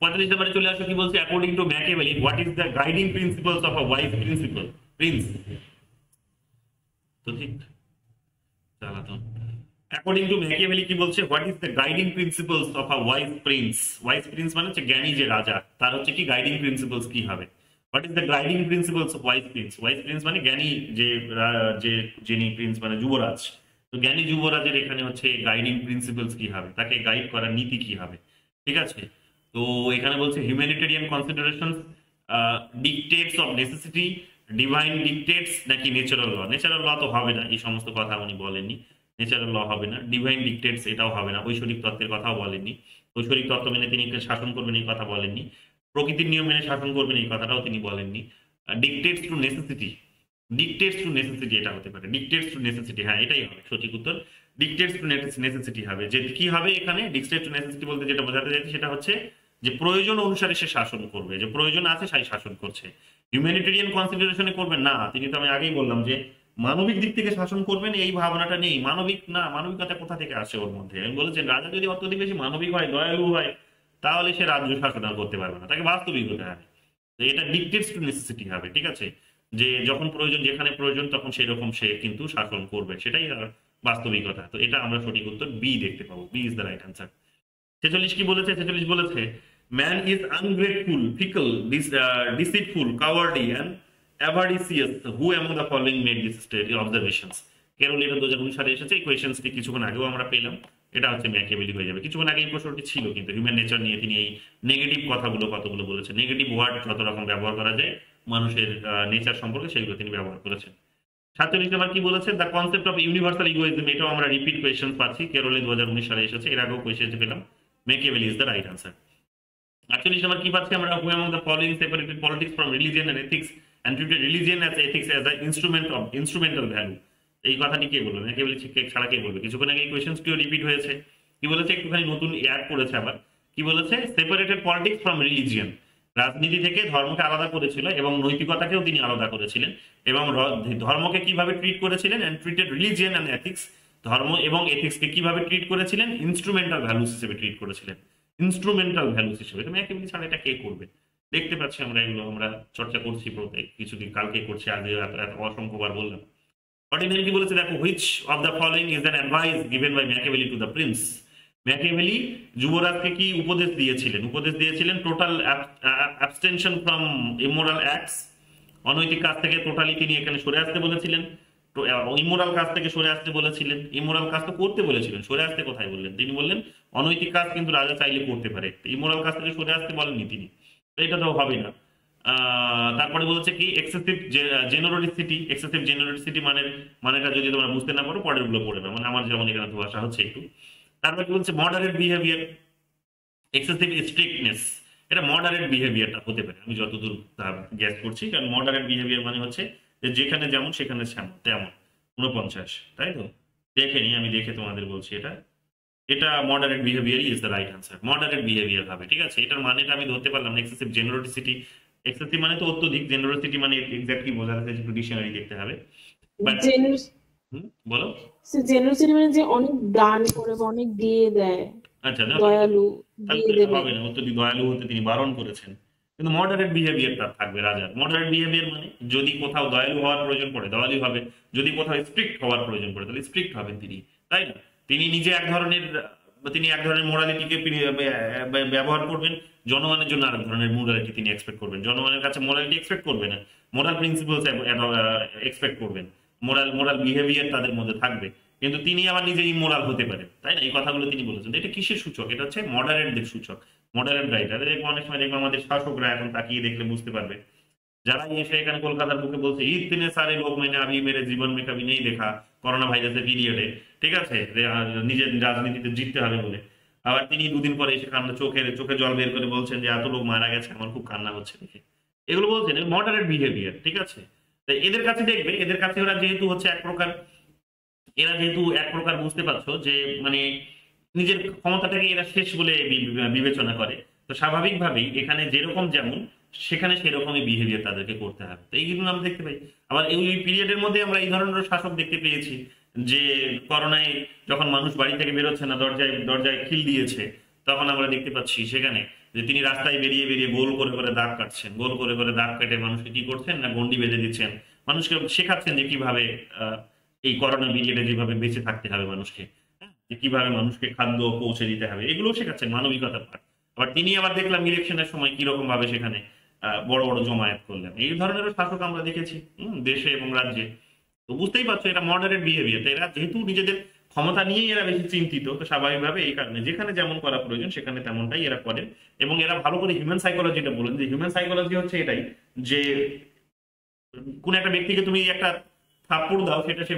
45 নম্বরে চলে আসো, কি বলছে? According to Machiavelli what is the guiding principles of a wise Prince? তো ঠিক চালাতো। অ্যাকর্ডিং টু ম্যাকিয়াভেলি কি বলছে? What is the guiding principles of a wise Prince? Wise Prince মানে হচ্ছে জ্ঞানী যে রাজা, তার হচ্ছে কি গাইডিং প্রিন্সিপালস কি হবে? What is the guiding principles of wise Prince? Wise Prince মানে জ্ঞানী যিনি প্রিন্স মানে যুবরাজ। তো জ্ঞানী যুবরাজের এখানে হচ্ছে গাইডিং প্রিন্সিপালস কি হবে, তাকে গাইড করার নীতি কি হবে? ঠিক আছে, তো এখানে বলছে humanitarian considerations, ডিকটেটস of necessity, divine ডিকটেটস নাকি ন্যাচারাল ল? ন্যাচারাল ল তো হবে না, এই সমস্ত কথা উনি বলেননি। ন্যাচারাল ল হবে না, ডিভাইন ডিকটেটস এটাও হবে না, ঐশ্বরিক তত্ত্বের কথাও বলেননি। ঐশ্বরিক তত্ত্ব মেনে তিনি শাসন করবেন এই কথা বলেননি। প্রকৃতির নিয়ম মেনে শাসন করবেন এই কথাটাও তিনি বলেননি। Dictates to necessity, dictates to necessity এটা হতে পারে, ডিকটেটস টু নেসেসিটি, হ্যাঁ এটাই হবে সঠিক উত্তর। ডিকটেটস টু নেসেসিটি হবে। যে কি হবে এখানে ডিকটেটস টু নেসেসিটি বলতে যেটা বোঝাতে চাইছি সেটা হচ্ছে যে প্রয়োজন অনুসারে সে শাসন করবে, যে প্রয়োজন আছে সেই শাসন করছে। হিউম্যানিটেরিয়ান কনসিডারেশনে করবেন না, তিনি তো আমি আগেই বললাম যে মানবিক দিক থেকে শাসন করবেন, এই ভাবনাটা নেই। মানবিক না, মানবিকতা কোথা থেকে আসে ওর মধ্যে? আমি বলেছেন রাজা যদি অত্যধিক বেশি মানবিক হয়, দয়ালু হয়, তাহলে সে রাজ্য শাসন আর করতে পারবে না, তাকে বাস্তবিক হতে হবে। তো এটা ডিকটেটস টু নেসেসিটি হবে, ঠিক আছে, যে যখন প্রয়োজন, যেখানে প্রয়োজন তখন সেই রকম সে কিন্তু শাসন করবে, সেটাই বাস্তবিকতা। তো এটা আমরা সঠিক উত্তর বি দেখতে পাবো, B is the right answer. 46 কি বলেছে? 46 বলেছে man is ungrateful, fickle, deceitful, cowardly and avaricious, who among the following made this observations? Kerala এটা 2019 সালে এসেছে, এই কোয়েশ্চেন্সটি কিছুক্ষণ আগেও আমরা পেলাম, এটা হচ্ছে ম্যাকিয়াভেলি হয়ে যাবে। কিছুক্ষণ আগে এই প্রশ্নটি ছিল কিন্তু হিউম্যান নেচার নিয়ে তিনি এই নেগেটিভ কথাগুলো কতগুলো বলেছেন, নেগেটিভ ওয়ার্ড যত রকম ব্যবহার করা যায় মানুষের নেচার সম্পর্কে সেগুলো তিনি ব্যবহার করেছেন। 47 নম্বর কি বলেছে? The concept of universal egoism, এটাও আমরা রিপিট কোয়েশ্চেন পাচ্ছি, কেরলে 2019 সালে এসেছে, এর আগেও কোয়েশ্চেন পেলাম। Machiavelli is the right answer. 48 number কি পাচ্ছি আমরা? Who among the following separated politics from religion and ethics and treated religion as ethics as a instrumental value? এই কথাটি কে বলবে? ম্যাকিয়াভেলি ছাড়া কে বলবে? কিছুক্ষণ আগে এই কোয়েশ্চেনটিও রিপিট হয়েছে। কি বলেছে? একটুখানি নতুন অ্যাড করেছে আবার। কি বলেছে? সেপারেটেড পলিটিক্স ফ্রম রিলিজিয়ন, রাজনীতি থেকে ধর্মকে আলাদা করেছিল এবং নৈতিকতাকেও তিনি আলাদা করেছিলেন, এবং ধর্মকে কিভাবে ট্রিট করেছিলেন, and treated religion and ethics, ধর্ম এবং এথিক্সকে কিভাবে ট্রিট করেছিলেন? ইনস্ট্রুমেন্টাল ভ্যালুস হিসেবে ট্রিট করেছিলেন, ইনস্ট্রুমেন্টাল ভ্যালুস হিসেবে। তুমি ম্যাকিয়াভেলি ছাড়া এটা কে করবে? দেখতে পাচ্ছি আমরা, এগুলো আমরা চর্চা করছি প্রত্যেক কিছুদিন, কালকে করছি, আজ এত অসংখ্যবার বললাম। 49 কি বলেছে? দেখো, which of the following is an advice given by Machiavelli to the prince? Machiavelli যুবরাজকে কি উপদেশ দিয়েছিলেন? উপদেশ দিয়েছিলেন total abstention from immoral acts, অনৈতিক কাজ থেকে টোটালি তিনি এখানে সরে আসতে বলেছিলেন। তো ইমোরাল কাজ থেকে সরে আসতে বলেছিলেন, ইমোরাল কাজ তো করতে বলেছিলেন, সরে আসতে কোথায় বললেন? তিনি বললেন অনৈতিক কাজ কিন্তু রাজা চাইলে করতে পারে, ইমোরাল কাজ থেকে সরে আসতে বলেননি তিনি, তো এটা তো হবে না। তারপরে বলেছে কি এক্সেসিভ জেনারোসিটি। এক্সেসিভ জেনারোসিটি মানেটা যদি তোমরা বুঝতে না পারো পরের গুলো পড়ে না, মানে আমার যেমন এখানে ভাষা হচ্ছে একটু। তারপরে কি বলছে মডারেট বিহেভিয়ার, এক্সেসিভ স্ট্রিক্টনেস। এটা মডারেট বিহেভিয়ারটা হতে পারে আমি যতদূর গ্যাস করছি, কারণ মডারেট বিহেভিয়ার মানে হচ্ছে যে যেখানে যেমন সেখানে তেমন। 49, তাই তো? দেখে নি, আমি দেখে তোমাদের বলছি। এটা এটা moderate behaviour is the right answer. Moderate behaviour হবে, ঠিক আছে? এটার মানেটা আমি ধরতে পারলাম না। এক্সেসিভ জেনারোসিটি, এক্সেসিভ মানে তো অত্যধিক, জেনারোসিটি মানে এক্স্যাক্ট কি বোঝাতে চাইছে একটু ডিকশনারি দেখতে হবে। বাট বলো। জেনারসিটি মানে যে অনেক দান করে বা অনেক দিয়ে দেয়, আচ্ছা না, দয়ালু, তাহলে দিয়ে তো এটা দেবে। হবে না, অত্যধিক দয়ালু হতে তিনি বারণ করেছেন। কিন্তু মডারেট বিহেভিয়ার তার থাকবে রাজার। মডারেট বিহেভিয়ার মানে যদি কোথাও দয়ালু হওয়ার প্রয়োজন পড়ে দয়ালু হবে, যদি কোথাও স্ট্রিক্ট হওয়ার প্রয়োজন পড়ে তাহলে স্ট্রিক্ট হবেন তিনি, তাই না? তিনি নিজে তিনি এক ধরনের মোরালিটিকে ব্যবহার করবেন, জনগণের জন্য আরেক ধরনের মোরালিটি তিনি এক্সপেক্ট করবেন। জনগণের কাছে মোরালিটি এক্সপেক্ট করবেন না, মোরাল প্রিন্সিপালস এক্সপেক্ট করবেন। মোরাল বিহেভিয়ার তাদের মধ্যে থাকবে, কিন্তু তিনি আবার নিজে ইমোরাল হতে পারেন, তাই না? এই কথাগুলো তিনি বলেছেন। এটা কিসের সূচক? এটা হচ্ছে মডারেটদের সূচক, মডারেট রাইটার। দেখবো অনেক সময় দেখবো আমাদের শাসকরা এখন তাকিয়ে দেখলে বুঝতে পারবে, যারা এসে এখানে কলকাতার বুকে বলছে ইতনে সারে লোক মেনে আবি মেরে জীবন মে কবি নেই দেখা করোনা ভাইরাসের পিরিয়ডে, ঠিক আছে, যে নিজের রাজনীতিতে জিততে হবে বলে, আবার তিনি দুদিন পরে এসে কান্না চোখে জল বের করে বলছেন যে এত লোক মারা গেছে, আমার খুব কান্না হচ্ছে দেখে। এগুলো বলছেন মডারেট বিহেভিয়ার, ঠিক আছে? তাই এদের কাছে দেখবে, এদের কাছে ওরা যেহেতু হচ্ছে এরা যেহেতু এক প্রকার বুঝতে পারছো যে মানে নিজের ক্ষমতাটাকে এরা শেষ বলে বিবেচনা করে, তো স্বাভাবিকভাবেই এখানে যেরকম যেমন সেখানে সেরকমই বিহেভিয়ার তাদেরকে করতে হবে। তো এইগুলো আমরা দেখতে পাই। আবার এই পিরিয়ডের মধ্যে আমরা এই ধরনের শাসক দেখতে পেয়েছি যে করোনায় যখন মানুষ বাড়ি থেকে বেরোচ্ছে না, দরজায় দরজায় খিল দিয়েছে, তখন আমরা দেখতে পাচ্ছি সেখানে যে তিনি রাস্তায় বেরিয়ে বেরিয়ে গোল করে করে দাগ কাটছেন, গোল করে করে দাগ কেটে মানুষকে কি করছেন না গন্ডি বেঁধে দিচ্ছেন, মানুষকে শেখাচ্ছেন যে কিভাবে এই করোনা পিরিয়ডে যেভাবে বেঁচে থাকতে হবে মানুষকে, হ্যাঁ, যে কিভাবে মানুষকে খাদ্য পৌঁছে দিতে হবে, এগুলো শেখাচ্ছেন, মানবিকতার পাঠ। আবার তিনি আবার দেখলাম ইলেকশনের সময় কিরকম ভাবে সেখানে বড় বড় জমায়েত করলেন। এই ধরনের শাসক আমরা দেখেছি দেশে এবং রাজ্যে। তো বুঝতেই পারছো এটা মডারেট বিহেভিয়ার। তো এরা যেহেতু নিজেদের ক্ষমতা নিয়েই এরা বেশি চিন্তিত, তো স্বাভাবিকভাবে এই কারণে যেখানে যেমন করা প্রয়োজন সেখানে তেমনটাই এরা করে। এবং এরা ভালো করে হিউম্যান সাইকোলজিটা বলেন, যে হিউম্যান সাইকোলজি হচ্ছে এটাই যে কোন একটা ব্যক্তিকে তুমি একটা থাপ্পড় দাও, সেটা সে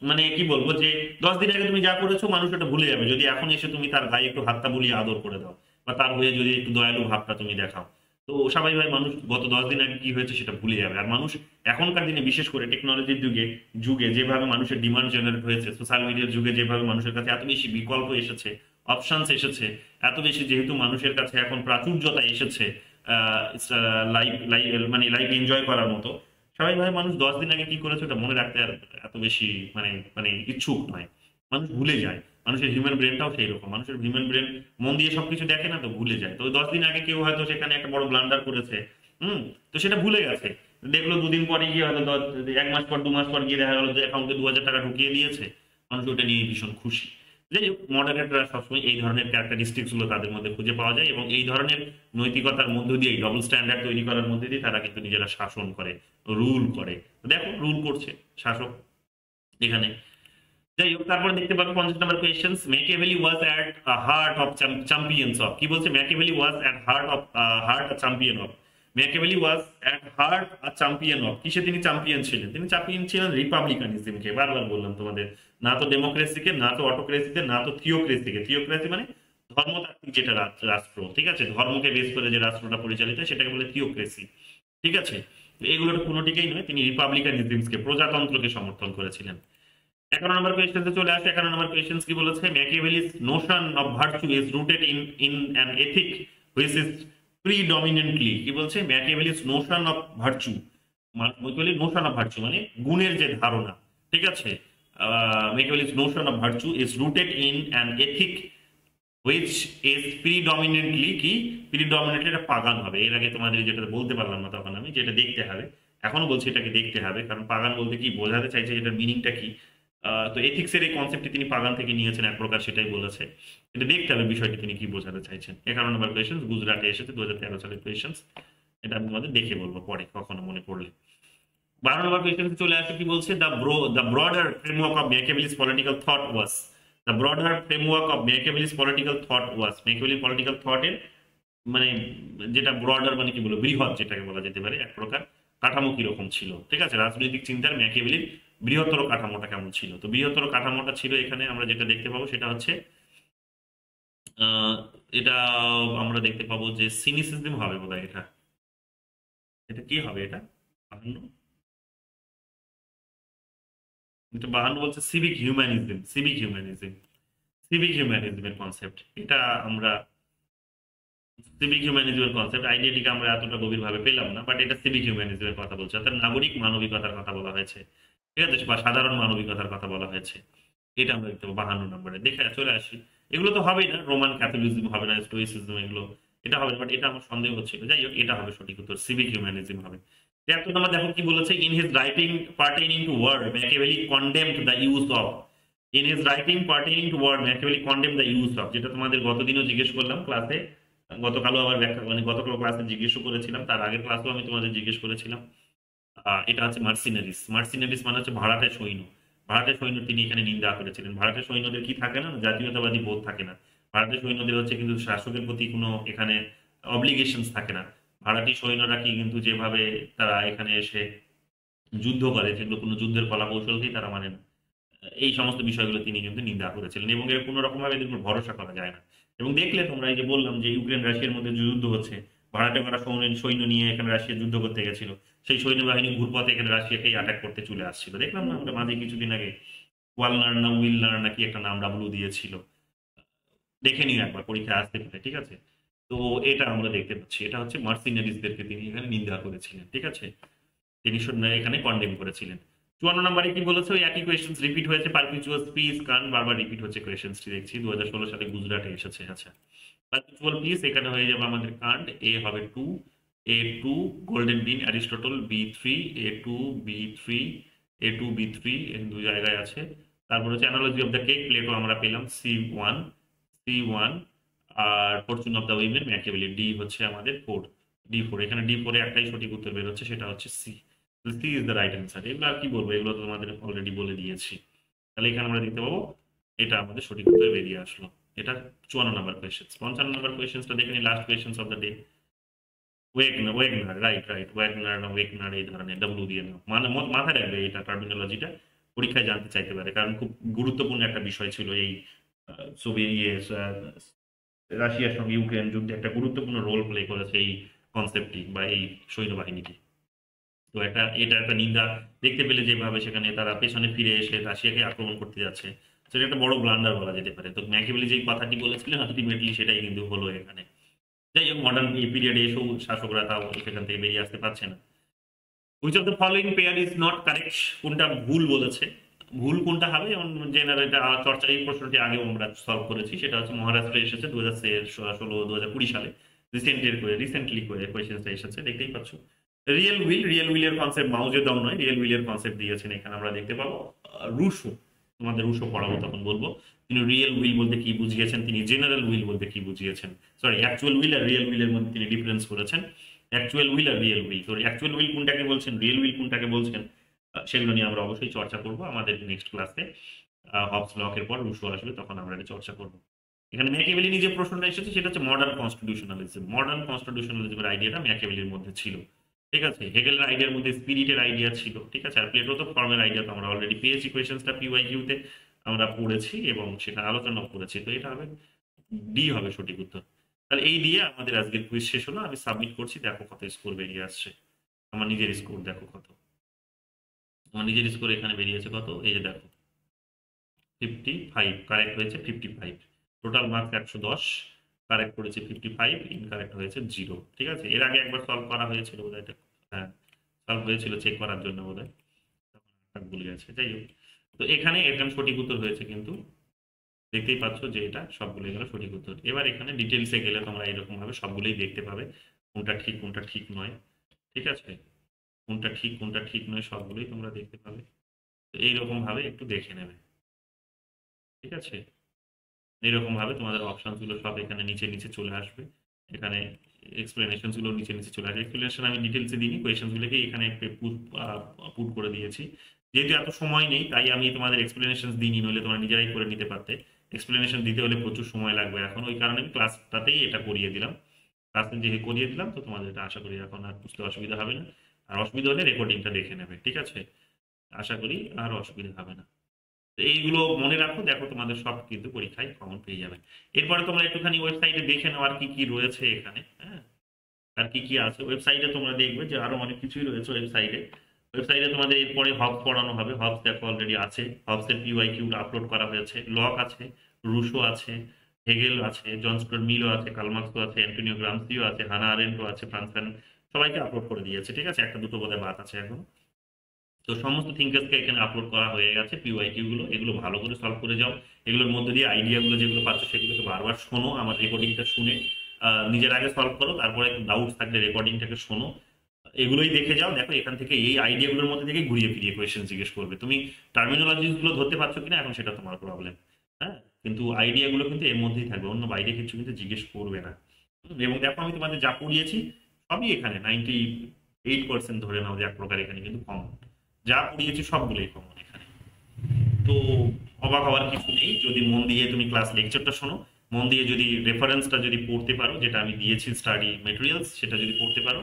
মানে কি বলবো যে 10 দিন আগে তুমি যা করেছো মানুষ ওটা ভুলে যাবে, যদি এখন এসে তুমি তার গায়ে একটু হাতটা বুলিয়ে আদর করে দাও বা তার হয়ে যদি একটু দয়ালু ভাবটা তুমি দেখাও, তো স্বাভাবিকভাবে মানুষ গত 10 দিন আগে কি হয়েছে সেটা ভুলে যাবে। আর মানুষ এখনকার দিনে বিশেষ করে টেকনোলজির যুগে যেভাবে মানুষের ডিমান্ড জেনারেট হয়েছে, সোশ্যাল মিডিয়ার যুগে যেভাবে মানুষের কাছে এত বেশি বিকল্প এসেছে, অপশনস এসেছে, এত বেশি যেহেতু মানুষের কাছে এখন প্রাচুর্যতা এসেছে লাইফ মানে লাইফ এনজয় করার মতো, স্বাভাবিকভাবে মানুষ 10 দিন আগে কি করেছে ওটা মনে রাখতে আর এত বেশি মানে ইচ্ছুক নয়, মানুষ ভুলে যায়। মানুষের হিউম্যান ব্রেনটাও সেই রকম, মানুষের হিউম্যান ব্রেন মন দিয়ে সবকিছু দেখে না, তো ভুলে যায়। তো 10 দিন আগে কেউ হয়তো সেখানে একটা বড় ব্লান্ডার করেছে, তো সেটা ভুলে গেছে, দেখলো 2 দিন পরে গিয়ে হয়তো 1 মাস পর 2 মাস পর গিয়ে দেখা গেলো যে অ্যাকাউন্টে 2000 টাকা ঢুকিয়ে দিয়েছে, মানুষ ওটা নিয়ে ভীষণ খুশি। যাই হোক, মডারেটরা সবসময় এই ধরনের ক্যারেক্টারিস্টিক্স গুলো তাদের মধ্যে খুঁজে পাওয়া যায়, এবং এই ধরনের নৈতিকতার মধ্য দিয়ে ডবল স্ট্যান্ডার্ড তৈরি করার মধ্যে দিয়ে তারা কিন্তু নিজেরা শাসন করে, রুল করে। দেখো রুল করছে শাসক এখানে। যাই হোক, তারপরে দেখতে পাবো 50 number question, Machiavelli was at heart of champions of. কি বলছে? Machiavelli was at heart a champion of. Machiavelli was at heart a champion of. কিসে তিনি চ্যাম্পিয়ন ছিলেন? তিনি চ্যাম্পিয়ন ছিলেন রিপাবলিকানিজমকে। বারবার বললাম তোমাদের, না তো ডেমোক্রেসিকে, না তো অটোক্রেসিতে, না তো থিওক্রেসিকে। থিওক্রেসি মানে ধর্মতাত্ত্বিক যেটা রাষ্ট্র, ঠিক আছে, ধর্মকে বেস করে যে রাষ্ট্রটা পরিচালিত হয় সেটাকে বলে থিওক্রেসি, ঠিক আছে। এগুলোর কোনোটিকেই নয়, তিনি রিপাবলিকানিজমকে, প্রজাতন্ত্রকে সমর্থন করেছিলেন। 11 নম্বর কোয়েশ্চেনে চলে আসে। 11 নম্বর কোয়েশ্চেন কি বলেছে? Machiavelli's notion of virtue is rooted in an ethic which is predominantly. কি বলছে? Machiavelli's notion of virtue, Machiavelli's notion of virtue মানে গুণের যে ধারণা, ঠিক আছে। Machiavelli's notion of virtue is rooted in an ethic which is predominantly, কি predominantly, এটা পাগান হবে। এর আগে তোমাদের যেটা বলতে পারলাম না তখন আমি, যেটা দেখতে হবে, এখনো বলছি এটাকে দেখতে হবে, কারণ পাগান বলতে কি বোঝাতে চাইছে, এটার মিনিংটা কি। তো এথিক্সের এই কনসেপ্টটি তিনি পাগান থেকে নিয়েছেন এক প্রকার, সেটাই বলেছে। এটা দেখতে হবে বিষয়টি তিনি কি বোঝাতে চাইছেন। 11 নম্বর কোয়েশ্চেন গুজরাটে এসেছে 2013 সালের কোয়েশ্চেন, এটা আমি তোমাদের দেখে বলবো পরে কখনো মনে পড়লে। 12 নম্বর কোয়েশ্চেন চলে আসে। কি বলছে? The broader framework of Machiavelli's political thought was. The broader framework of Machiavelli's political thought was. Machiavelli's political থটের মানে যেটা ব্রডার মানে কি বলবো বৃহৎ যেটাকে বলা যেতে পারে এক প্রকার কাঠামো কিরকম ছিল, ঠিক আছে, রাজনৈতিক চিন্তার ম্যাকিয়াভেলির বৃহত্তর কাঠামোটা কেমন ছিল। তো বৃহত্তর কাঠামোটা ছিল এখানে আমরা যেটা দেখতে পাবো সেটা হচ্ছে আহ, এটা আমরা দেখতে পাবো যে সিনিসিজম হবে বোধহয় এটা। এটা কি হবে এটা? 52, এটা 52 বলছে সিভিক হিউম্যানিজম। সিভিক হিউম্যানিজমের কনসেপ্ট এটা আমরা সিভিক হিউম্যানিজমের কনসেপ্ট আইডিয়াটিকে আমরা এতটা গভীরভাবে পেলাম না, বাট এটা সিভিক হিউম্যানিজমের কথা বলছে, অর্থাৎ নাগরিক মানবিকতার কথা বলা হয়েছে, ঠিক আছে, বা সাধারণ মানবিকতার কথা বলা হয়েছে। এটা আমরা দেখতে পাবো 52 নম্বরে। দেখে চলে আসি, এগুলো তো হবেই না, রোমান ক্যাথলিজম হবে না, স্টোইসিজম এগুলো এটা হবে না, বাট এটা আমার সন্দেহ হচ্ছিল। যাই হোক, এটা হবে সঠিক উত্তর, সিভিক হিউম্যানিজম হবে। 73 নম্বর দেখো কি বলেছে, in his writing pertaining to word Machiavelli condemned the use of, in his writing pertaining to word Machiavelli condemn the use of, যেটা তোমাদের গতদিনও জিজ্ঞেস করলাম ক্লাসে, গতকালও আবার ব্যাখ্যা মানে গতকাল ক্লাসে জিজ্ঞেসও করেছিলাম, তার আগের ক্লাসেও আমি তোমাদের জিজ্ঞেস করেছিলাম। এটা হচ্ছে মার্সিনারিস। মার্সিনারিস মানে হচ্ছে ভাড়াটে সৈন্য। ভাড়াটে সৈন্য তিনি এখানে নিন্দা করেছিলেন। ভাড়াটে সৈন্যদের কি থাকে না, জাতীয়তাবাদী বোধ থাকে না। ভাড়াটে সৈন্যদের হচ্ছে কিন্তু শাসকের প্রতি কোনো এখানে অব্লিগেশনস থাকে না। ভাড়াটি সৈন্যরা কি কিন্তু যেভাবে তারা এখানে এসে যুদ্ধ করে, যেগুলো কোনো যুদ্ধের কলা কৌশলকেই তারা মানে না, এই সমস্ত বিষয়গুলো তিনি কিন্তু নিন্দা করেছিলেন, এবং এর কোনো রকম ভাবে এদের উপর ভরসা করা যায় না। এবং দেখলে তোমরা, এই যে বললাম যে ইউক্রেন রাশিয়ার মধ্যে যে যুদ্ধ হচ্ছে, ভাড়াটে করা সৈন্য নিয়ে এখানে রাশিয়া যুদ্ধ করতে গেছিল, সেই সৈন্যবাহিনী ঘুরপথে এখানে রাশিয়াকেই অ্যাটাক করতে চলে আসছিল, দেখলাম না আমরা মাঝে কিছুদিন আগে। ওয়ালনার না উইলনার না কি একটা নাম ডাব্লু দিয়েছিল, দেখে নিও একবার, পরীক্ষায় আসতে পারে, ঠিক আছে। তো এটা আমরা দেখতে পাচ্ছি, এটা হচ্ছে মার্সিনারিজদেরকে তিনি এখানে নিন্দা করেছিলেন, ঠিক আছে, তিনি এখানে কন্ডেম করেছিলেন। 54 নম্বরে কি বলেছে, ওই একই কোয়েশ্চেন রিপিট হয়েছে, পারপিচুয়াল পিস কান বারবার রিপিট হচ্ছে কোয়েশ্চেনটি দেখছি, 2016 সালে গুজরাটে এসেছে। আচ্ছা, পারপিচুয়াল পিস এখানে হয়ে যাবে আমাদের কান্ট, এ হবে 2, A2 গোল্ডেন বিন Aristotle, B3 A2 B3 A2 B3 এই দুই জায়গায় আছে। তারপর হচ্ছে analogy of the cake, Plato আমরা পেলাম C1 আর fortune of the women Machiavelli D হচ্ছে আমাদের 4, D4। এখানে D4 এ একটাই সঠিক উত্তর বেরোচ্ছে, সেটা হচ্ছে C. C is the right answer. এগুলো আর কি বলবো, এগুলো তো তোমাদের অলরেডি বলে দিয়েছি। তাহলে এখানে আমরা দেখতে পাবো এটা আমাদের সঠিক উত্তর বেরিয়ে আসলো। এটা 54 নম্বর কোয়েশ্চেন। 55 নম্বর কোয়েশ্চেনটা দেখে নি, last question of the day. Wegener, right, Wegener না ওয়েগনার এই ধরনের ডাব্লু দিয়ে নাও, মানে মাথায় রাখবে এটা টার্মিনোলজিটা, পরীক্ষায় জানতে চাইতে পারে, কারণ খুব গুরুত্বপূর্ণ একটা বিষয় ছিল এই সোভিয়েত রাশিয়ার সঙ্গে ইউক্রেন যুদ্ধে একটা গুরুত্বপূর্ণ রোল প্লে করেছে এই কনসেপ্টটি বা এই সৈন্যবাহিনীটি। তো এটা একটা নিন্দা দেখতে পেলে যেভাবে সেখানে তারা পেছনে ফিরে এসে রাশিয়াকে আক্রমণ করতে যাচ্ছে, সেটা একটা বড় ব্লান্ডার বলা যেতে পারে। তো ম্যাকিয়াভেলি যে কথাটি বলেছিলেন আলটিমেটলি সেটাই কিন্তু হলো এখানে। যাই হোক, মডার্ন এই পিরিয়ডে এসেও শাসকরা তাও সেখান থেকে বেরিয়ে আসতে পারছে না। Which of the following pair is not correct, কোনটা ভুল বলেছে। ভুল কোনটা হবে, যেমন জেনারেল এটা চর্চা, এই প্রশ্নটি আগেও আমরা সলভ করেছি, সেটা হচ্ছে মহারাষ্ট্রে এসেছে 2016-2020 সালে, রিসেন্টলি করে কোয়েশ্চেনটা এসেছে, দেখতেই পাচ্ছ। রিয়েল উইলের কনসেপ্ট মাউজেদং নয়, রিয়েল উইলের কনসেপ্ট দিয়েছেন এখানে আমরা দেখতে পাবো রুশো। তোমাদের রুশো পড়াবো তখন বলবো তিনি রিয়েল উইল বলতে কি বুঝিয়েছেন, তিনি জেনারেল উইল বলতে কি বুঝিয়েছেন। সরি, অ্যাকচুয়াল উইল আর রিয়েল উইলের মধ্যে তিনি ডিফারেন্স করেছেন। অ্যাকচুয়াল উইল আর রিয়েল উইল, তো অ্যাকচুয়াল উইল কোনটাকে বলছেন, রিয়েল উইল কোনটাকে বলছেন, সেগুলো নিয়ে আমরা অবশ্যই চর্চা করব আমাদের নেক্সট ক্লাসে। হবস লকের পর রুশো আসবে, তখন আমরা এটা চর্চা করব। এখানে ম্যাকিয়াভেলি যে প্রশ্নটা এসেছে সেটা হচ্ছে মডার্ন কনস্টিটিউশনালিজম। মডার্ন কনস্টিটিউশনালিজমের আইডিয়াটা ম্যাকিয়াভেলির মধ্যে ছিল, ঠিক আছে। হেগেলের আইডিয়ার মধ্যে স্পিরিটের আইডিয়া ছিল, ঠিক আছে। আর প্লেটো তো ফর্মের আইডিয়া তো আমরা অলরেডি পেয়েছি, কোয়েশ্চেন্সটা পিওয়াইকিউতে আমরা পড়েছি এবং সেখানে আলোচনাও করেছি। তো এটা হবে ডি হবে সঠিক উত্তর। তাহলে এই দিয়ে আমাদের আজকের কুইজ শেষ হলো, আমি সাবমিট করছি, দেখো কত স্কোর বেরিয়ে আসছে। আমার নিজের স্কোর দেখো কত, আমার নিজের স্কোর এখানে বেরিয়েছে কত, এই যে দেখো 55, কারেক্ট হয়েছে 55, টোটাল মার্কস 110, কারেক্ট করেছে 55, ইনকারেক্ট হয়েছে 0, ঠিক আছে। এর আগে একবার সলভ করা হয়েছিল বোধহয় এটা, হ্যাঁ সলভ হয়েছিল চেক করার জন্য বোধহয়, ভুলে গেছে। যাই হোক, তো এখানে সঠিক উত্তর হয়েছে, কিন্তু দেখতেই পাচ্ছ যে এটা সবগুলো গেল সঠিক উত্তর। এবার এখানে ডিটেলসে গেলে তোমরা এরকম ভাবে সবগুলোই দেখতে পাবে, কোনটা ঠিক কোনটা ঠিক নয়, ঠিক আছে, কোনটা ঠিক কোনটা ঠিক নয় সবগুলোই তোমরা দেখতে পাবে। তো এইরকম ভাবে একটু দেখে নেবে, ঠিক আছে। এইরকম ভাবে তোমাদের অপশন গুলো সব এখানে নিচে নিচে চলে আসবে, এখানে এক্সপ্লেনেশন গুলো নিচে নিচে চলে আসবে। এক্সপ্লেনেশন আমি ডিটেলসে দিইনি, কোয়েশ্চেন গুলোকে এখানে পুট করে দিয়েছি। যেহেতু এত সময় নেই তাই আমি তোমাদের এক্সপ্লেনেশন দিইনি, নইলে তোমরা নিজেরাই করে নিতে পারতে। এক্সপ্লেনেশন দিতে হলে প্রচুর সময় লাগবে, এখন ওই কারণে আমি ক্লাসটাতেই এটা করিয়ে দিলাম। ক্লাসে যে করিয়ে দিলাম, তো তোমাদের এটা আশা করি এখন আর বুঝতে অসুবিধা হবে না। আর অসুবিধা হলে রেকর্ডিংটা দেখে নেবে, ঠিক আছে? আশা করি আর অসুবিধা হবে না। তো এইগুলো মনে রাখো, দেখো তোমাদের সব কিন্তু পরীক্ষায় কমন পেয়ে যাবে। এরপরে তোমরা একটুখানি ওয়েবসাইটে দেখে নাও আর কি কি রয়েছে এখানে, হ্যাঁ, আর কি কি আছে ওয়েবসাইটে। তোমরা দেখবে যে আরো অনেক কিছুই রয়েছে ওয়েবসাইটে। ওয়েবসাইটে তোমাদের এরপরে হবস পড়ানো হবে। হবস দেখো অলরেডি আছে, হবসের পিওয়াইকিউ আপলোড করা হয়েছে। লক আছে, রুশো আছে, হেগেল আছে, জন স্টুয়ার্ট মিলও আছে, কার্ল আছে, অ্যান্টোনিও গ্রামসিও আছে, হানা আরেন্টও আছে, ফ্রান্স ফ্যানন, সবাইকে আপলোড করে দিয়েছে, ঠিক আছে? একটা দুটো বোধহয় বাদ আছে এখন। তো সমস্ত থিঙ্কার্সকে এখানে আপলোড করা হয়ে গেছে পিওয়াইকিউ গুলো। এগুলো ভালো করে সলভ করে যাও। এগুলোর মধ্যে দিয়ে আইডিয়াগুলো যেগুলো পাচ্ছ সেগুলোকে বারবার শোনো, আমার রেকর্ডিংটা শুনে নিজের আগে সলভ করো, তারপরে ডাউট থাকলে রেকর্ডিংটাকে শোনো, এগুলোই দেখে যাও। দেখো এখান থেকে এই আইডিয়াগুলোর মধ্যে থেকে ঘুরিয়ে ফিরিয়ে কোয়েশ্চেন জিজ্ঞেস করবে। তুমি টার্মিনোলজিস গুলো ধরতে পারছো কিনা এখন সেটা তোমার প্রবলেম, হ্যাঁ, কিন্তু আইডিয়াগুলো কিন্তু এর মধ্যেই থাকবে, অন্য বাইরে কিছু কিন্তু জিজ্ঞেস করবে না। এবং দেখো আমি তোমাদের যা পড়িয়েছি সবই এখানে 98% ধরে নাও যে এক প্রকার এখানে কিন্তু কমন, যা পড়িয়েছি সবগুলোই কমন এখানে। তো অবাক হওয়ার কিছু নেই যদি মন দিয়ে তুমি ক্লাস লেকচারটা শোনো, মন দিয়ে যদি রেফারেন্সটা যদি পড়তে পারো, যেটা আমি দিয়েছি স্টাডি মেটেরিয়ালস, সেটা যদি পড়তে পারো।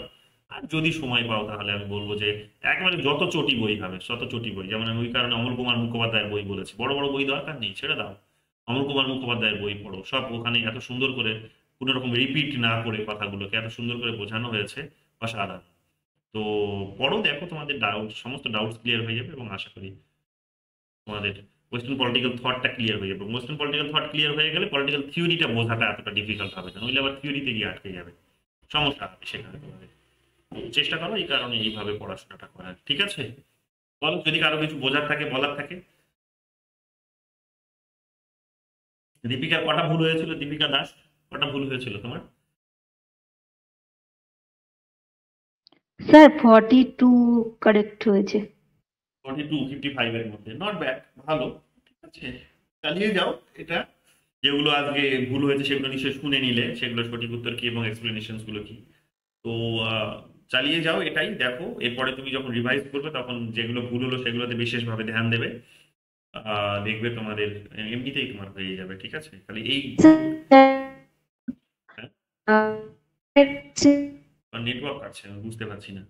আর যদি সময় পাও তাহলে আমি বলবো যে একেবারে যত চটি বই হবে শত চটি বই, যেমন আমি ওই কারণে অমল কুমার মুখোপাধ্যায়ের বই বলেছি, বড় বড় বই দরকার নেই, ছেড়ে দাও, অমল কুমার মুখোপাধ্যায়ের বই পড়ো। সব ওখানে এত সুন্দর করে কোনো রকম রিপিট না করে কথাগুলোকে এত সুন্দর করে বোঝানো হয়েছে, অসাধারণ। তো পড়ো, দেখো তোমাদের ডাউট, সমস্ত ডাউটস ক্লিয়ার হয়ে যাবে, এবং আশা করি তোমাদের ওয়েস্টার্ন পলিটিক্যাল থটটা ক্লিয়ার হয়ে যাবে। ওয়েস্টার্ন পলিটিক্যাল থট ক্লিয়ার হয়ে গেলে পলিটিক্যাল থিওরিটা বোঝাটা এতটা ডিফিকাল্ট হবে না, নইলে আবার থিওরিতে গিয়ে আটকে যাবে, সমস্যা হবে সেখানে তোমাদের। চেষ্টা করো এই কারণে এইভাবে পড়াশোনাটা করার, ঠিক আছে? বলো যদি কারো কিছু বোঝার থাকে, বলার থাকে। দীপিকার কটা ভুল হয়েছিল? দীপিকা দাস, কটা ভুল হয়েছিল তোমার? স্যার 42 কারেক্ট হয়েছে। 42-55 এর মধ্যে, নট ব্যাড, ভালো, ঠিক আছে, চালিয়ে যাও এটা। যেগুলো আজকে ভুল হয়েছে সেগুলো নিশ্চয়ই শুনে নিলে, সেগুলো সঠিক উত্তর কি এবং এক্সপ্লেনেশন গুলো কি। তো চালিয়ে যাও এটাই। দেখো এরপরে তুমি যখন রিভাইজ করবে তখন যেগুলো ভুল হলো সেগুলোতে বিশেষভাবে ধ্যান দেবে। দেখবে তোমাদের এমনিতেই তোমার হয়ে যাবে, ঠিক আছে? খালি এই নেটওয়ার্ক কাটছে, আমি বুঝতে পারছি না,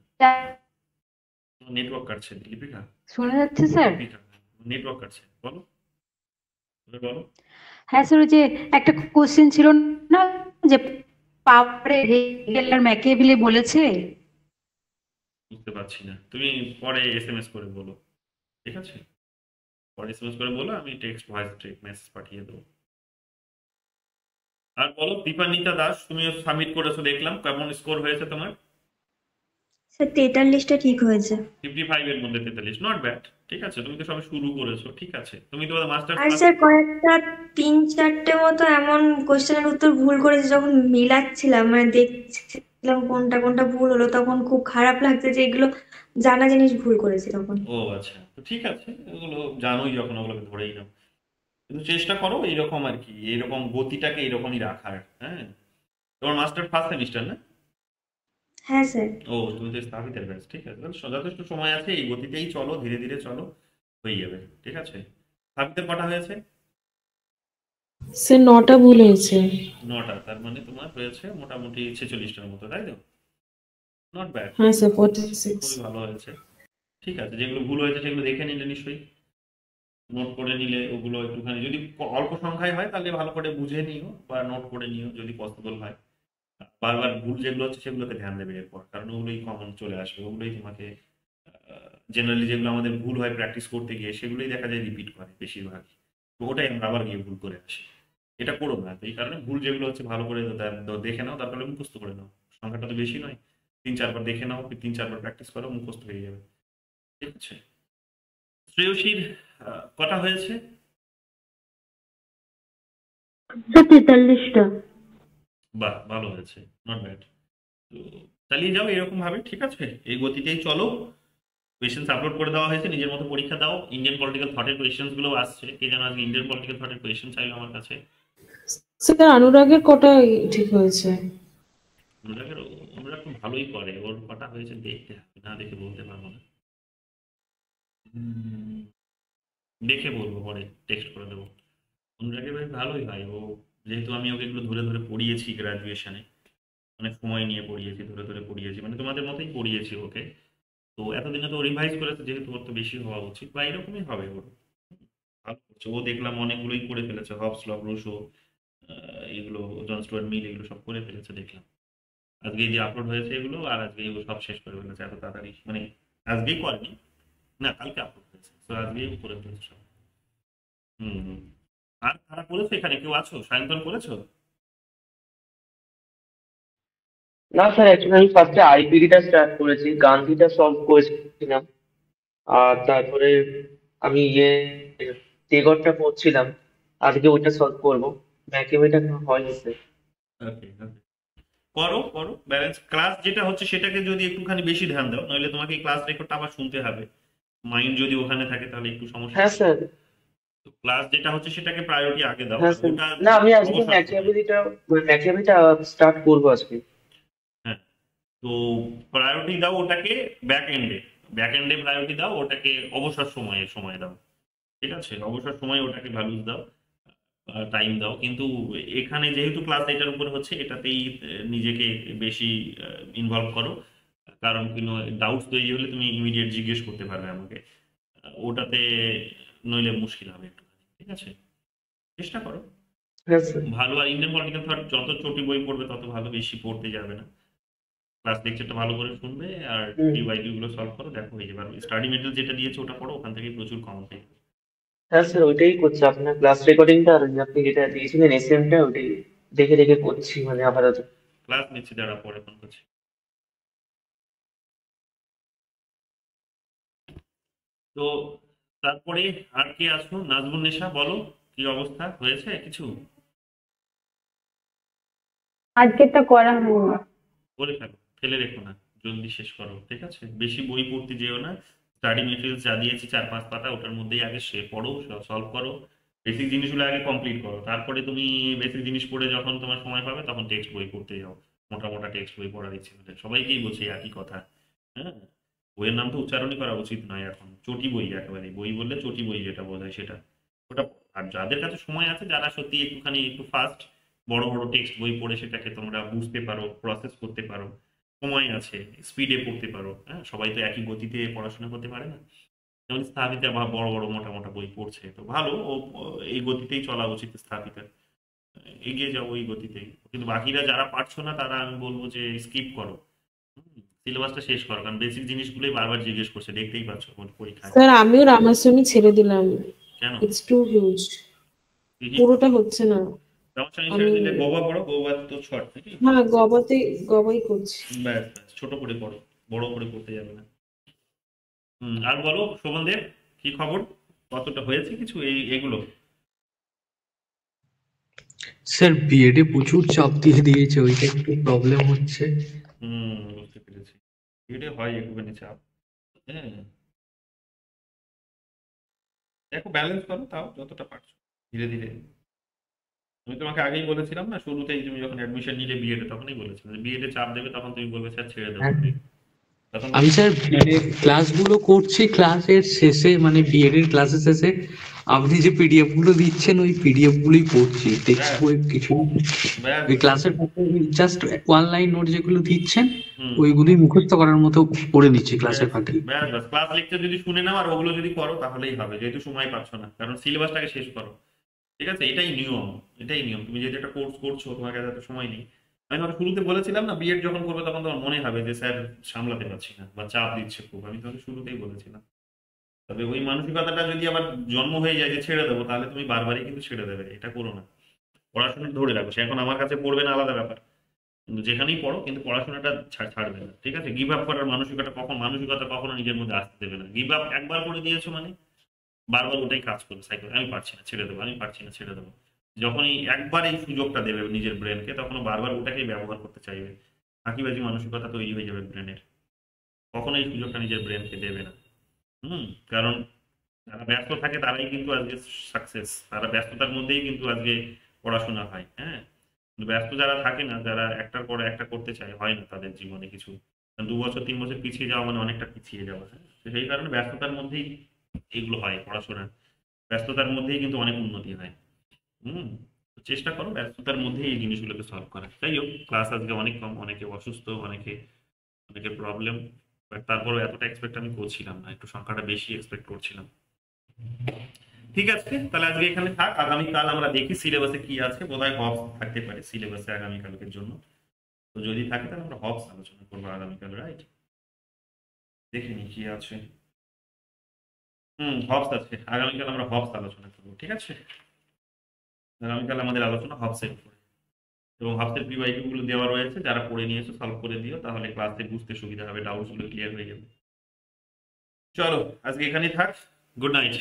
নেটওয়ার্ক কাটছে লিপিকা, শোনা যাচ্ছে স্যার? লিপিকা নেটওয়ার্ক কাটছে, বলো, বলো, বলো। হ্যাঁ স্যার, ওই যে একটা কোশ্চেন ছিল না, যে পাওয়ারে হেগেল আর ম্যাকিয়াভেলি বলেছে। বুঝতে পারছি না, তুমি পরে এসএমএস করে বলো, ঠিক আছে? পরে এসএমএস করে বলো, আমি টেক্সট ভয়েস মেসেজ পাঠিয়ে দেবো। আর বলো দীপান্বিতা দাস, তুমিও সাবমিট করেছো দেখলাম, কেমন স্কোর হয়েছে তোমার? স্যার 43টা ঠিক হয়েছে। 55 এর মধ্যে 43, নট ব্যাড, ঠিক আছে? তুমি তো সবে শুরু করেছো, ঠিক আছে? তুমি তোমাদের মাস্টার্স আর ক্লাস, স্যার কয়েকটা 3-4টে মতো এমন কোশ্চেনের উত্তর ভুল করেছে, যখন মিলাচ্ছিলাম মানে দেখছিলাম কোনটা কোনটা ভুল হলো, তখন খুব খারাপ লাগছে যে এগুলো জানা জিনিস ভুল করেছি তখন। ও আচ্ছা, তো ঠিক আছে, ওগুলো জানোই যখন ওগুলোকে ধরেই নাও। কিন্তু চেষ্টা করো এইরকম আর কি, এইরকম গতিটাকে এইরকমই রাখার, হ্যাঁ। তোমার মাস্টার ফার্স্ট সেমিস্টার না? হ্যাঁ স্যার। ও তুমি তো স্থাপিতের ব্যাচ, ঠিক আছে, তাহলে যথেষ্ট সময় আছে, এই গতিতেই চলো, ধীরে ধীরে চলো, হয়ে যাবে, ঠিক আছে? স্থাপিতের কটা হয়েছে? স্যার 9টা ভুল হয়েছে। 9টা, তার মানে তোমার হয়েছে মোটামুটি 46টার মতো, তাই তো? নট ব্যাড, হ্যাঁ স্যার 46। খুবই ভালো হয়েছে। ঠিক আছে, যেগুলো ভুল হয়েছে সেগুলো দেখে নিলে নিশ্চয়ই, নোট করে নিলে ওগুলো একটুখানি, যদি অল্প সংখ্যায় হয় তাহলে ভালো করে বুঝে নিও বা নোট করে নিও যদি পসিবল হয়। বারবার ভুল যেগুলো হচ্ছে সেগুলোতে ধ্যান দেবে এরপর, কারণ ওগুলোই কমন চলে আসবে, ওগুলোই তোমাকে জেনারেলি যেগুলো আমাদের ভুল হয় প্র্যাকটিস করতে গিয়ে সেগুলোই দেখা যায় রিপিট করে বেশিরভাগ। তো ওটাই আমরা আবার গিয়ে ভুল করে আসি, এটা করো না। তো এই কারণে ভুল যেগুলো হচ্ছে ভালো করে দেখে নাও, তারপরে মুখস্থ করে নাও। সংখ্যাটা তো বেশি নয়, 3-4 বার দেখে নাও, 3-4 বার প্র্যাকটিস করো, মুখস্থ হয়ে যাবে, ঠিক আছে? শ্রেয়সীর কটা হয়েছে? স্যার 43টা। বাহ, ভালো হয়েছে, নট ব্যাড। তো চালিয়ে যাও এরকম ভাবে, ঠিক আছে? এই গতিতেই চলো। কোয়েশ্চেন্স আপলোড করে দেওয়া হয়েছে, নিজের মতো পরীক্ষা দাও। ইন্ডিয়ান পলিটিক্যাল থটের কোয়েশ্চেন্স গুলো আসছে, কে যেন আজকে ইন্ডিয়ান পলিটিক্যাল থটের কোয়েশ্চেন চাইলো আমার কাছে। স্যার অনুরাগের কটা ঠিক হয়েছে? অনুরাগের, অনুরাগ তো ভালোই করে, ওর কটা হয়েছে দেখতে হবে, না দেখে বলতে পারবো না। উম, দেখে বলবো, পরে টেক্সট করে দেবো। অনুরাগের ভাই ভালোই হয় ও, যেহেতু আমি ওকে এগুলো ধরে ধরে পড়িয়েছি গ্রাজুয়েশনে, অনেক সময় নিয়ে পড়িয়েছি, ধরে ধরে পড়িয়েছি, মানে তোমাদের মতোই পড়িয়েছি ওকে। তো এতদিনে তো রিভাইজ করেছে, যেহেতু ওর তো বেশি হওয়া উচিত বা এরকমই হবে ওর। ভালো করছে ও, দেখলাম অনেকগুলোই করে ফেলেছে, হবস ল, রুশো, এগুলো, জন স্টুয়ার্ট মিল, এগুলো সব করে ফেলেছে দেখলাম। আজকে যে আপলোড হয়েছে এগুলো, আর আজকে এগুলো সব শেষ করে ফেলেছে এত তাড়াতাড়ি, মানে আজকেই করেনি, না কালকে আপলোড হয়েছে, তো আজকেই করে ফেলেছে সব। হুম হুম। আর কারা করেছো এখানে, কেউ আছো? সায়ন্তন করেছো? না স্যার, অ্যাকচুয়ালি আমি ফার্স্টে আইপিডিটা স্টার্ট করেছি, গান্ধীটা সলভ করেছিলাম। আর তারপরে আমি তেগরটা পড়ছিলাম, আজকে ওইটা সলভ করবো। ম্যাকেবেটা হয়নি স্যার। ওকে ওকে, করো করো ব্যালেন্স। ক্লাস যেটা হচ্ছে সেটাকে যদি একটুখানি বেশি ধ্যান দাও, নইলে তোমাকে এই ক্লাস রেকর্ডটা আবার শুনতে হবে। মাইন্ড যদি ওখানে থাকে তাহলে একটু সমস্যা হ্যাঁ হবে। স্যার। তো ক্লাস যেটা হচ্ছে সেটাকে প্রায়োরিটি আগে দাও, হ্যাঁ আর স্যার। ওটা না, আমি আজকে অবসর সময়। ম্যাকিয়াভেলিটা স্টার্ট করবো আজকে। হ্যাঁ, তো প্রায়োরিটি দাও ওটাকে ব্যাক এন্ডে, ব্যাক এন্ডে প্রায়োরিটি দাও ওটাকে, অবসর সময়ে সময় দাও। ঠিক আছে, অবসর সময় ওটাকে ভ্যালুস দাও, টাইম দাও। কিন্তু এখানে যেহেতু ক্লাস এটার উপর হচ্ছে, এটাতেই নিজেকে বেশি ইনভলভ করো। কারণ কোনো ডাউটস তৈরি হলে তুমি ইমিডিয়েট জিজ্ঞেস করতে পারবে আমাকে, ওটাতে নইলে মুশকিল হবে একটু। ঠিক আছে, চেষ্টা করো হ্যাঁ স্যার। ভালো। আর ইন্ডিয়ান পলিটিক্যাল থট যত চটি বই পড়বে তত ভালো, বেশি পড়তে যাবে না। ক্লাস লেকচারটা ভালো করে শুনবে, আর হুম। ডিওয়াইকিউ গুলো সলভ করো, দেখো হয়ে যাবে। স্টাডি মেটেরিয়াল যেটা দিয়েছে ওটা পড়ো, ওখান থেকে প্রচুর কমন পেয়ে যাবে। হ্যাঁ স্যার, ওইটাই করছি। আপনার ক্লাস রেকর্ডিংটা আর আপনি যেটা দিয়েছিলেন এসএমটা, ওইটাই দেখে দেখে করছি মানে আপাতত। ক্লাস নিচ্ছে যারা পড়ে ফোন করছে। তো তারপরে আর কে আছো? নাজমুন নেশা, বলো কি অবস্থা, হয়েছে কিছু? আজকেরটা করা হয়নি। করে ফেলো, ফেলে রেখো না, জলদি শেষ করো। ঠিক আছে, বেশি বই পড়তে যেও না। স্টাডি মেটেরিয়ালস যা দিয়েছি 4-5 পাতা, ওটার মধ্যেই আগে সে পড়ো, সলভ করো। বেসিক জিনিসগুলো আগে কমপ্লিট করো, তারপরে তুমি বেসিক জিনিস পড়ে যখন তোমার সময় পাবে তখন টেক্সট বই পড়তে যাও। মোটা মোটা টেক্সট বই পড়ার ইচ্ছে হলে সবাইকেই বলছি একই কথা। হ্যাঁ, বইয়ের নাম তো উচ্চারণই করা উচিত নয় এখন, চটি বই একেবারে, বই বললে চটি বই যেটা বোঝায় সেটা, ওটা পড়ো। আর যাদের কাছে সময় আছে, যারা সত্যি একটুখানি একটু ফাস্ট, বড় বড় টেক্সট বই পড়ে সেটাকে তোমরা বুঝতে পারো, প্রসেস করতে পারো, সময় আছে, স্পিডে পড়তে পারো। হ্যাঁ, সবাই তো একই গতিতে পড়াশোনা করতে পারে না। যেমন স্থাপিতা বা বড় বড় মোটা মোটা বই পড়ছে, তো ভালো, ও এই গতিতেই চলা উচিত স্থাপিতা, এগিয়ে যাও ওই গতিতেই। কিন্তু বাকিরা যারা পারছো না তারা আমি বলবো যে স্কিপ করো, সিলেবাসটা শেষ করো, কারণ বেসিক জিনিসগুলোই বারবার জিজ্ঞেস করছে, দেখতেই পাচ্ছ পরীক্ষায়। স্যার আমিও রামাসিনী ছেড়ে দিলাম, কেন? ইটস টু হিউজ, দেখি, পুরোটা হচ্ছে না। রামাসানি ছেড়ে আমি দিলে গোবা পড়ো, গোবা তো ছট নাকি? হ্যাঁ গবাই করছি। ব্যাস ব্যাস, ছোট করে পড়ো, বড় করে পড়তে যাবে না। আর বলো শোভনদেব, কি খবর, কতটা হয়েছে কিছু এগুলো? স্যার বিএডে প্রচুর চাপ দিয়ে দিয়েছে, ওইটা একটু প্রবলেম হচ্ছে। বুঝতে পেরেছি, এটা হয় একটুখানি চাপ। হ্যাঁ, দেখো ব্যালেন্স করো তাও যতটা পারছো, ধীরে ধীরে। আমি তোমাকে আগেই বলেছিলাম না, শুরুতেই তুমি যখন অ্যাডমিশন নিলে বিএডে, তখনই বলেছিলাম যে বিএডে চাপ দেবে, তখন তুমি বলবে স্যার ছেড়ে দেবো, তখন আমি স্যার বিএড ক্লাসগুলো করছি, ক্লাসের শেষে মানে বিএড এর ক্লাসের শেষে আপনি যে পিডিএফ গুলো দিচ্ছেন ওই পিডিএফ গুলোই পড়ছি, টেক্সট ব্যাস বই কিছু ব্যাস ওই ক্লাসের জাস্ট ওয়ান লাইন নোট যেগুলো দিচ্ছেন হুম ওইগুলোই মুখস্থ করার মতো পড়ে নিচ্ছি ক্লাসের ফাঁকে। ব্যাস ব্যাস, ক্লাস লেকচার যদি শুনে নাও আর ওগুলো যদি করো তাহলেই হবে, যেহেতু সময় পাচ্ছ না, কারণ সিলেবাসটাকে শেষ করো। ঠিক আছে, এটাই নিয়ম, এটাই নিয়ম। তুমি যেহেতু একটা কোর্স করছো, তোমার কাছে এত সময় নেই। আমি তোমাকে শুরুতে বলেছিলাম না, বিএড যখন করবে তখন তোমার মনে হবে যে স্যার সামলাতে পারছি না বা চাপ দিচ্ছে খুব, আমি তোমাকে শুরুতেই বলেছিলাম। তবে ওই মানসিকতাটা যদি আবার জন্ম হয়ে যায় যে ছেড়ে দেবো, তাহলে তুমি বারবারই কিন্তু ছেড়ে দেবে, এটা করো না। পড়াশোনা ধরে রাখো, সে এখন আমার কাছে পড়বে না আলাদা ব্যাপার, কিন্তু যেখানেই পড়ো কিন্তু পড়াশোনাটা ছাড়বে না। ঠিক আছে, গিভ আপ করার মানসিকতা কখনো নিজের মধ্যে আসতে দেবে না। গিভ আপ একবার করে দিয়েছো মানে বারবার ওটাই কাজ করবে সাইকেল, আমি পারছি না ছেড়ে দেবো, আমি পারছি না ছেড়ে দেবো। যখনই একবার এই সুযোগটা দেবে নিজের ব্রেনকে, তখন বারবার ওটাকেই ব্যবহার করতে চাইবে, ফাঁকিবাজি মানসিকতা তৈরি হয়ে যাবে ব্রেনের। কখনো এই সুযোগটা নিজের ব্রেনকে দেবে না। কারণ যারা ব্যস্ত থাকে তারাই কিন্তু আজকে সাকসেস, তারা ব্যস্ততার মধ্যেই কিন্তু আজকে পড়াশোনা হয়। হ্যাঁ, কিন্তু ব্যস্ত যারা থাকে না, যারা একটার পর একটা করতে চায়, হয় না তাদের জীবনে কিছু। 2 বছর 3 বছর পিছিয়ে যাওয়া মানে অনেকটা পিছিয়ে যাওয়া। হ্যাঁ, তো সেই কারণে ব্যস্ততার মধ্যেই এগুলো হয়, পড়াশোনা ব্যস্ততার মধ্যেই কিন্তু অনেক উন্নতি হয়। হুম তো চেষ্টা করো ব্যস্ততার মধ্যে এই জিনিসগুলোকে সলভ করার। যাই হোক, ক্লাস আজকে অনেক কম, অনেকে অসুস্থ, অনেকের প্রবলেম, বাট তারপরেও এতটা এক্সপেক্ট আমি করছিলাম না, একটু সংখ্যাটা বেশি এক্সপেক্ট করছিলাম। ঠিক আছে, তাহলে আজকে এখানে থাক। আগামীকাল আমরা দেখি সিলেবাসে কি আছে, বোধহয় হবস থাকতে পারে সিলেবাসে আগামীকালকের জন্য। তো যদি থাকে তাহলে আমরা হবস আলোচনা করবো আগামীকাল, রাইট? দেখে নি কি আছে। হবস আছে আগামীকাল, আমরা হবস আলোচনা করবো। ঠিক আছে, আগামীকাল আমাদের আলোচনা হবসের উপরে, এবং হবসের পিওয়াইকিউ গুলো দেওয়া রয়েছে, যারা পড়ে নিয়েছো সলভ করে দিও, তাহলে ক্লাসে বুঝতে সুবিধা হবে, ডাউটস গুলো ক্লিয়ার হয়ে যাবে। চলো আজকে এখানেই থাক, গুড নাইট।